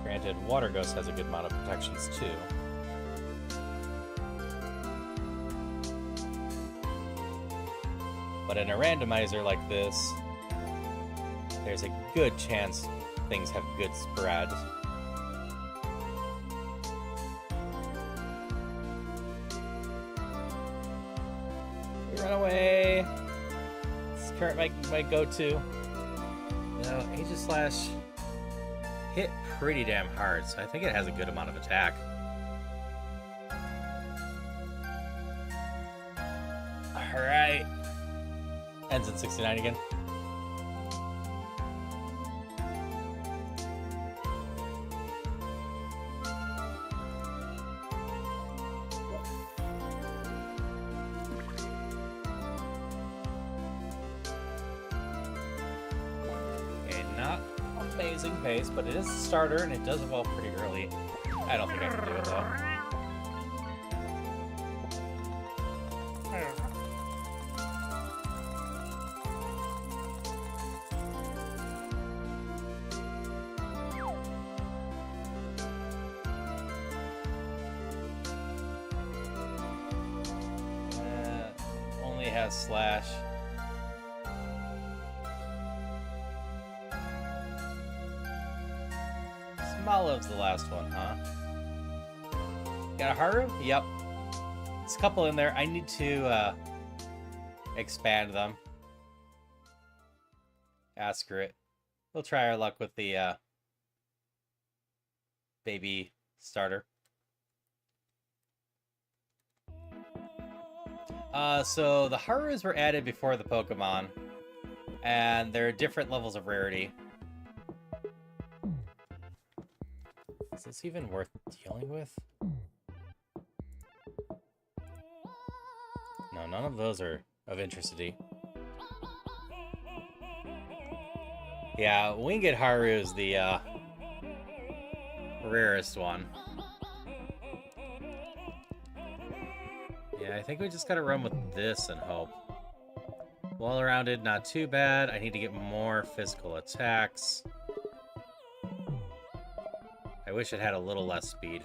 Granted, Water Ghost has a good amount of protections too. But in a randomizer like this, there's a good chance things have good spread. Run away! This is current my go-to. No, Aegislash hit pretty damn hard, so I think it has a good amount of attack. Alright. Ends in 69 again. Okay, not amazing pace, but it is a starter and it does evolve pretty early. I don't think I can do it though. Only has Slash. Smolive's the last one, huh? Got a Haru? Yep. There's a couple in there. I need to expand them. Screw it. We'll try our luck with the baby starter. So the Harus were added before the Pokemon, and there are different levels of rarity. Is this even worth dealing with? No, none of those are of interest-y. Yeah, Winged Haru is the rarest one. Yeah, I think we just gotta run with this and hope. Well-rounded, not too bad. I need to get more physical attacks. I wish it had a little less speed.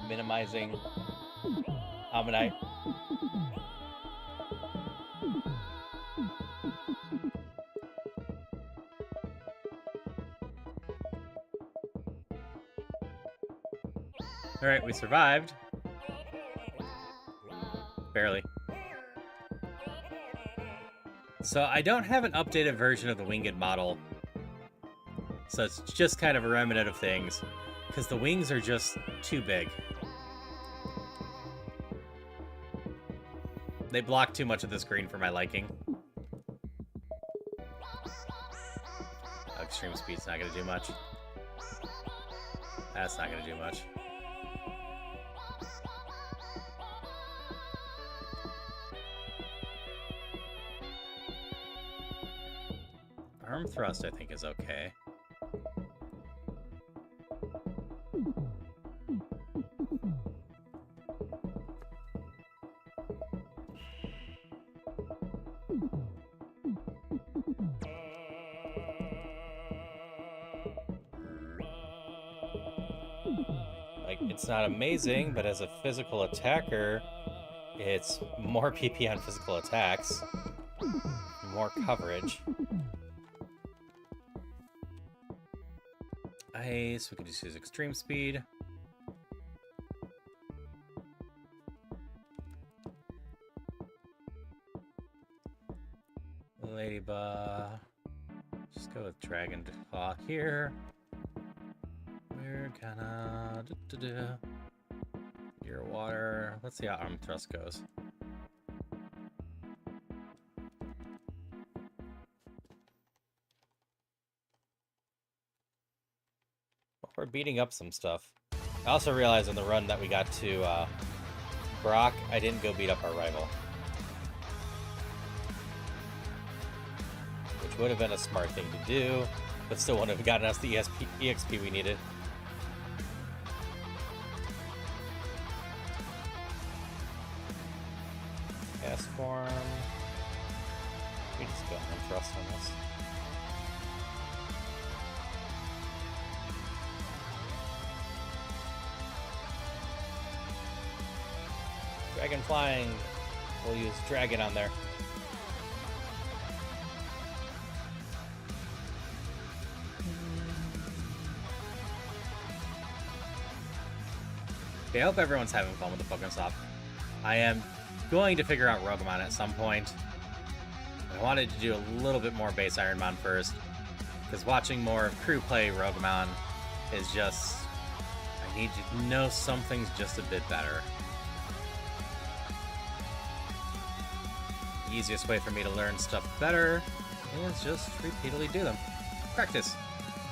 minimizing Ammonite. Alright, we survived. Barely. So I don't have an updated version of the winged model. So it's just kind of a remnant of things. Because the wings are just too big. They block too much of the screen for my liking. Extreme speed's not going to do much. That's not going to do much. Arm thrust, I think, is okay. Like, it's not amazing, but as a physical attacker, it's more PP on physical attacks, more coverage. Ice, we could just use extreme speed. Ladybug. Just go with Dragon Claw here. We're gonna your water. Let's see how arm thrust goes. We're beating up some stuff. I also realized in the run that we got to Brock, I didn't go beat up our rival. Which would have been a smart thing to do, but still wouldn't have gotten us the EXP we needed. Gas form. We just go and thrust on this. Dragon flying. We'll use dragon on there. Okay, I hope everyone's having fun with the Pokemon. I am going to figure out Roguemon at some point. I wanted to do a little bit more base Ironmon first, because watching more crew play Roguemon is just... I need to know something's just a bit better. The easiest way for me to learn stuff better is just repeatedly do them. Practice.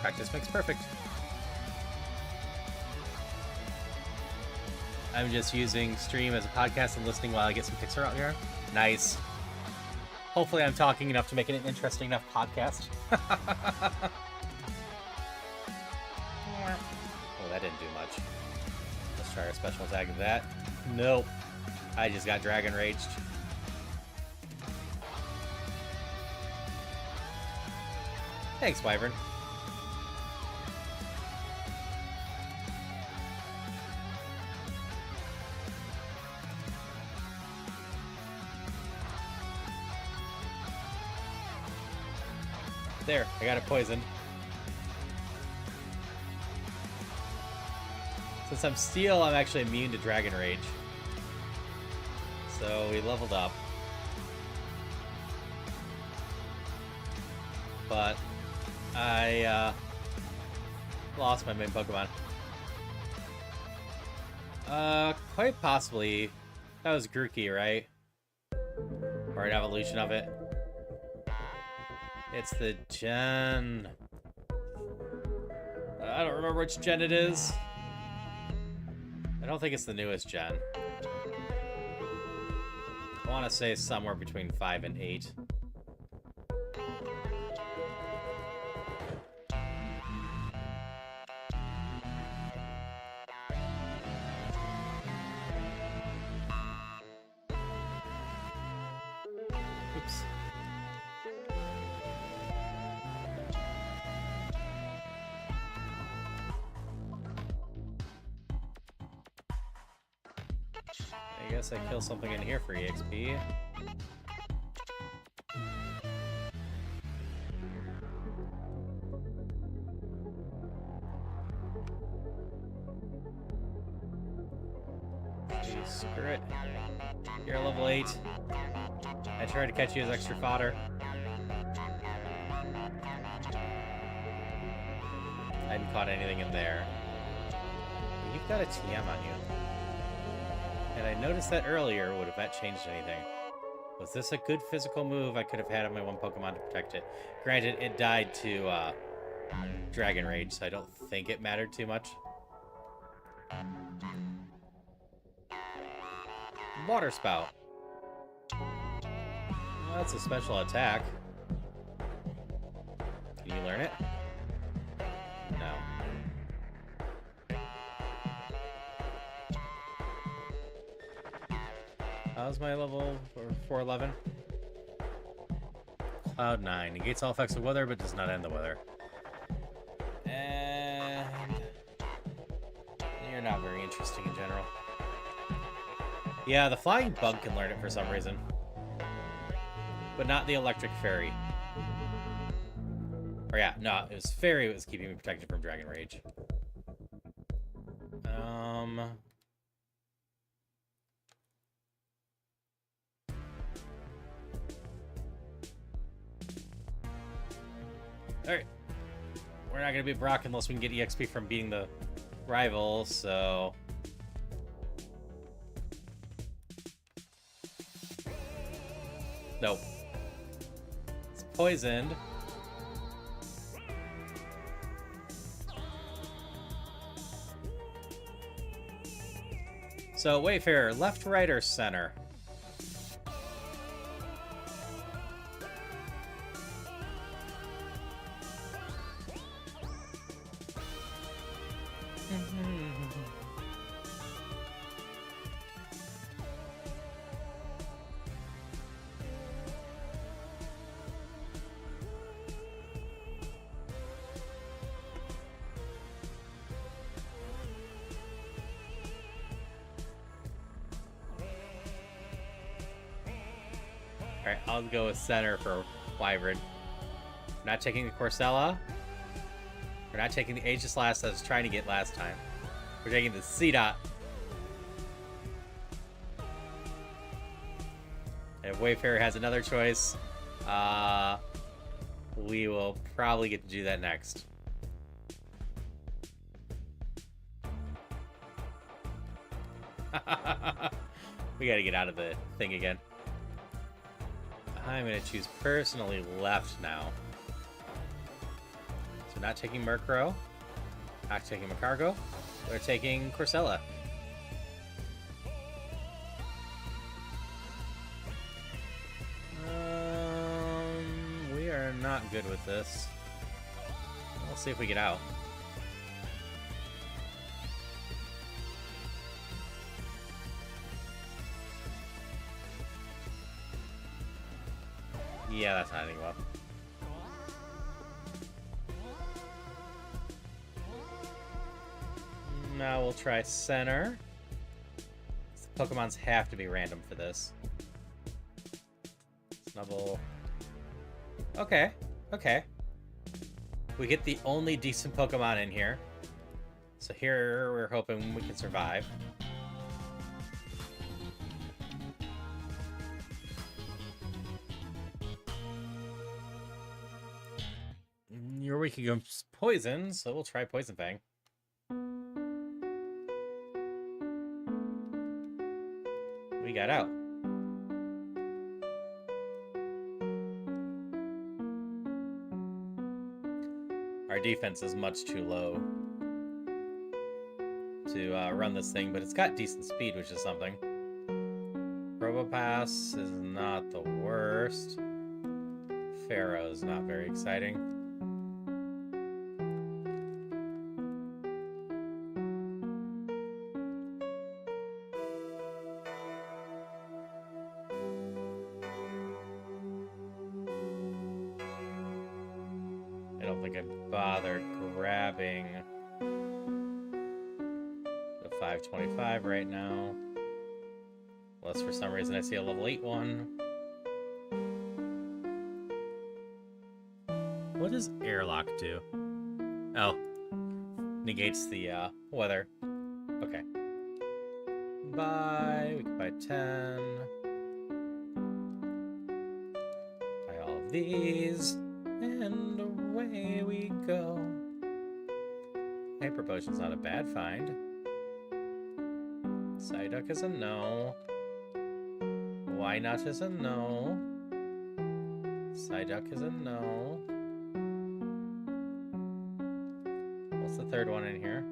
Practice makes perfect. I'm just using stream as a podcast and listening while I get some picks out here. Nice. Hopefully I'm talking enough to make it an interesting enough podcast. Oh, that didn't do much. Let's try our special attack of that. Nope. I just got Dragon Raged. Thanks, Wyvern. There, I got it poisoned. Since I'm Steel, I'm actually immune to Dragon Rage. So we leveled up. But I lost my main Pokemon. Quite possibly. That was Grookey, right? Or an evolution of it. It's the gen... I don't remember which gen it is. I don't think it's the newest gen. I want to say somewhere between 5 and 8. Oops. I guess I kill something in here for EXP. Screw it. You're level 8. I tried to catch you as extra fodder. I hadn't caught anything in there. But you've got a TM on you. And I noticed that earlier. Would have that changed anything? Was this a good physical move I could have had on my one Pokemon to protect it? Granted, it died to Dragon Rage, so I don't think it mattered too much. Water Spout. Well, that's a special attack. Can you learn it? No. How's my level 411? Cloud 9. Negates all effects of weather, but does not end the weather. And you're not very interesting in general. Yeah, the flying bug can learn it for some reason. But not the electric fairy. Or yeah, no, it was fairy that was keeping me protected from Dragon Rage. Alright. We're not gonna beat Brock unless we can get EXP from beating the rival, so... Nope. It's poisoned. So, Wayfarer, left, right, or center? Alright, I'll go with center for Wyvern. We're not taking the Corcella. We're not taking the Aegislash that I was trying to get last time. We're taking the C-Dot. And if Wayfarer has another choice, we will probably get to do that next. We gotta get out of the thing again. I'm going to choose personally left now. So not taking Murkrow, not taking Macargo, we're taking Corcella. We are not good with this. We'll see if we get out. Yeah, that's not ending well. Now we'll try center. The Pokemons have to be random for this. Snubble. Okay, okay. We get the only decent Pokemon in here. So here we're hoping we can survive. Your weak against poison, so we'll try Poison Fang. We got out. Our defense is much too low to run this thing, but it's got decent speed, which is something. Probopass is not the worst. Pharaoh is not very exciting. I don't think I'd bother grabbing the 525 right now. unless for some reason I see a level 8 one. What does airlock do? Oh, negates the weather. Okay. Buy. We can buy 10. Buy all of these. And away we go. Hyper Potion's not a bad find. Psyduck is a no. Why not is a no. Psyduck is a no. What's the third one in here?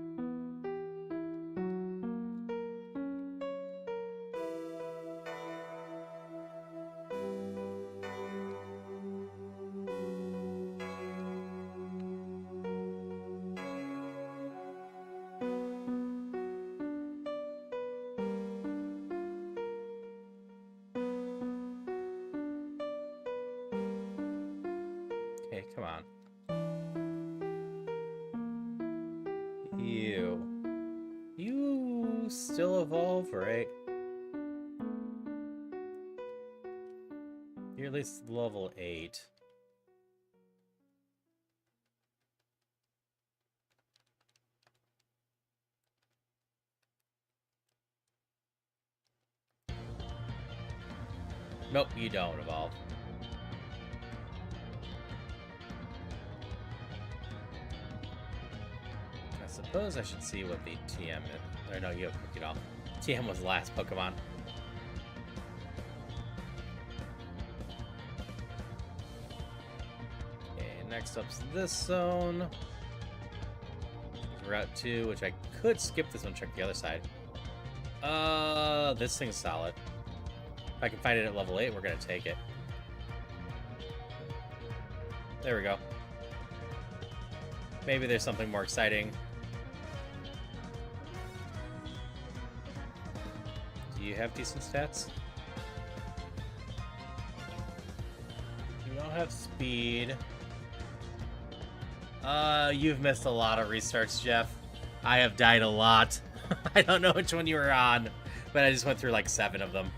Okay, come on. You still evolve, right? You're at least level 8. Nope, you don't evolve. I suppose I should see what the TM is. Or no, you have Cookie Doll. TM was the last Pokemon. Okay, next up's this zone. Route 2, which I could skip this one, check the other side. This thing's solid. If I can find it at level 8, we're gonna take it. There we go. Maybe there's something more exciting. Do you have decent stats? You don't have speed. You've missed a lot of restarts, Jeff. I have died a lot. I don't know which one you were on, but I just went through like 7 of them.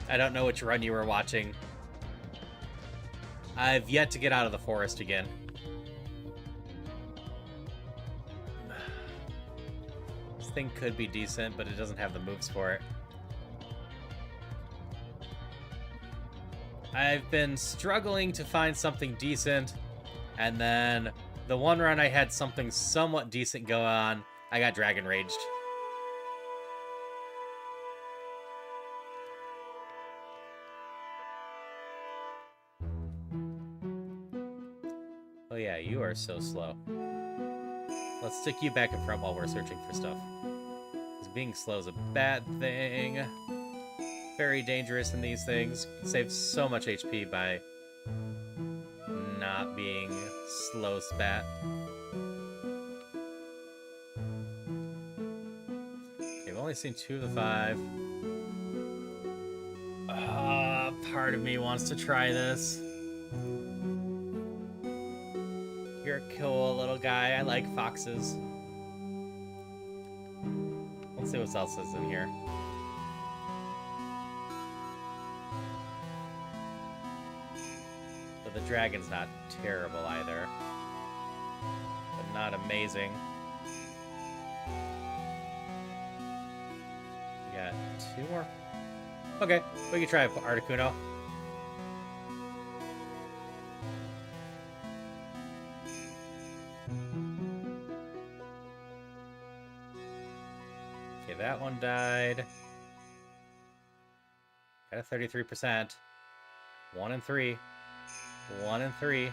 I don't know which run you were watching. I've yet to get out of the forest again. This thing could be decent, but it doesn't have the moves for it. I've been struggling to find something decent, and then the one run I had something somewhat decent go on, I got Dragon Raged. Oh yeah, you are so slow. Let's stick you back in front while we're searching for stuff. Because being slow is a bad thing. Very dangerous in these things. Saves so much HP by not being slow spat. Okay, I've only seen 2 of the 5. Part of me wants to try this. You're a cool little guy. I like foxes. Let's see what else is in here. But the dragon's not terrible either. But not amazing. We got 2 more. Okay, we can try Articuno. Okay, that one died. Got a 33%. 1 and 3. 1 and 3.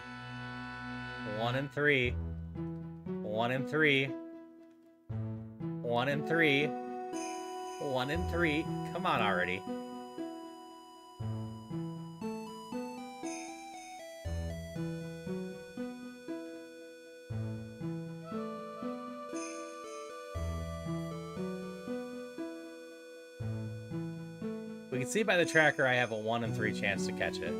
1 and 3. 1 and 3. 1 and 3. 1 and 3. Come on already. We can see by the tracker I have a 1 in 3 chance to catch it.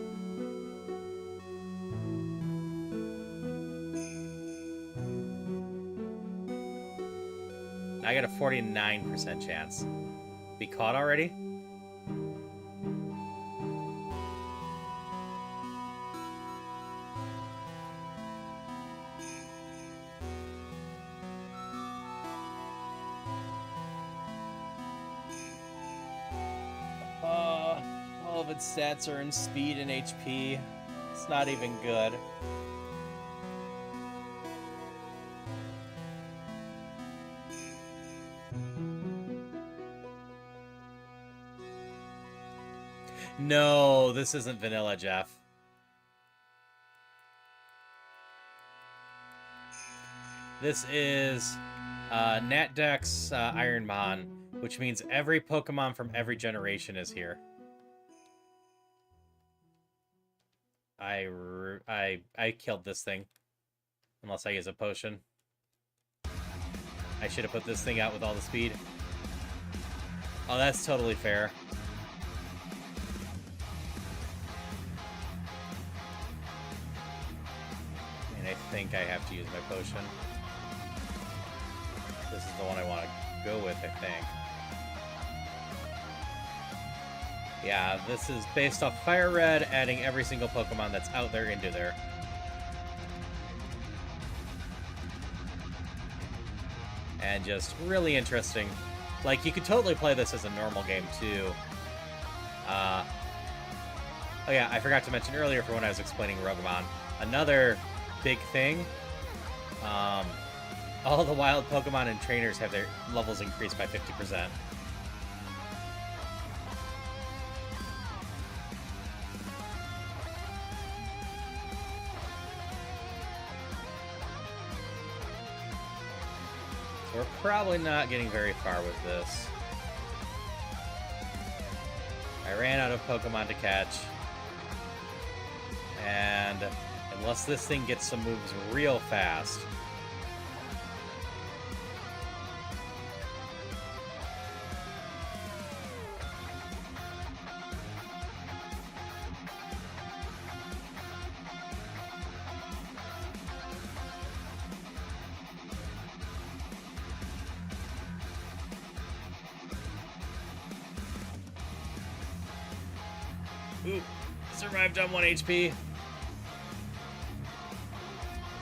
I got a 49% chance. Be caught already? All of its stats are in speed and HP. It's not even good. No, this isn't vanilla, Jeff. This is Natdex Ironmon, which means every Pokemon from every generation is here. I killed this thing. Unless I use a potion. I should have put this thing out with all the speed. Oh, that's totally fair. And I think I have to use my potion. This is the one I want to go with, I think. Yeah, this is based off Fire Red, adding every single Pokemon that's out there into there. And just really interesting. Like, you could totally play this as a normal game, too. Oh yeah, I forgot to mention earlier for when I was explaining Rogamon. Another big thing, all the wild Pokemon and trainers have their levels increased by 50%. We're probably not getting very far with this. I ran out of Pokemon to catch. And unless this thing gets some moves real fast... Ooh, survived on 1 HP. His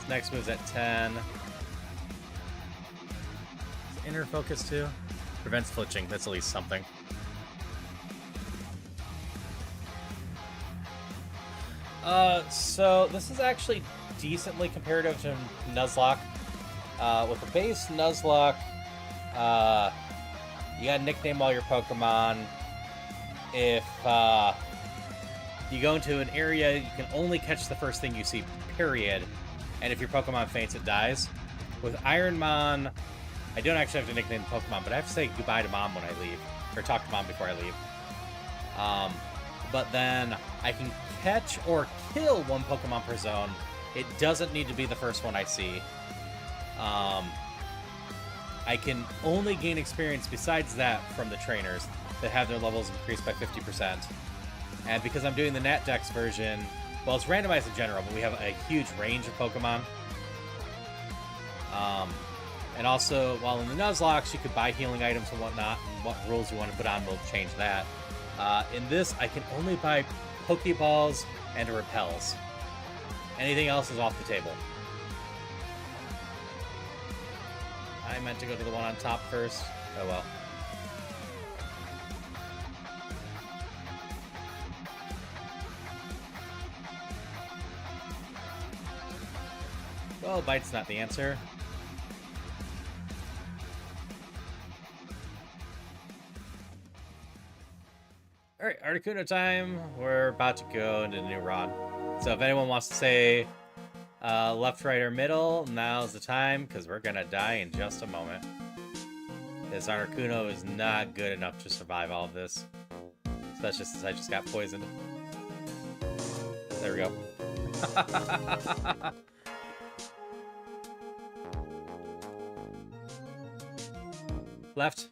next move's at 10. Inner focus too. Prevents flitching. That's at least something. So this is actually decently comparative to Nuzlocke. With the base Nuzlocke, you gotta nickname all your Pokemon. If you go into an area, you can only catch the first thing you see, period. And if your Pokemon faints, it dies. With Ironmon, I don't actually have to nickname the Pokemon, but I have to say goodbye to Mom when I leave. Or talk to Mom before I leave. But then I can catch or kill one Pokemon per zone. It doesn't need to be the first one I see. I can only gain experience besides that from the trainers that have their levels increased by 50%. And because I'm doing the Natdex version, well, it's randomized in general, but we have a huge range of Pokemon. And also, while in the Nuzlocke, you could buy healing items and whatnot, and what rules you want to put on will change that. In this, I can only buy Pokeballs and Repels. Anything else is off the table. I meant to go to the one on top first. Oh well. Well, Bite's not the answer. Alright, Articuno time. We're about to go into the new rod. So if anyone wants to say left, right, or middle, now's the time, because we're going to die in just a moment. This Articuno is not good enough to survive all of this. Especially since I just got poisoned. There we go. Left.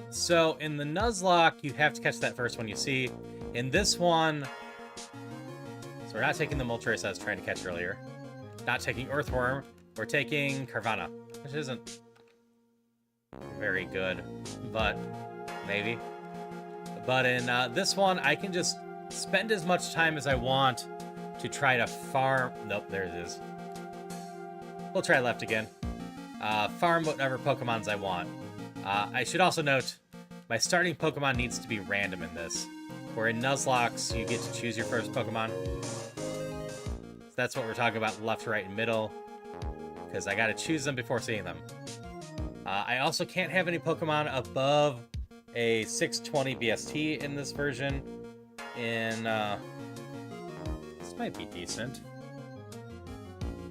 So in the Nuzlocke, you have to catch that first one you see. In this one, so we're not taking the Moltres I was trying to catch earlier. Not taking Earthworm. We're taking Carvanha, which isn't very good, but maybe. But in this one, I can just spend as much time as I want to try to farm. Nope, there it is. We'll try left again. Farm whatever Pokemons I want. I should also note, my starting Pokemon needs to be random in this. Where in Nuzlocke, you get to choose your first Pokemon. So that's what we're talking about, left, right, and middle. Because I gotta choose them before seeing them. I also can't have any Pokemon above a 620 BST in this version. This might be decent.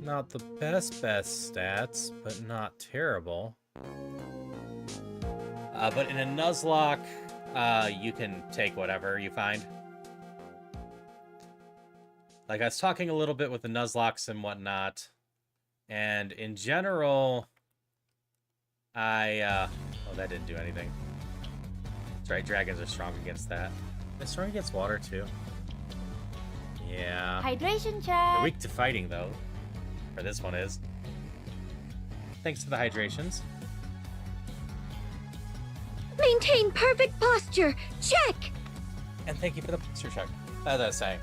Not the best stats, but not terrible. But in a Nuzlocke, you can take whatever you find. Like, I was talking a little bit with the Nuzlocks and whatnot, and in general, oh, that didn't do anything. That's right, dragons are strong against that. They're strong against water, too. Yeah. Hydration They're check. weak to fighting, though. Or this one is. Thanks to the hydrations. Maintain perfect posture. Check. And thank you for the posture check. As I was saying,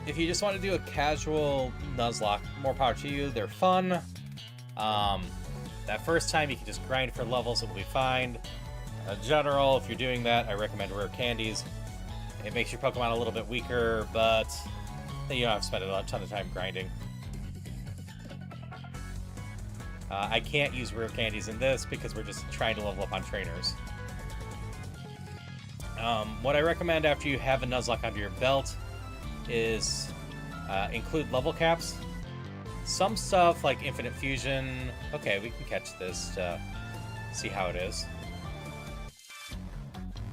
if you just want to do a casual Nuzlocke, more power to you. They're fun. That first time, you can just grind for levels. It'll be fine. In general, if you're doing that, I recommend rare candies. It makes your Pokemon a little bit weaker, but you don't have to spend a ton of time grinding. I can't use rare candies in this because we're just trying to level up on trainers. What I recommend after you have a Nuzlocke under your belt is include level caps. Some stuff like Infinite Fusion, okay, we can catch this to see how it is.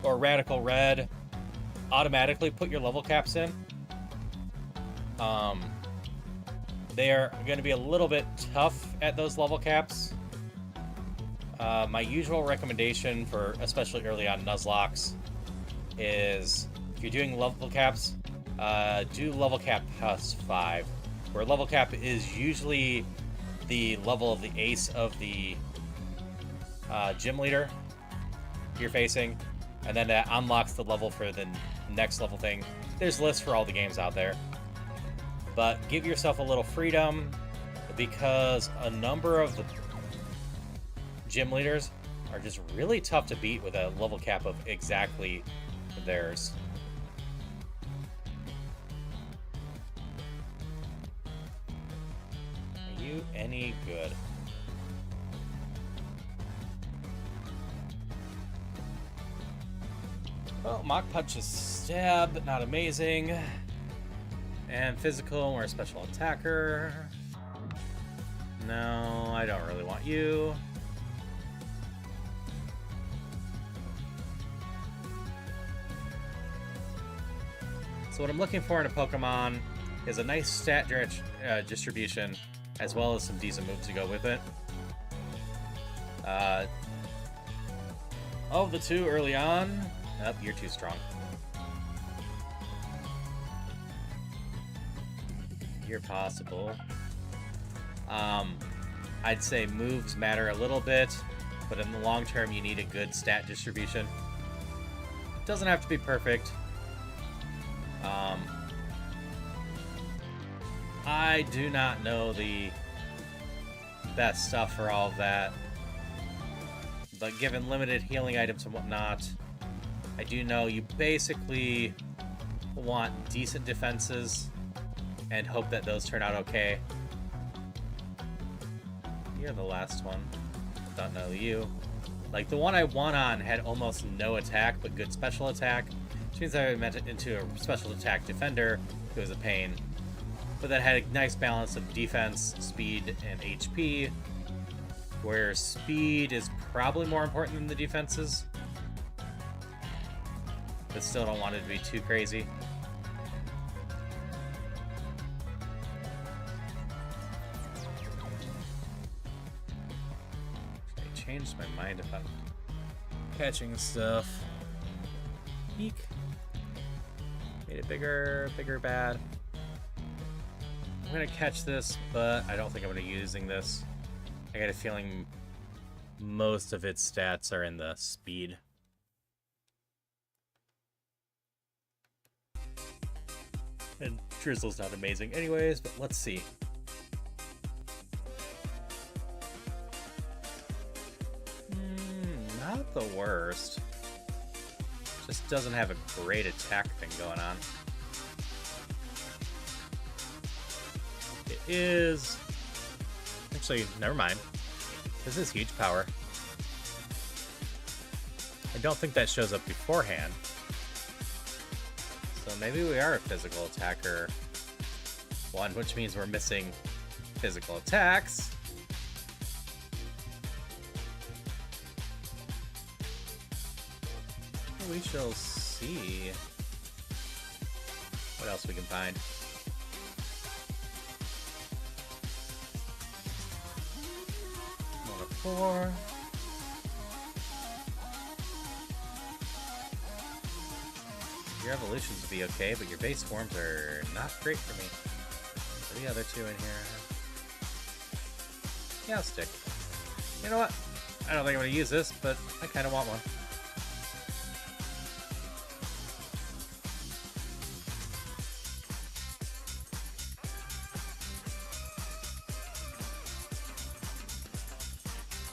Or Radical Red, automatically put your level caps in. They are going to be a little bit tough at those level caps. My usual recommendation for especially early on Nuzlocks is if you're doing level caps, do level cap plus 5, where level cap is usually the level of the ace of the gym leader you're facing, and then that unlocks the level for the next level thing. There's lists for all the games out there. But give yourself a little freedom, because a number of the gym leaders are just really tough to beat with a level cap of exactly theirs. Are you any good? Well, Mach Punch is stab, not amazing. And physical, we're a special attacker. No, I don't really want you. So what I'm looking for in a Pokemon is a nice stat distribution, as well as some decent moves to go with it. Of the two early on, you're too strong. You're possible. I'd say moves matter a little bit, but in the long term, you need a good stat distribution. It doesn't have to be perfect. I do not know the best stuff for all of that, but given limited healing items and whatnot, I do know you basically want decent defenses and hope that those turn out okay. You're the last one. Don't know you. Like, the one I won on had almost no attack, but good special attack, which means I meant it into a special attack defender, who was a pain. But that had a nice balance of defense, speed, and HP, where speed is probably more important than the defenses. But still don't want it to be too crazy. I changed my mind about catching stuff. Eek. Made it bigger, bad. I'm gonna catch this, but I don't think I'm gonna be using this. I got a feeling most of its stats are in the speed. And Drizzle's not amazing anyways, but let's see. Not the worst. Just doesn't have a great attack thing going on. It is... Actually, never mind. This is huge power. I don't think that shows up beforehand. So maybe we are a physical attacker 1, which means we're missing physical attacks. We shall see what else we can find. One of 4. Your evolutions would be okay, but your base forms are not great for me. What are the other 2 in here? Yeah, I'll stick. You know what? I don't think I'm going to use this, but I kind of want one.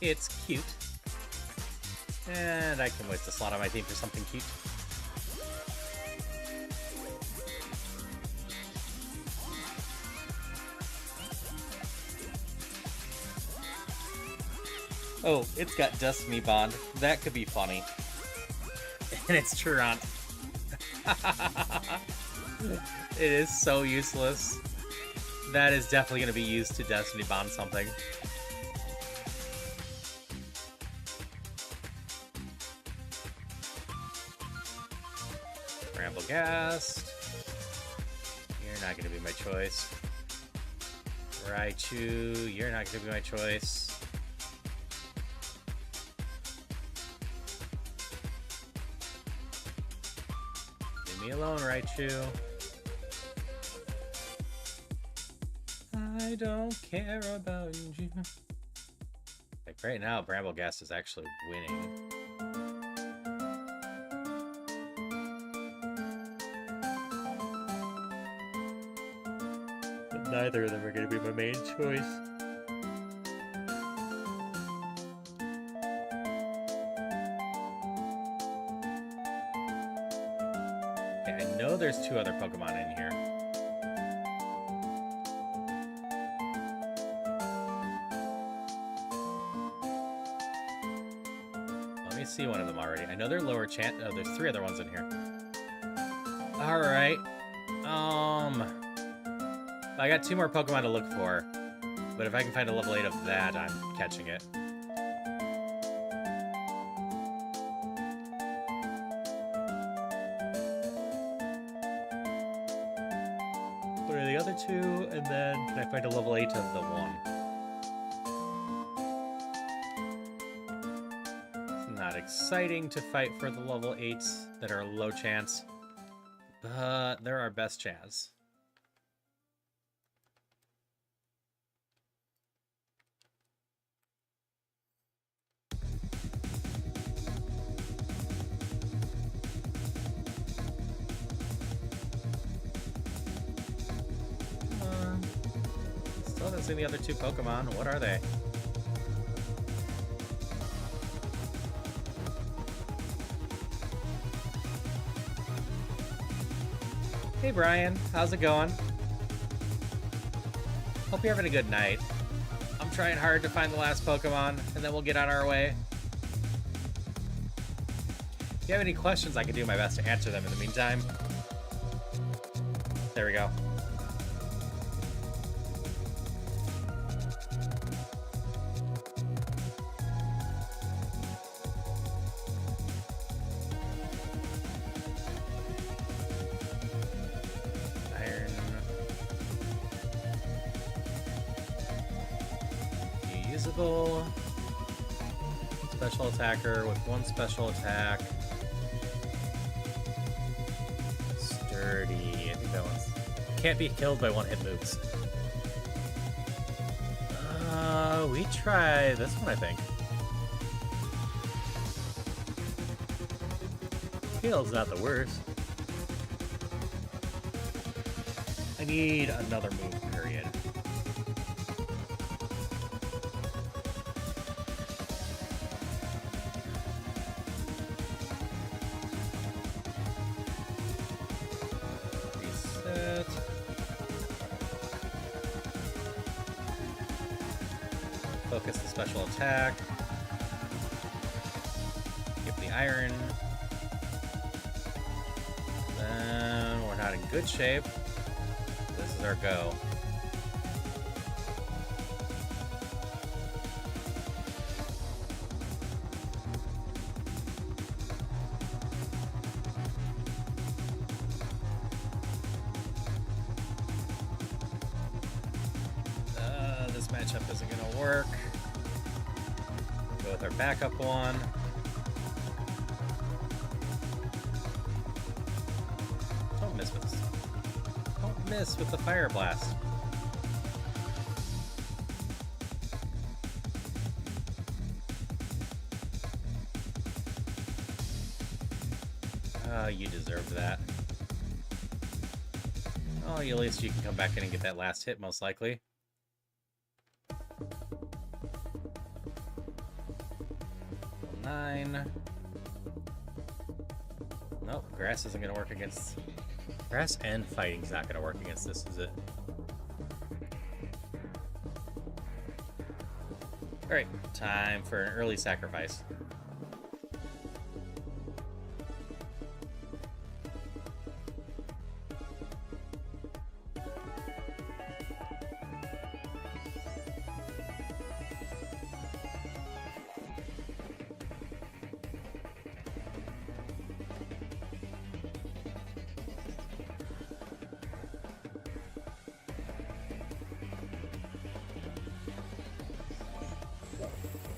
It's cute. And I can waste a slot on my team for something cute. Oh, it's got Destiny Bond. That could be funny. And it's Turant. It is so useless. That is definitely going to be used to Destiny Bond something. Bramblegast. You're not going to be my choice. Raichu, you're not going to be my choice. Leave me alone, Raichu. I don't care about you. Like right now, Bramblegast is actually winning. Neither of them are going to be my main choice. Okay, I know there's 2 other Pokemon in here. Let me see one of them already. I know they're lower chance. Oh, there's 3 other ones in here. Alright. I got 2 more Pokemon to look for, but if I can find a level 8 of that, I'm catching it. What are the other 2? And then can I find a level 8 of the 1? It's not exciting to fight for the level 8s that are low chance, but they're our best chance. Still haven't seen the other 2 Pokemon. What are they? Hey Brian, how's it going? Hope you're having a good night. I'm trying hard to find the last Pokemon, and then we'll get on our way. If you have any questions, I can do my best to answer them in the meantime. There we go. Usable. Special attacker with 1 special attack. Sturdy. I think that one's... Can't be killed by 1-hit moves. We try this one, I think. Scale's not the worst. I need another move, period. Reset. Focus the special attack. Give the iron. Then we're not in good shape. This is our go. This matchup isn't gonna work. Go with our backup one. Don't miss with this. Don't miss with the fire blast. You deserved that. Oh, at least you can come back in and get that last hit, most likely. Nine. Nope, grass isn't going to work against... Grass and fighting's not going to work against this, is it? Alright, time for an early sacrifice.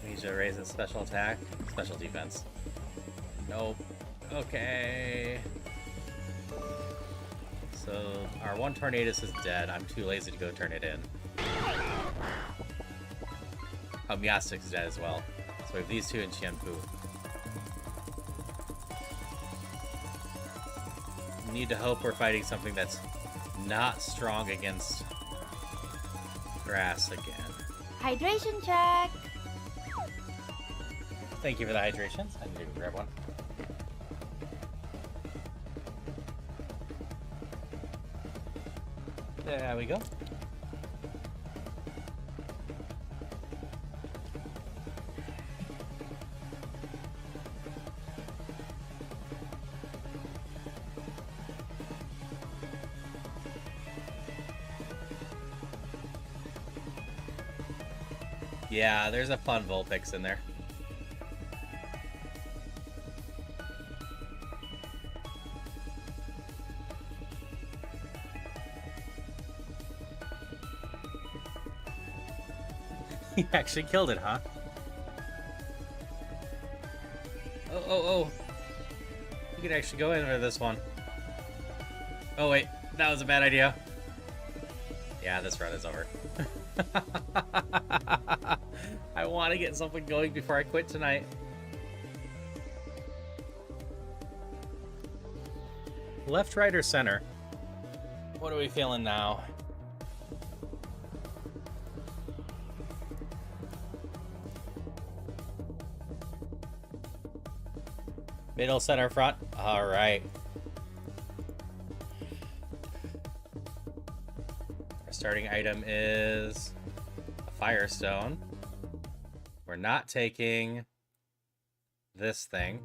Need to raise its special attack, special defense. Nope. Okay. So our one Tornadus is dead. I'm too lazy to go turn it in. Oh, Meowstic's dead as well. So we have these two in Qianfu. We need to hope we're fighting something that's not strong against grass again. Hydration check. Thank you for the hydrations. I need to grab one. There we go. Yeah, there's a fun Vulpix in there. He actually killed it, huh? Oh. You could actually go in for this one. Oh, wait. That was a bad idea. Yeah, this run is over. I want to get something going before I quit tonight. Left, right, or center? What are we feeling now? Middle, center, front. All right. Our starting item is a Firestone. We're not taking this thing.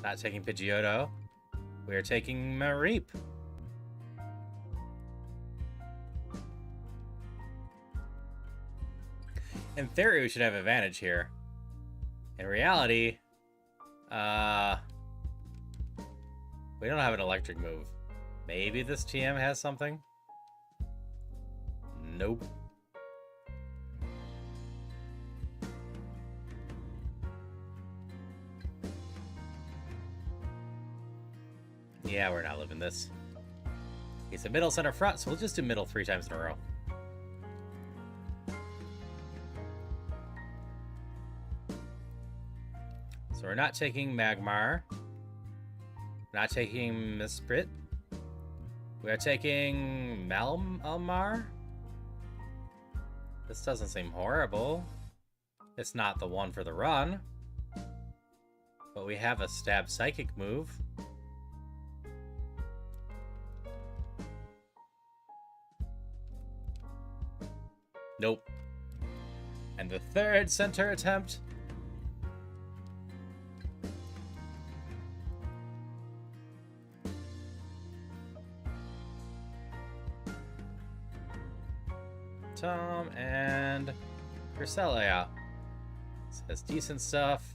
Not taking Pidgeotto. We are taking Mareep. In theory, we should have advantage here. In reality, we don't have an electric move. Maybe this TM has something? Nope. Yeah, we're not living this. It's a middle, center, front, so we'll just do middle 3 times in a row. So we're not taking Magmar. We're not taking Misprit. We're taking Malmar. This doesn't seem horrible. It's not the one for the run. But we have a stab psychic move. Nope. And the third center attempt. Tom and Priscilla out. Says decent stuff.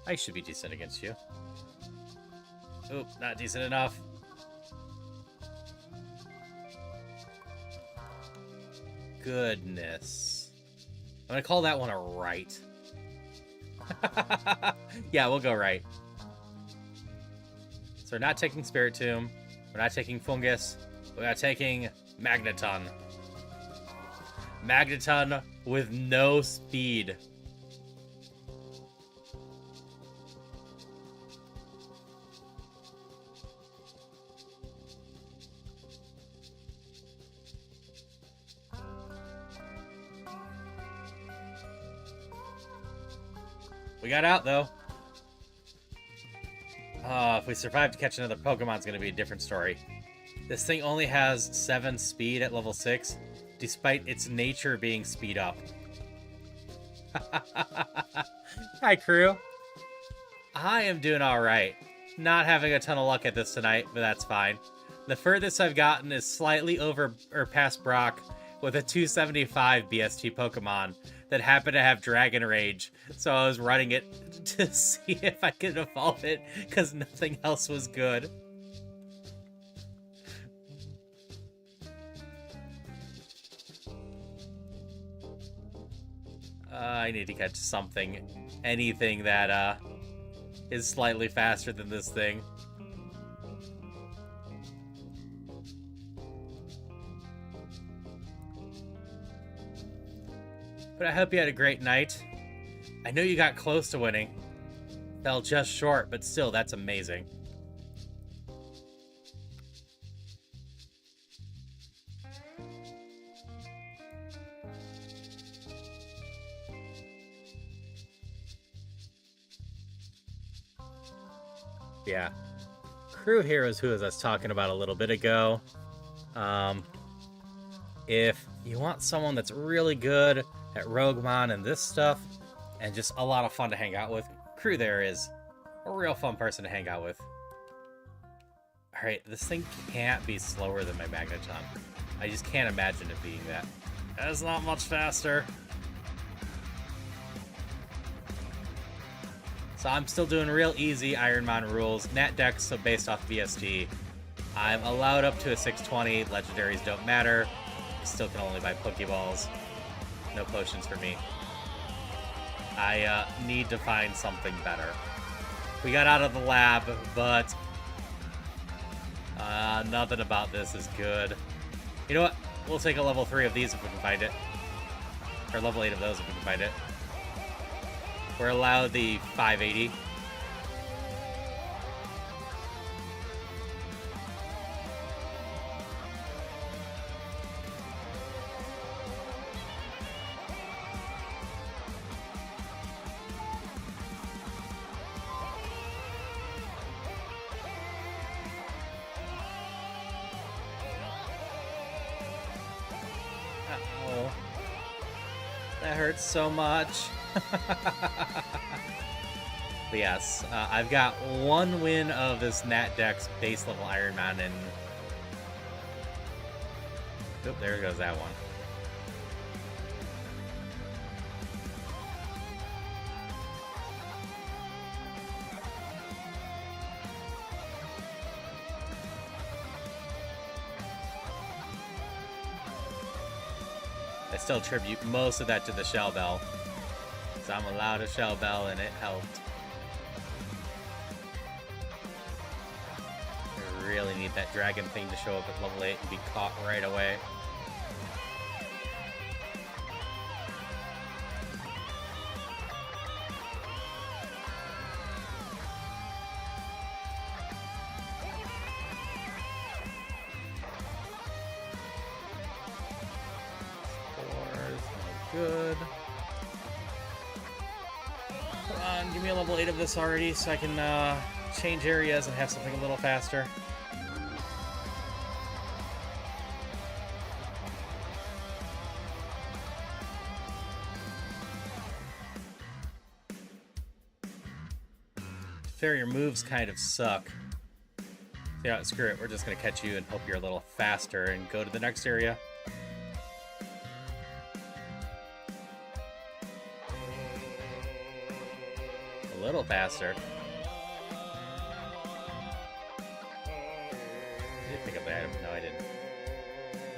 I should be decent against you. Oop, not decent enough. Goodness. I'm gonna call that one a right. Yeah, we'll go right. So we're not taking Spiritomb. We're not taking Fungus. We are taking Magneton. Magneton with no speed. We got out, though. If we survive to catch another Pokemon, it's going to be a different story. This thing only has 7 speed at level 6, despite its nature being speed up. Hi, crew. I am doing alright. Not having a ton of luck at this tonight, but that's fine. The furthest I've gotten is slightly over or past Brock with a 275 BST Pokemon that happened to have Dragon Rage, so I was running it to see if I could evolve it, because nothing else was good. I need to catch something, anything that is slightly faster than this thing. But I hope you had a great night. I know you got close to winning. Fell just short, but still, that's amazing. Yeah. Crew Heroes, who was us talking about a little bit ago. If you want someone that's really good at Roguemon and this stuff, and just a lot of fun to hang out with, Crew there is a real fun person to hang out with. Alright, this thing can't be slower than my Magneton. I just can't imagine it being that. That's not much faster. So I'm still doing real easy Ironmon rules. Nat Dex, so based off VST. I'm allowed up to a 620. Legendaries don't matter. I still can only buy Pokeballs. No potions for me. I need to find something better. We got out of the lab, but nothing about this is good. You know what? We'll take a level 3 of these if we can find it. Or level 8 of those if we can find it. We're allowed the 580. Uh-oh. That hurts so much. But yes, I've got one win of this Nat Dex base level Ironmon, and oop, there goes that one. I still attribute most of that to the Shell Bell, because I'm allowed a Shell Bell and it helped. I really need that dragon thing to show up at level 8 and be caught right away. good. Come on, give me a level 8 of this already so I can change areas and have something a little faster. Fair, your moves kind of suck. Yeah, screw it. We're just going to catch you and hope you're a little faster and go to the next area. A little faster. I did pick up the item. No, I didn't.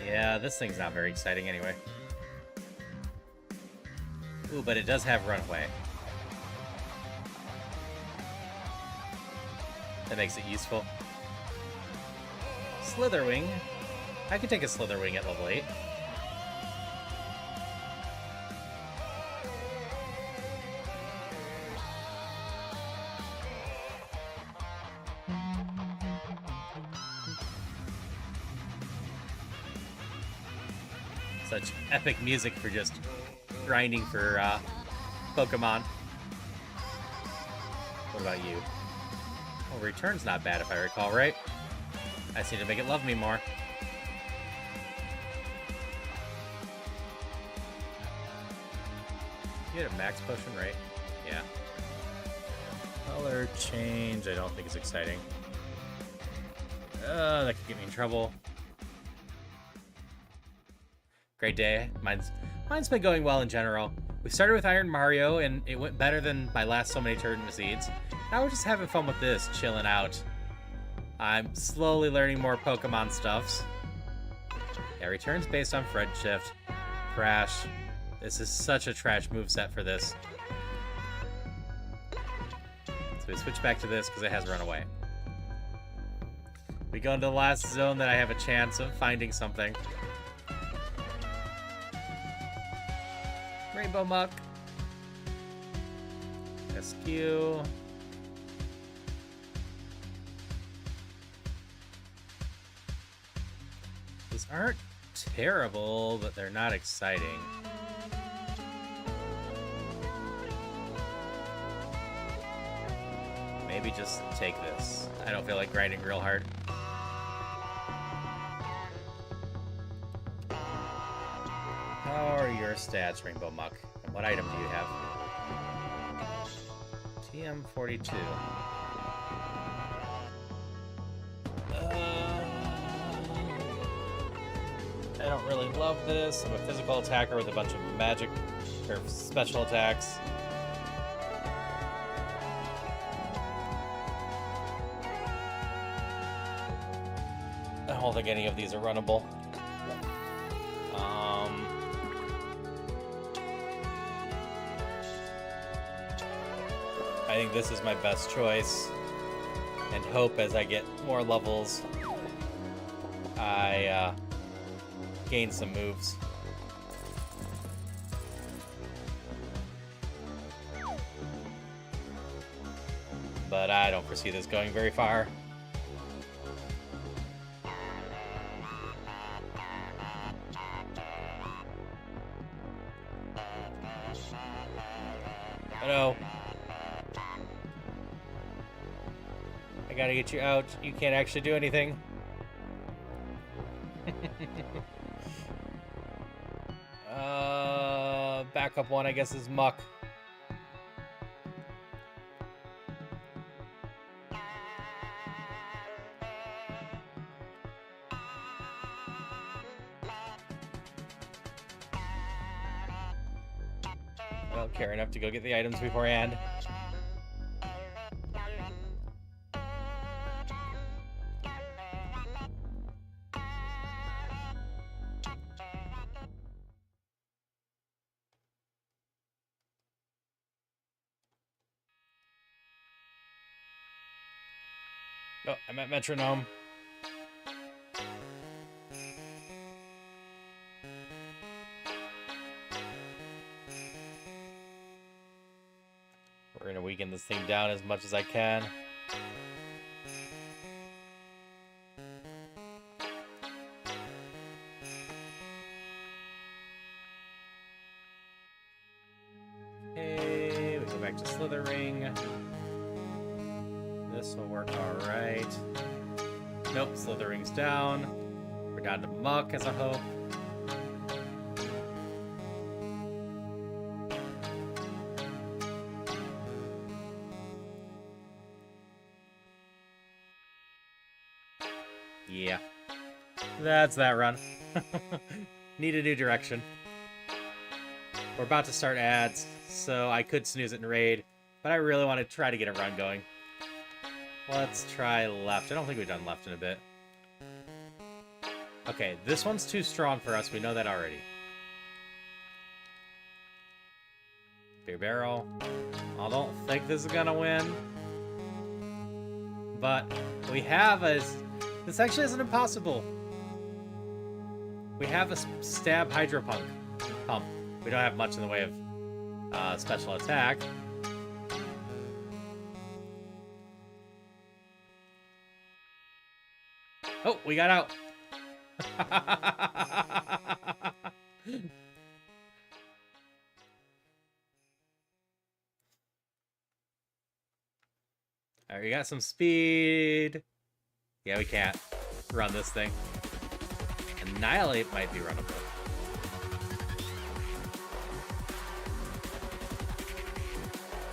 Yeah, this thing's not very exciting anyway. Ooh, but it does have Runaway. That makes it useful. Slitherwing. I could take a Slitherwing at level 8. Such epic music for just grinding for Pokemon. What about you? Well, Return's not bad if I recall, right? I just need to make it love me more. You had a max potion, right? Yeah. Color change, I don't think is exciting. That could get me in trouble. Great day. Mine's been going well in general. We started with Iron Mario, and it went better than my last so many tournament seeds. Now we're just having fun with this, chilling out. I'm slowly learning more Pokemon stuffs. Yeah, Return's based on Friendshift. Crash. This is such a trash moveset for this. So we switch back to this because it has Runaway. We go into the last zone that I have a chance of finding something. Rainbow Muck. SQ. These aren't terrible, but they're not exciting. Maybe just take this. I don't feel like grinding real hard. How are your stats, Rainbow Muck? And what item do you have? TM42. I don't really love this. I'm a physical attacker with a bunch of magic or special attacks. I don't think any of these are runnable. I think this is my best choice, and hope as I get more levels, I gain some moves. But I don't foresee this going very far. Hello. I gotta get you out. You can't actually do anything. Backup one, I guess, is Muck. I don't care enough to go get the items beforehand. Oh, I'm at Metronome. We're gonna weaken this thing down as much as I can. back to slithering. This will work alright. Nope, slithering's down. We're down to muck as a hope. Yeah. That's that run. Need a new direction. We're about to start ads, so I could snooze it in raid, but I really want to try to get a run going. Let's try left. I don't think we've done left in a bit. Okay, this one's too strong for us. We know that already. Beer barrel. I don't think this is gonna win. But we have a... This actually isn't impossible. We have a stab hydro pump. We don't have much in the way of special attack. Oh, we got out. Alright, we got some speed. Yeah, we can't run this thing. Annihilate might be runnable.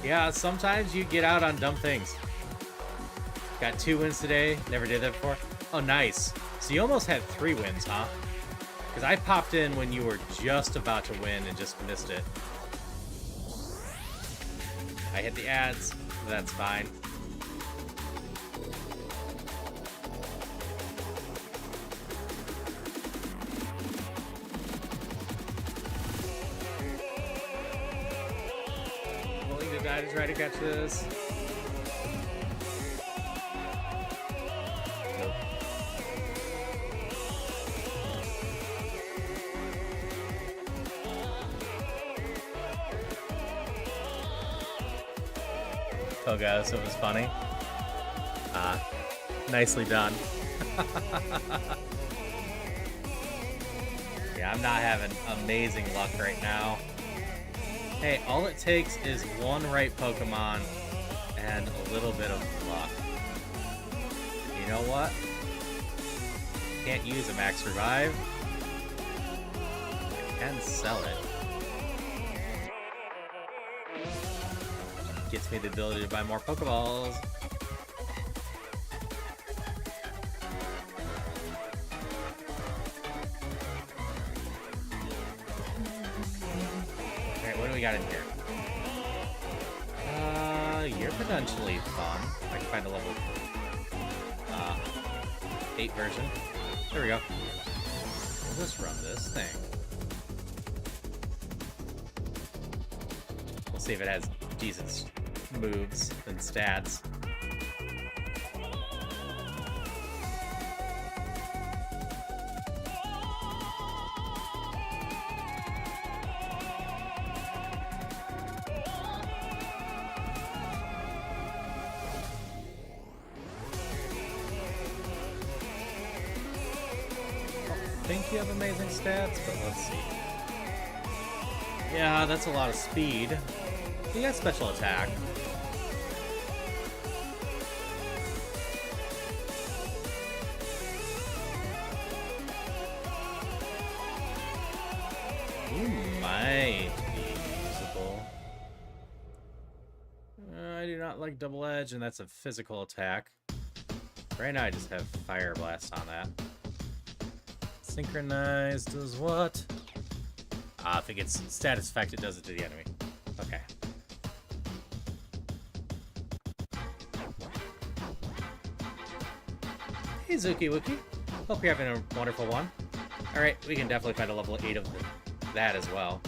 Yeah, sometimes you get out on dumb things. Got 2 wins today. Never did that before. Oh, nice. So you almost had 3 wins, huh? Because I popped in when you were just about to win and just missed it. I hit the ads. That's fine. Willing to die to try to catch this. Nope. Koga, so it was funny. Nicely done. Yeah, I'm not having amazing luck right now. Hey, all it takes is one right Pokemon and a little bit of luck. You know what? Can't use a max revive. I can sell it. Gets me the ability to buy more Pokeballs. Alright, what do we got in here? You're potentially fun. I can find a level 8 version. There we go. We'll just run this thing. We'll see if it has decent moves and stats. I think you have amazing stats, but let's see. Yeah, that's a lot of speed. You got special attack. You might be usable. I do not like double edge, and that's a physical attack. Right now I just have Fire Blast on that. Synchronized does what? If it gets status effect, it does it to the enemy. Okay. Hey, Zuki Wookie. Hope you're having a wonderful one. Alright, we can definitely find a level 8 of that as well.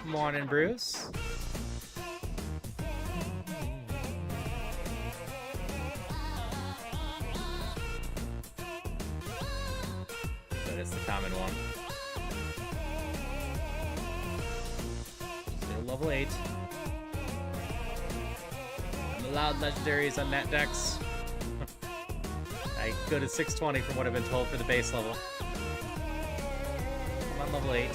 Morning, Bruce. That is the common one. Still level 8. I'm allowed legendaries on Nat Dex. I go to 620 from what I've been told for the base level. I'm on level 8.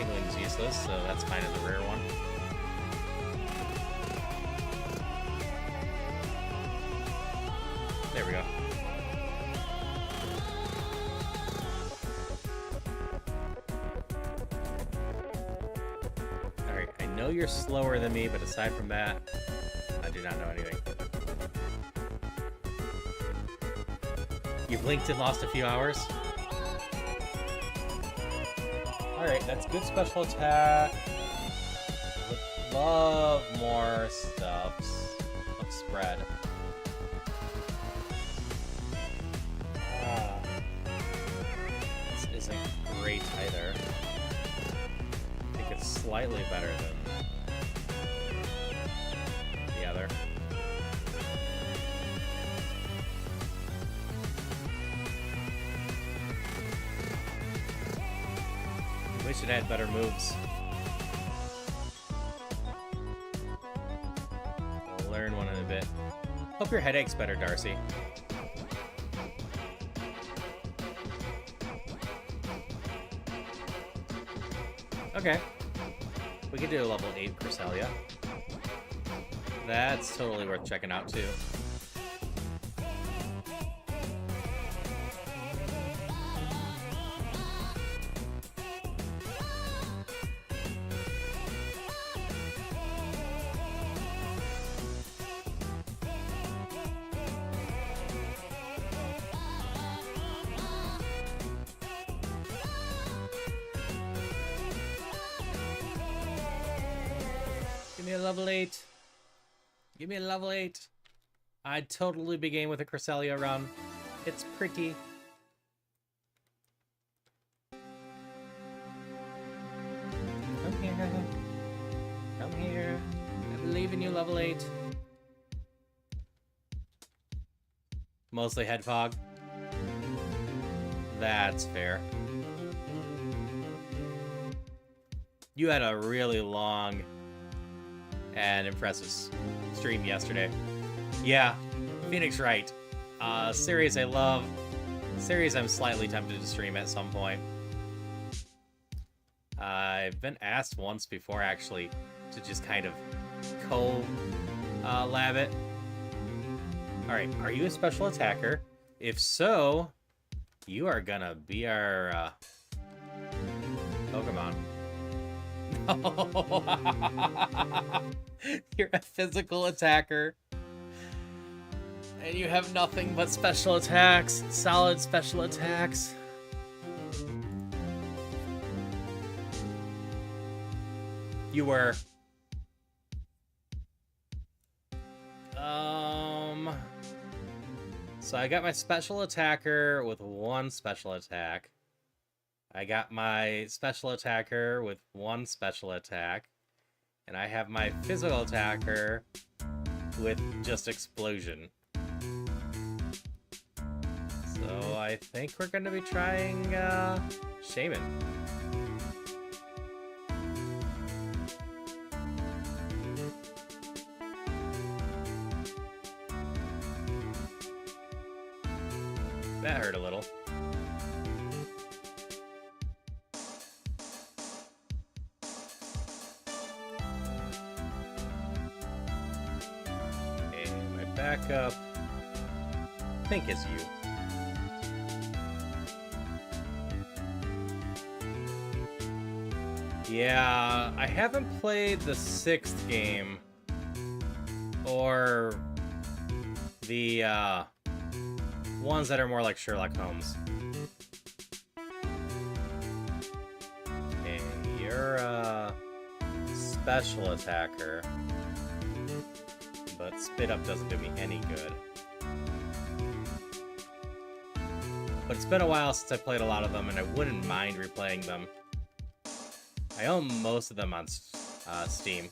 Kingling's useless, so that's fine as a rare one. There we go. Alright, I know you're slower than me, but aside from that, I do not know anything. You blinked and lost a few hours? Alright, that's good special attack. Would love more stuffs of spread. This isn't great either. I think it's slightly better than the other. We should add better moves. I'll learn one in a bit. Hope your headache's better, Darcy. Okay. We could do a level 8 Cresselia. That's totally worth checking out, too. Give me a level 8. Give me a level 8. I'd totally be game with a Cresselia run. It's pretty. Come here. Come here. I believe in you, level 8. Mostly head fog. That's fair. You had a really long and impressive stream yesterday. Yeah, Phoenix right. Series I love. Series I'm slightly tempted to stream at some point. I've been asked once before, actually, to just kind of co-lab it. Alright, are you a special attacker? If so, you are gonna be our Pokemon. You're a physical attacker. And you have nothing but special attacks. Solid special attacks. You were. So I got my special attacker with 1 special attack. I got my special attacker with 1 special attack. And I have my physical attacker with just explosion. So I think we're going to be trying Shaman. That hurt a little. And my backup, I think is you. Yeah, I haven't played the 6th game or the ones that are more like Sherlock Holmes. Okay, you're a special attacker, but Spit Up doesn't do me any good. But it's been a while since I played a lot of them, and I wouldn't mind replaying them. I own most of them on Steam.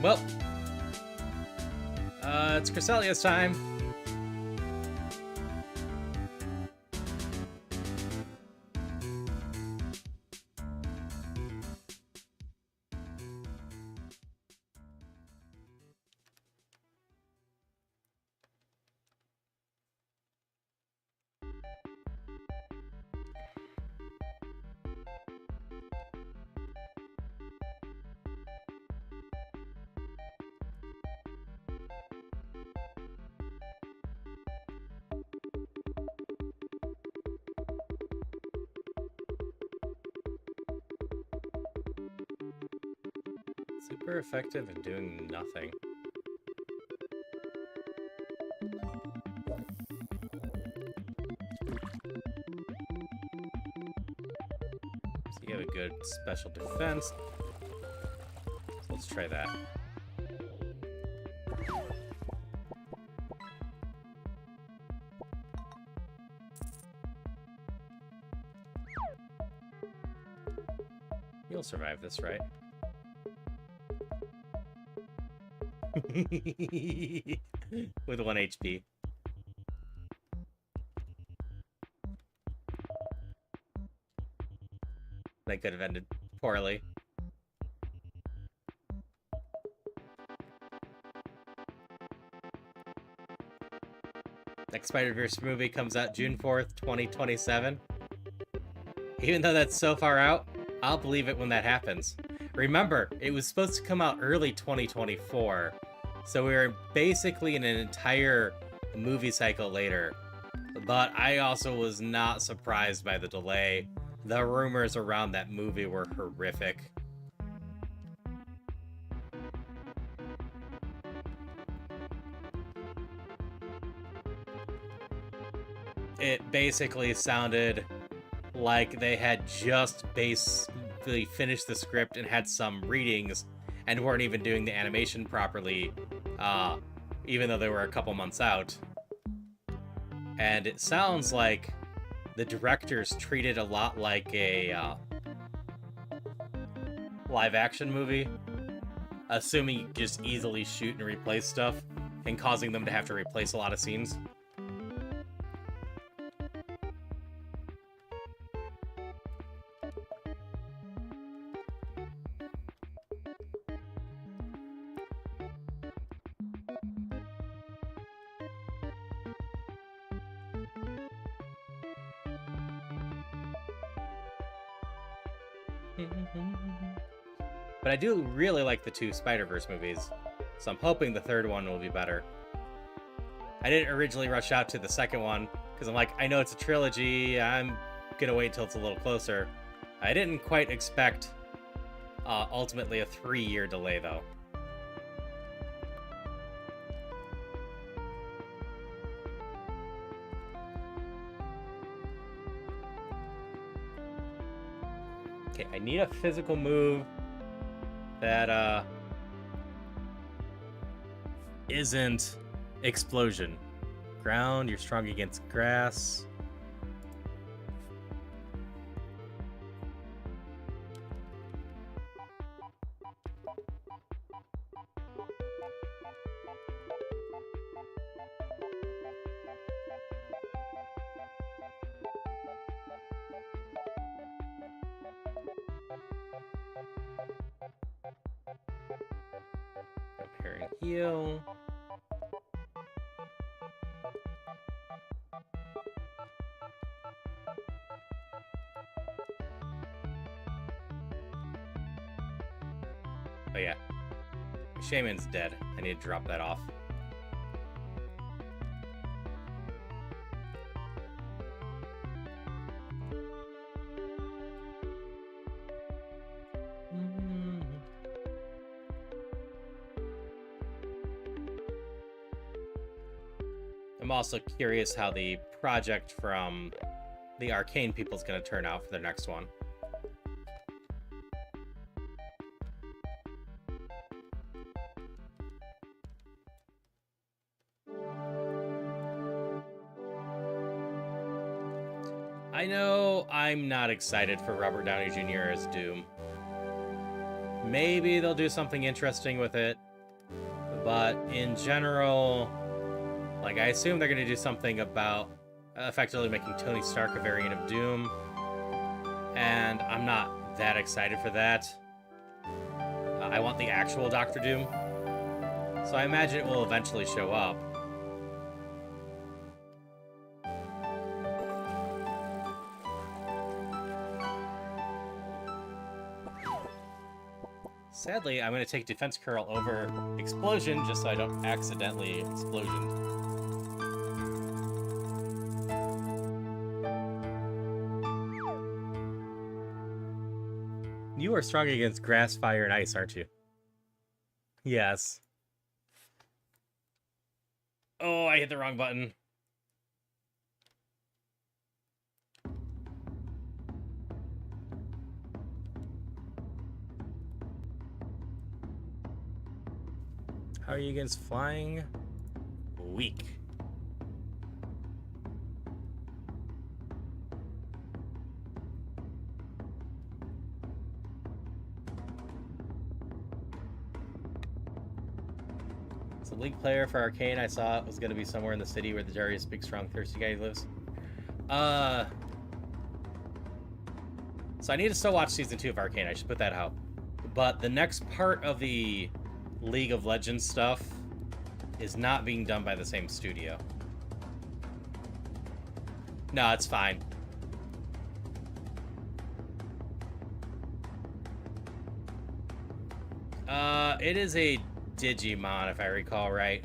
Well, it's Cresselia's time. Super effective at doing nothing. So you have a good special defense. So let's try that. You'll survive this, right? With 1 HP. That could have ended poorly. Next Spider-Verse movie comes out June 4th, 2027. Even though that's so far out, I'll believe it when that happens. Remember, it was supposed to come out early 2024, so we were basically in an entire movie cycle later. But I also was not surprised by the delay. The rumors around that movie were horrific. It basically sounded like they had just basically finished the script and had some readings and weren't even doing the animation properly, even though they were a couple months out. And it sounds like the directors treated a lot like a live-action movie, assuming you just easily shoot and replace stuff, and causing them to have to replace a lot of scenes. But I do really like the 2 Spider-Verse movies, so I'm hoping the 3rd one will be better. I didn't originally rush out to the 2nd one, because I'm like, I know it's a trilogy, I'm gonna wait till it's a little closer. I didn't quite expect, ultimately, a 3-year delay, though. Okay, I need a physical move that isn't explosion. Ground, you're strong against grass. Preparing heal. Oh yeah, Shaman's dead. I need to drop that off. I'm also curious how the project from the Arcane people is going to turn out for the next one. I know I'm not excited for Robert Downey Jr. as Doom. Maybe they'll do something interesting with it, but in general, like, I assume they're going to do something about effectively making Tony Stark a variant of Doom, and I'm not that excited for that. I want the actual Doctor Doom, so I imagine it will eventually show up. Sadly, I'm going to take Defense Curl over Explosion just so I don't accidentally Explosion. You are strong against grass, fire, and ice, aren't you? Yes. Oh, I hit the wrong button. How are you against flying? Weak. It's a league player for Arcane. I saw it was going to be somewhere in the city where the Darius big, strong, thirsty guy lives. So I need to still watch season 2 of Arcane. I should put that out. But the next part of the League of Legends stuff is not being done by the same studio. No, it's fine. It is a Digimon, if I recall right.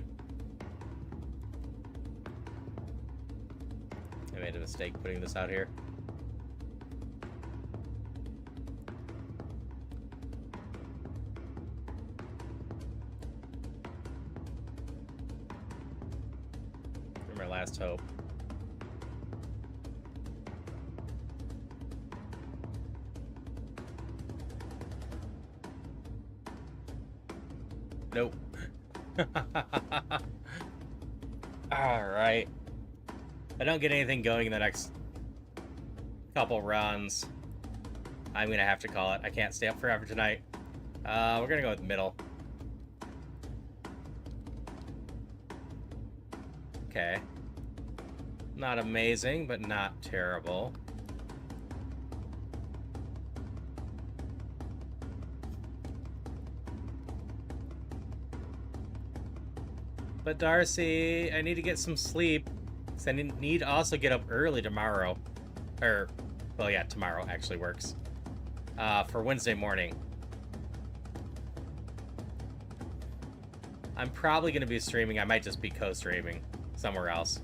I made a mistake putting this out here. From our last hope. Nope. Alright. If I don't get anything going in the next couple runs, I'm gonna have to call it. I can't stay up forever tonight. We're gonna go with middle. Okay. Not amazing, but not terrible. But Darcy, I need to get some sleep. Because I need to also get up early tomorrow. Or, well, yeah, tomorrow actually works. For Wednesday morning. I'm probably going to be streaming. I might just be co-streaming somewhere else.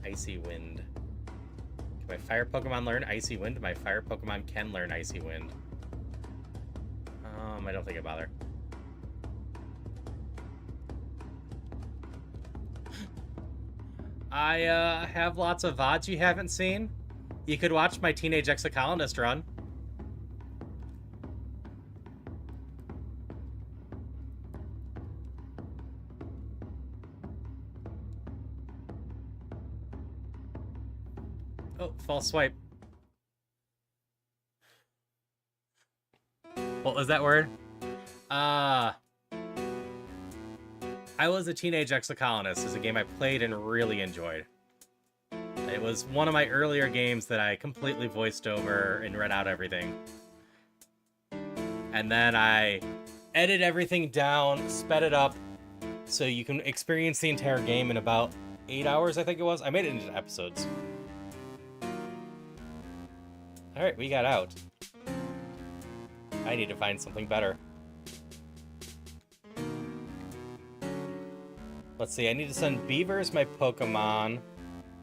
Icy Wind. Can my fire Pokemon learn Icy Wind? My fire Pokemon can learn Icy Wind. I don't think I'll bother. I have lots of VODs you haven't seen. You could watch my Teenage Exocolonist run. Oh, false swipe. What was that word? I was a Teenage Exocolonist. It's a game I played and really enjoyed. It was one of my earlier games that I completely voiced over and read out everything. And then I edited everything down, sped it up, so you can experience the entire game in about 8 hours, I think it was. I made it into episodes. Alright, we got out. I need to find something better. Let's see, I need to send Beavers my Pokemon.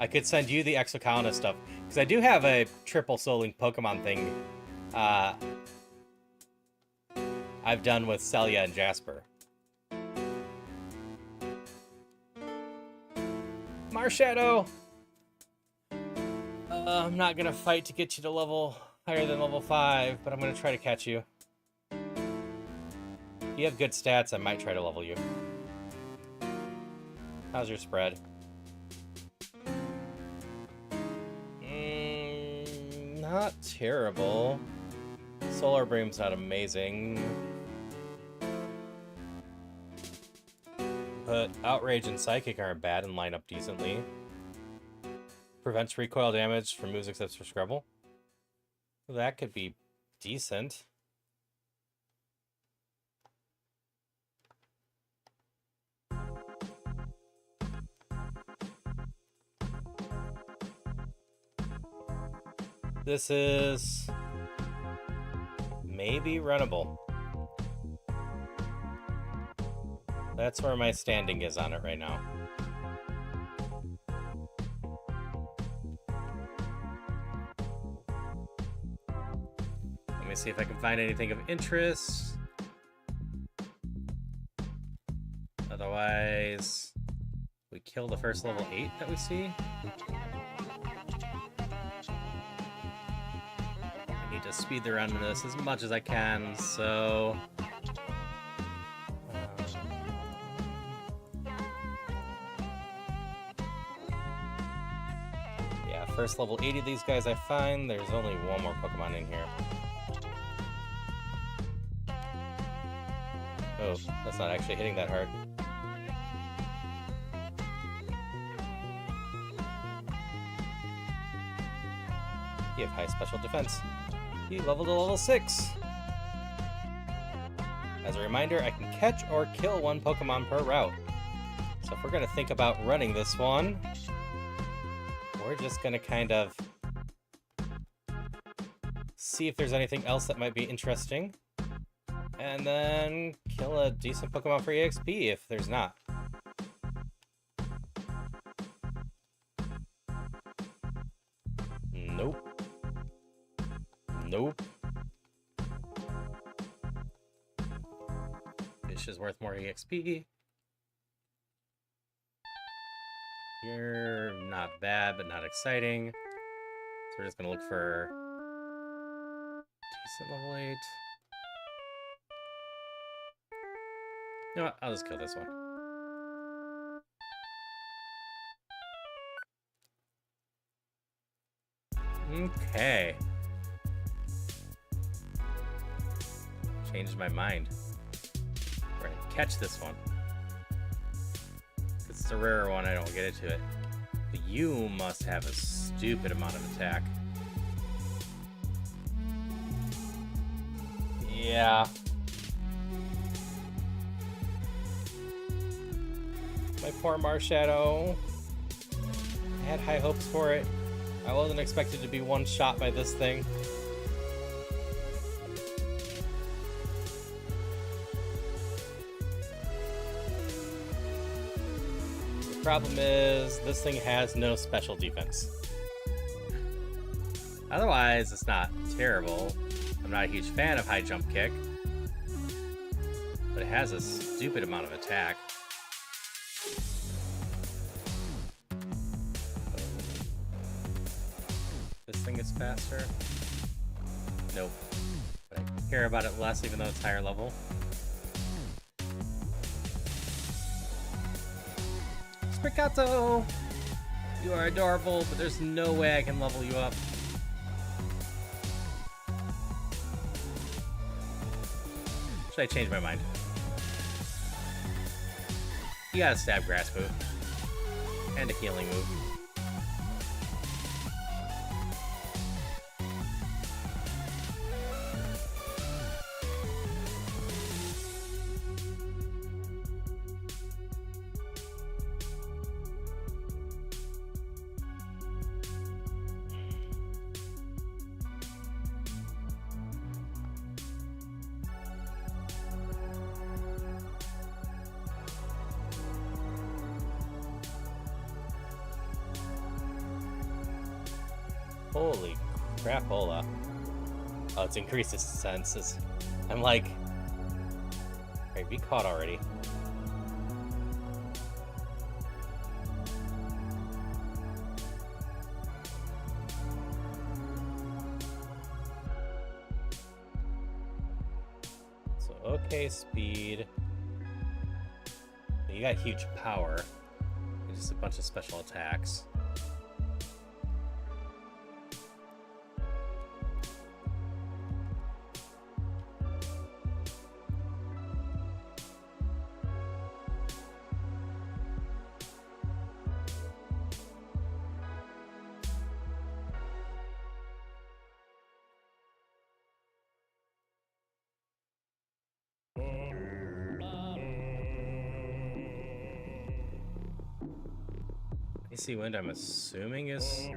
I could send you the Exocolonist stuff. Because I do have a triple Soul Link Pokemon thing I've done with Celia and Jasper. Marshadow! I'm not gonna fight to get you to level higher than level 5, but I'm gonna try to catch you. If you have good stats, I might try to level you. How's your spread? Not terrible. Solar Beam's not amazing. But Outrage and Psychic aren't bad and line up decently. Prevents recoil damage from moves except for Scrabble. That could be decent. This is maybe runnable. That's where my standing is on it right now. Let me see if I can find anything of interest. Otherwise, we kill the first level 8 that we see. I need to speed the run of this as much as I can, so... yeah, first level 80 of these guys I find. There's only one more Pokemon in here. Oh, that's not actually hitting that hard. You have high special defense. You leveled to level 6. As a reminder, I can catch or kill one Pokemon per route. So if we're going to think about running this one, we're just going to kind of see if there's anything else that might be interesting. And then kill a decent Pokemon for EXP if there's not. Nope. Nope. Fish is worth more EXP. You're not bad, but not exciting. So we're just gonna look for decent level 8. You know what? I'll just kill this one. Okay. Changed my mind. We're gonna catch this one. If it's a rarer one, I don't get into it. But you must have a stupid amount of attack. Yeah. My poor Marshadow. I had high hopes for it. I wasn't expected to be one shot by this thing. The problem is, this thing has no special defense. Otherwise, it's not terrible. I'm not a huge fan of high jump kick. But it has a stupid amount of attack. This thing is faster. Nope. But I care about it less even though it's higher level. Spricato! You are adorable, but there's no way I can level you up. Should I change my mind? You got a stab grass move. And a healing move. Holy crapola. Oh, it's increased its senses. I'm like... Alright, be caught already. So, okay, speed. You got huge power. And just a bunch of special attacks. AC Wind, I'm assuming is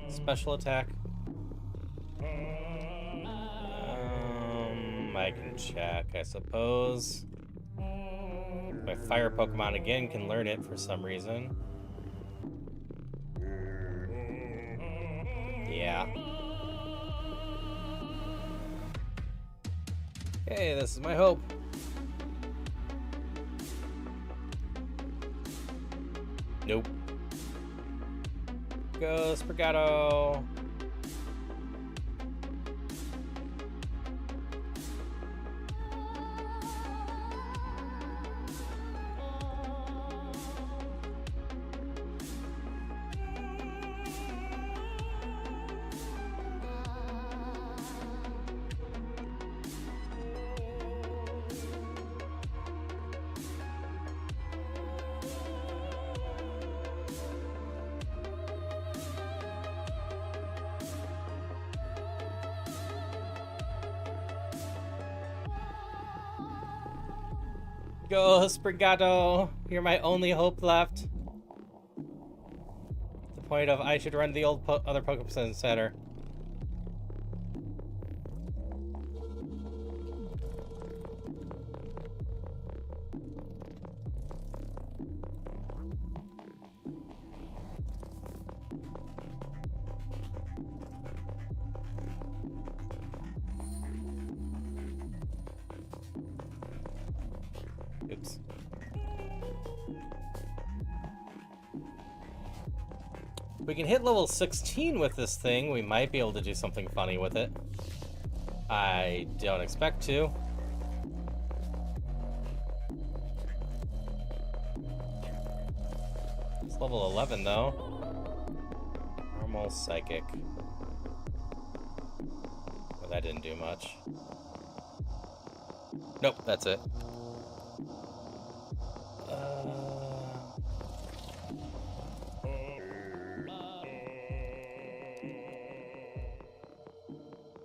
special attack. I can check, I suppose. My fire Pokemon again can learn it for some reason. Yeah. Okay, this is my hope. Nope. Go, Sprigato. Go, Sprigato. You're my only hope left. The point of I should run the old other Pokemon Center. Oops. If we can hit level 16 with this thing, we might be able to do something funny with it. I don't expect to. It's level 11 though. Normal Psychic. Oh, that didn't do much. Nope, that's it.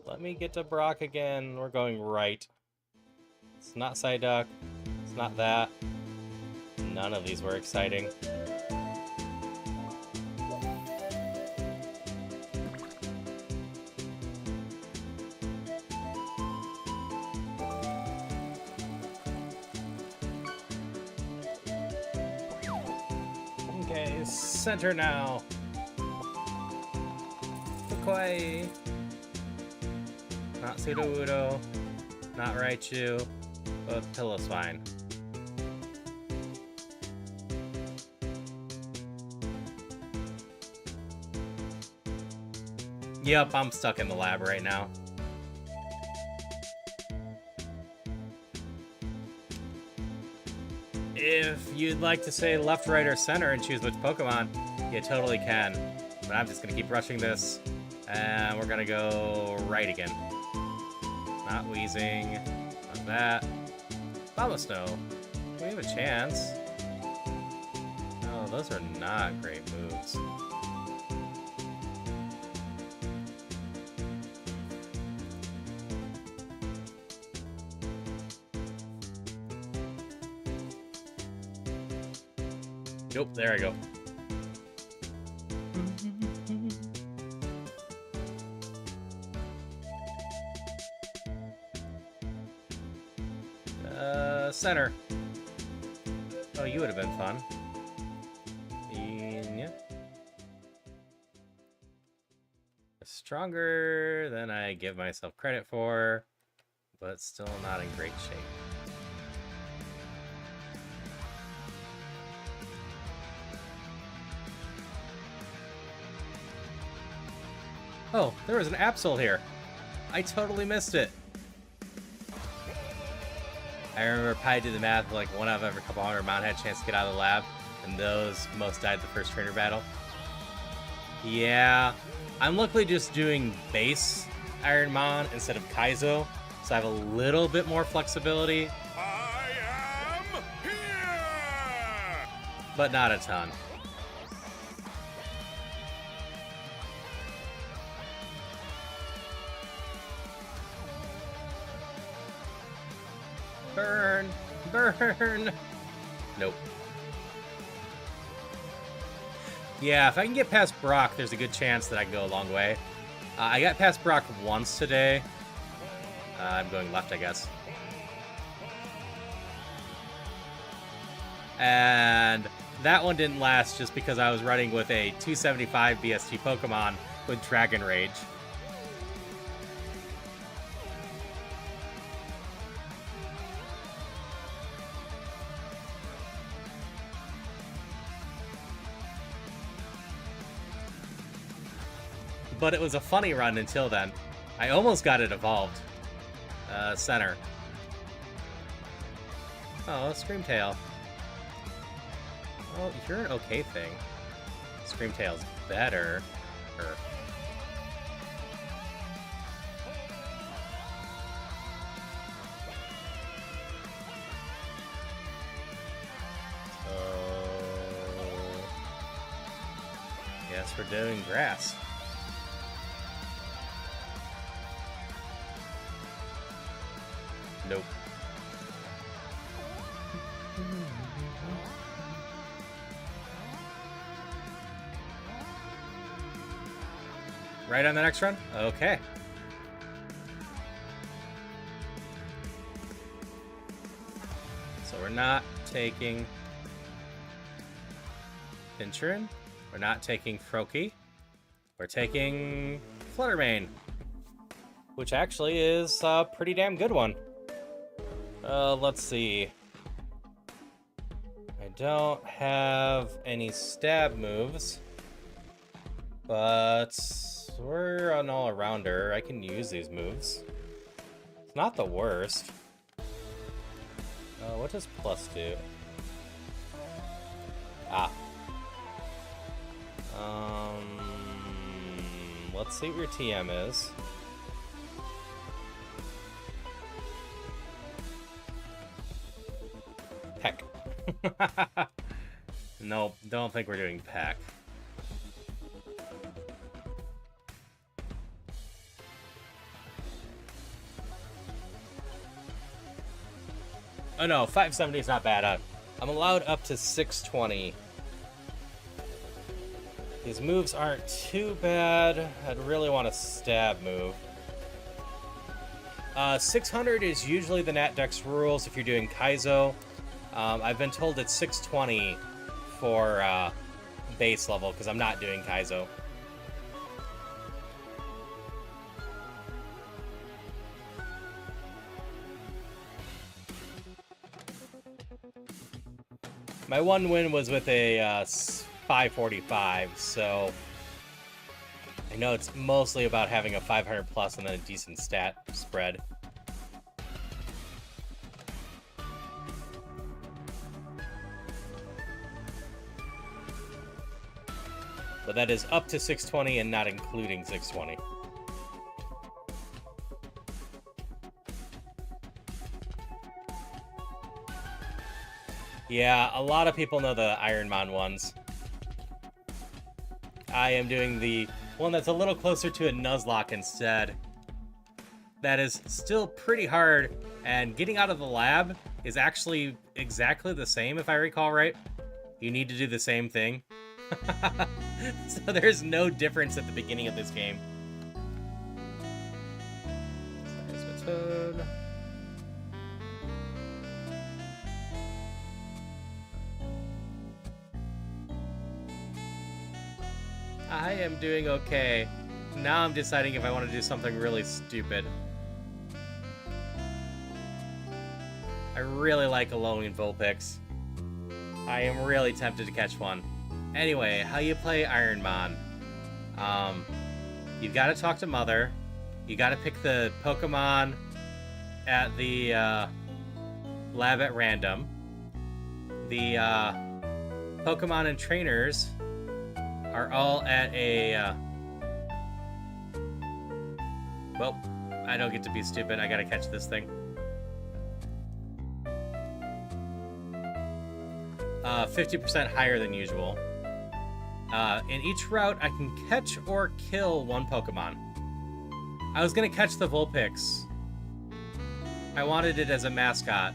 Let me get to Brock again. We're going right. It's not Psyduck. It's not that. None of these were exciting. Okay, center now. Kawaii. Not Sudowoodo, not Raichu, but Pillow's fine. Yep, I'm stuck in the lab right now. If you'd like to say left, right, or center and choose which Pokemon, you totally can. But I'm just gonna keep rushing this, and we're gonna go right again. Not Wheezing, not that. Bombasnow. We have a chance. Oh, those are not great moves. Nope, there I go. Center. Oh, you would have been fun. Yeah. Stronger than I give myself credit for, but still not in great shape. Oh, there was an Absol here. I totally missed it. I remember Pi did the math, like one out of every couple hundred Mount had a chance to get out of the lab, and those most died the first trainer battle. Yeah, I'm luckily just doing base Ironmon instead of Kaizo, so I have a little bit more flexibility. I am here! But not a ton. Burn! Burn! Nope. Yeah, if I can get past Brock, there's a good chance that I can go a long way. I got past Brock once today. I'm going left, I guess. And that one didn't last just because I was running with a 275 BST Pokemon with Dragon Rage. but it was a funny run until then. I almost got it evolved. Center. Oh, Screamtail. Well, you're an okay thing. Screamtail's better. Guess we're doing grass. Nope. Right on the next run? Okay. So we're not taking Pinchin. We're not taking Froakie. We're taking Fluttermane, which actually is a pretty damn good one. Let's see. I don't have any stab moves, but we're an all-arounder. I can use these moves. It's not the worst. What does plus do? Ah. Let's see what your TM is. Peck. Nope, don't think we're doing Peck. Oh no, 570 is not bad. I'm allowed up to 620. These moves aren't too bad. I'd really want a stab move. 600 is usually the Nat Dex rules if you're doing Kaizo. I've been told it's 620 for base level because I'm not doing Kaizo. My one win was with a 545, so I know it's mostly about having a 500 plus and then a decent stat spread. But that is up to 620 and not including 620. Yeah, a lot of people know the Ironmon ones. I am doing the one that's a little closer to a Nuzlocke instead. That is still pretty hard, and getting out of the lab is actually exactly the same, if I recall right. You need to do the same thing. So there's no difference at the beginning of this game. There's my toad. I am doing okay. Now I'm deciding if I want to do something really stupid. I really like Alolan Vulpix. I am really tempted to catch one. Anyway, how you play Ironmon. You've got to talk to Mother. You got to pick the Pokemon at the lab at random. The Pokemon and trainers are all at a... Well, I don't get to be stupid. I gotta catch this thing. 50% higher than usual. In each route, I can catch or kill one Pokemon. I was gonna catch the Vulpix. I wanted it as a mascot.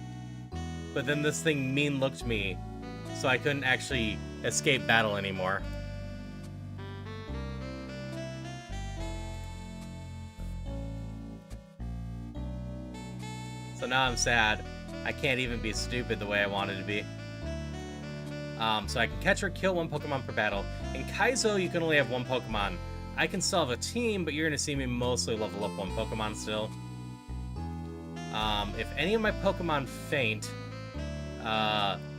But then this thing mean-looked me, so I couldn't actually escape battle anymore. So now I'm sad. I can't even be stupid the way I wanted to be. So I can catch or kill one Pokemon per battle. In Kaizo, you can only have one Pokemon. I can still have a team, but you're going to see me mostly level up one Pokemon still. If any of my Pokemon faint,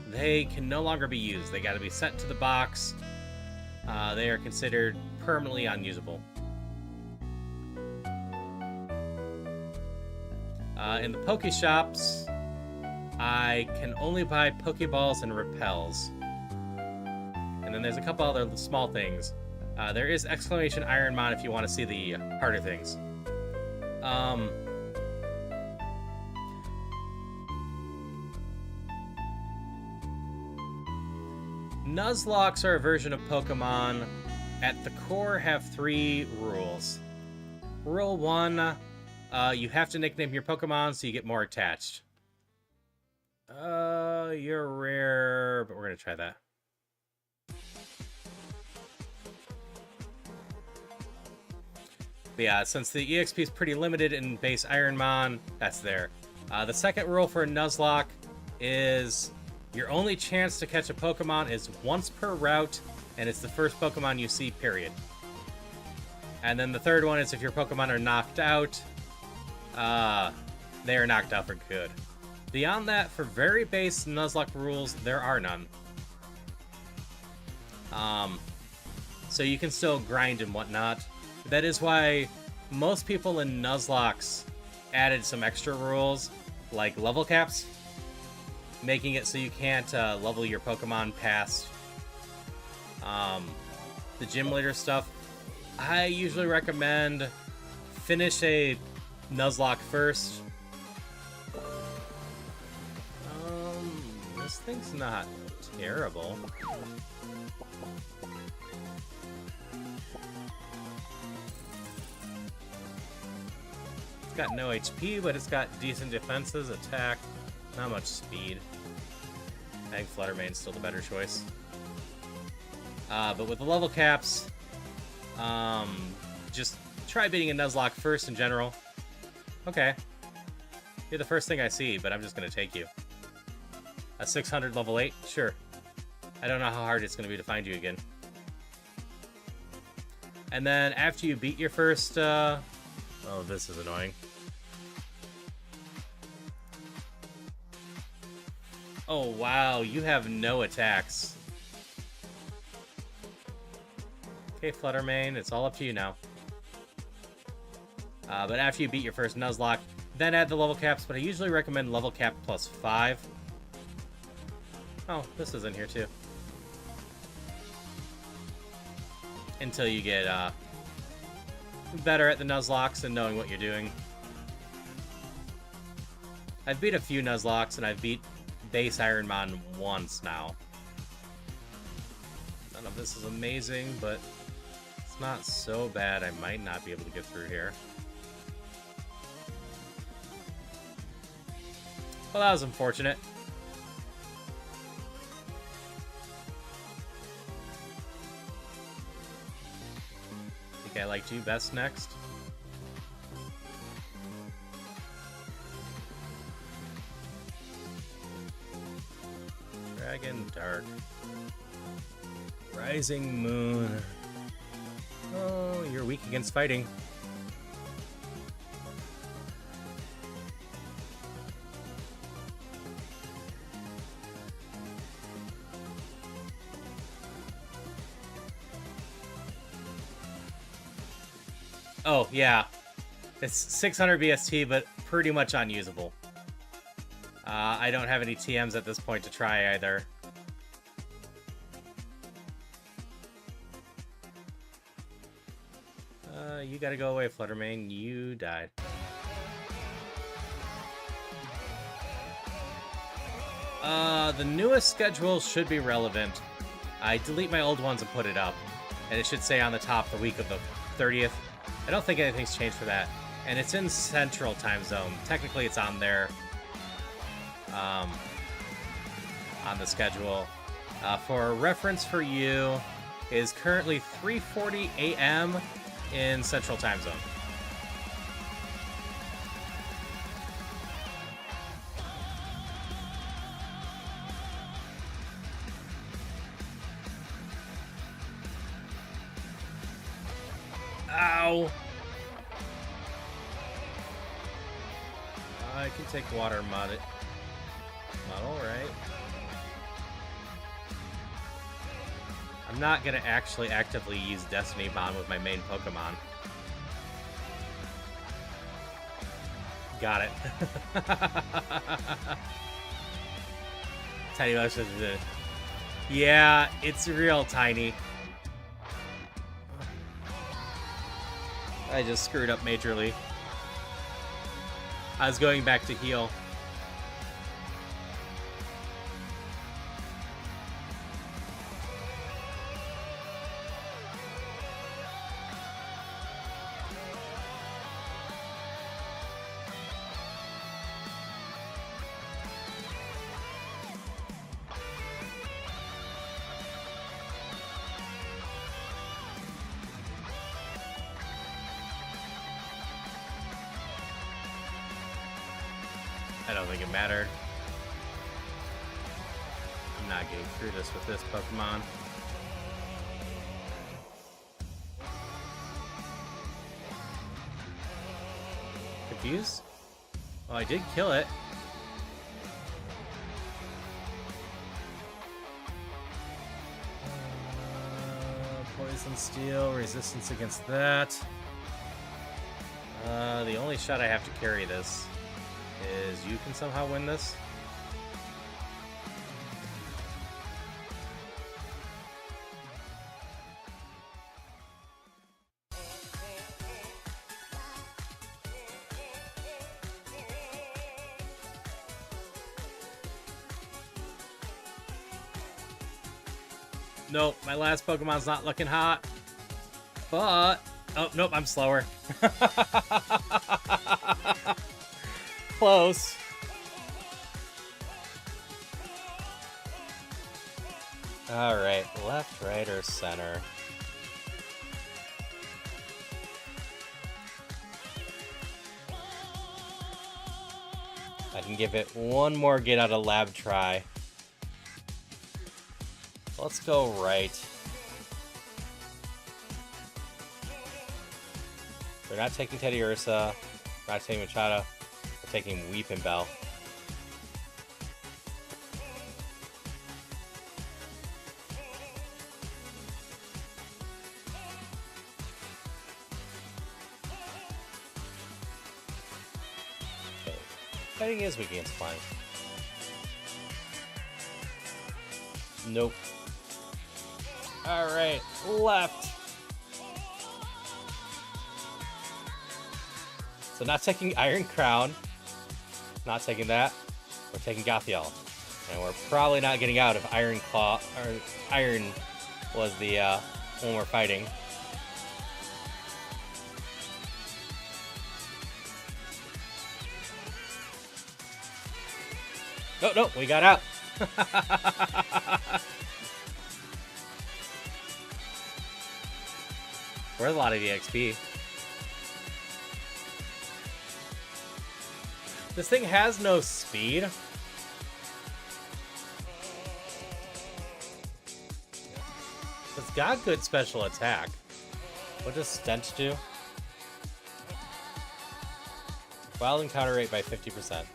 they can no longer be used. They got to be sent to the box. They are considered permanently unusable. In the Poke Shops, I can only buy Pokeballs and Repels. And then there's a couple other small things. There is exclamation Ironmon if you want to see the harder things. Nuzlocke are a version of Pokemon. At the core, have 3 rules. Rule 1, you have to nickname your Pokemon so you get more attached. You're rare, but we're gonna try that. But yeah, since the EXP is pretty limited in base Ironmon, that's there. The second rule for Nuzlocke is your only chance to catch a Pokemon is once per route, and it's the first Pokemon you see, period. And then the third one is if your Pokemon are knocked out, they are knocked out for good. Beyond that, for very base Nuzlocke rules, there are none. So you can still grind and whatnot. That is why most people in Nuzlocke added some extra rules, like level caps, making it so you can't level your Pokemon past the gym leader stuff. I usually recommend finish a Nuzlocke first. This thing's not terrible. It's got no HP, but it's got decent defenses, attack, not much speed. I think Fluttermane's still the better choice. But with the level caps, just try beating a Nuzlocke first in general. Okay. You're the first thing I see, but I'm just going to take you. A 600 level 8? Sure. I don't know how hard it's going to be to find you again. And then after you beat your first... Oh, this is annoying. Oh, wow. You have no attacks. Okay, Fluttermane, it's all up to you now. But after you beat your first Nuzlocke, then add the level caps, but I usually recommend level cap plus 5. Oh, this is in here too. Until you get better at the Nuzlocke and knowing what you're doing. I've beat a few Nuzlocke and I've beat base Ironmon once now. None of this is amazing, but it's not so bad. I might not be able to get through here. Well, that was unfortunate. I think I liked you best next. Dragon Dark. Rising Moon. Oh, you're weak against fighting. Oh, yeah. It's 600 BST, but pretty much unusable. I don't have any TMs at this point to try either. You gotta go away, Fluttermane. You died. The newest schedule should be relevant. I delete my old ones and put it up. And it should say on the top the week of the 30th. I don't think anything's changed for that. And it's in Central Time Zone. Technically, it's on there. On the schedule. For reference for you, is currently 3:40 a.m. in Central Time Zone. Ow! I can take water model, right? I'm not gonna actually actively use Destiny Bond with my main Pokemon. Got it. Tiny motion. Yeah, it's real tiny. I just screwed up majorly. I was going back to heal. I don't think it mattered. I'm not getting through this with this Pokemon. Confused? Oh, I did kill it. Poison Steel, resistance against that. The only shot I have to carry this is you can somehow win this. Nope, my last Pokemon's not looking hot. But... oh, nope, I'm slower. Close. Alright, left, right, or center? I can give it one more get out of lab try. Let's go right. We're not taking Teddy Ursa. We're not taking Machado. We're taking Weeping Bell. Okay. Fighting is weak against flying. Nope. Alright, left. So not taking Iron Crown. Not taking that. We're taking Gothiel. And we're probably not getting out if Iron Claw or Iron was the one we're fighting. Oh no, we got out. Worth a lot of EXP. This thing has no speed. It's got good special attack. What does Stench do? Wild encounter rate by 50%.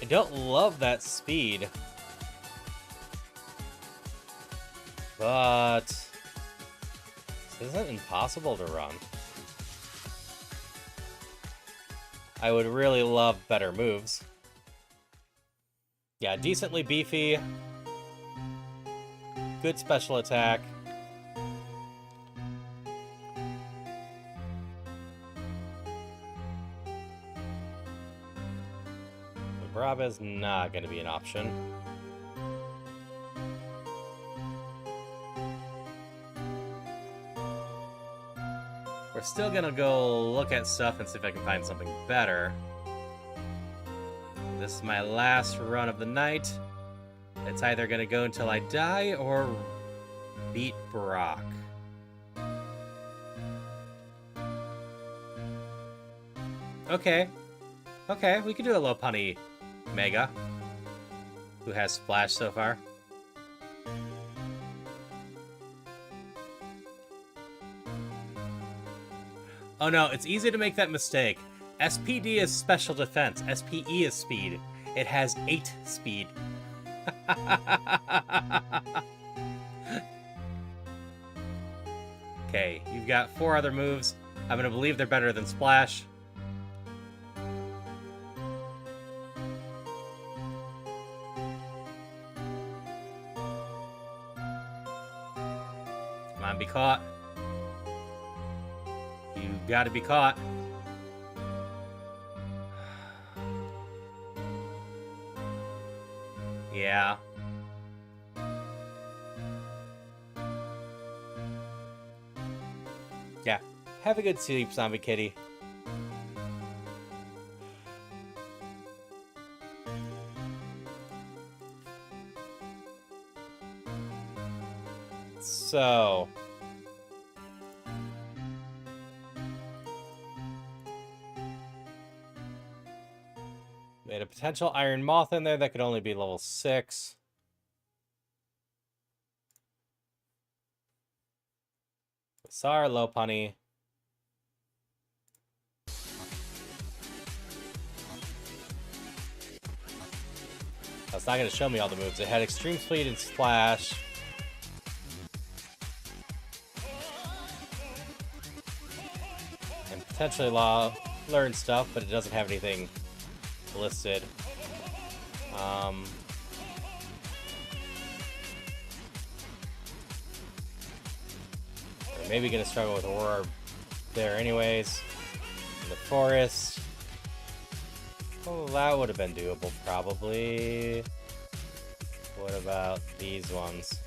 I don't love that speed. But this isn't impossible to run. I would really love better moves. Yeah, decently beefy. Good special attack. Braba's not going to be an option. We're still gonna go look at stuff and see if I can find something better. This is my last run of the night. It's either gonna go until I die or beat Brock. Okay. Okay, we can do a Lopunny Mega, who has Splash so far. Oh no, it's easy to make that mistake. SPD is special defense. SPE is speed. It has 8 speed. Okay, you've got 4 other moves. I'm gonna believe they're better than Splash. Come on, be caught. You gotta be caught. Yeah. Yeah. Have a good sleep, Zombie Kitty. So... we had a potential Iron Moth in there that could only be level 6. We saw our Lopunny. That's not going to show me all the moves. It had Extreme Speed and Splash. And potentially learn stuff, but it doesn't have anything listed. We're maybe going to struggle with Aurora there anyways. In the forest. Oh, that would have been doable, probably. What about these ones?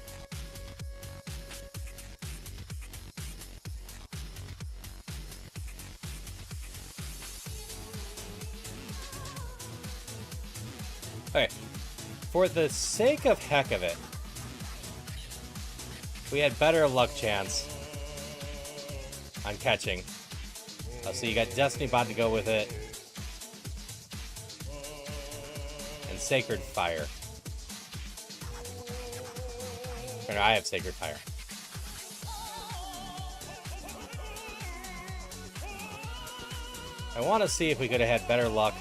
Okay, for the sake of heck of it, we had better luck chance on catching. So you got Destiny Bot to go with it. And Sacred Fire. Or no, I have Sacred Fire. I want to see if we could have had better luck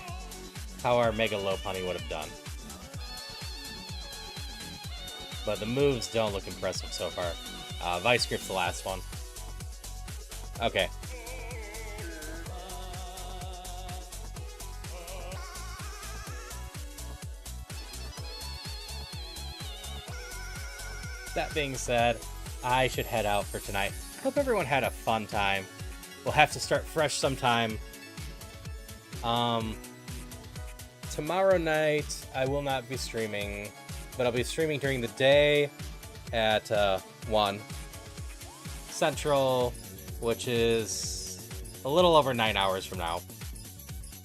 how our Mega Lopunny would have done. But the moves don't look impressive so far. Vice Grip's the last one. Okay. That being said, I should head out for tonight. Hope everyone had a fun time. We'll have to start fresh sometime. Tomorrow night, I will not be streaming, but I'll be streaming during the day at 1 Central, which is a little over 9 hours from now.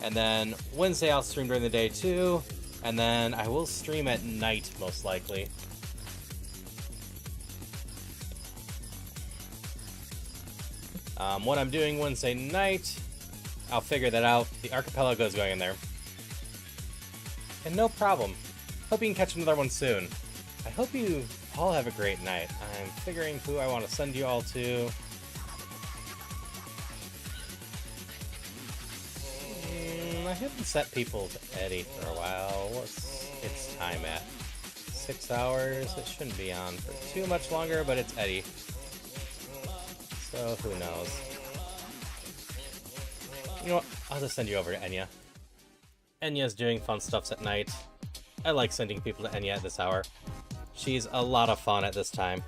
And then Wednesday, I'll stream during the day too, and then I will stream at night, most likely. What I'm doing Wednesday night, I'll figure that out. The Archipelago is going in there. And no problem. Hope you can catch another one soon. I hope you all have a great night. I'm figuring who I want to send you all to. I haven't set people to Eddie for a while. What's its time at? 6 hours? It shouldn't be on for too much longer, but it's Eddie. So who knows? You know what? I'll just send you over to Enya. Enya's doing fun stuff at night. I like sending people to Enya at this hour. She's a lot of fun at this time.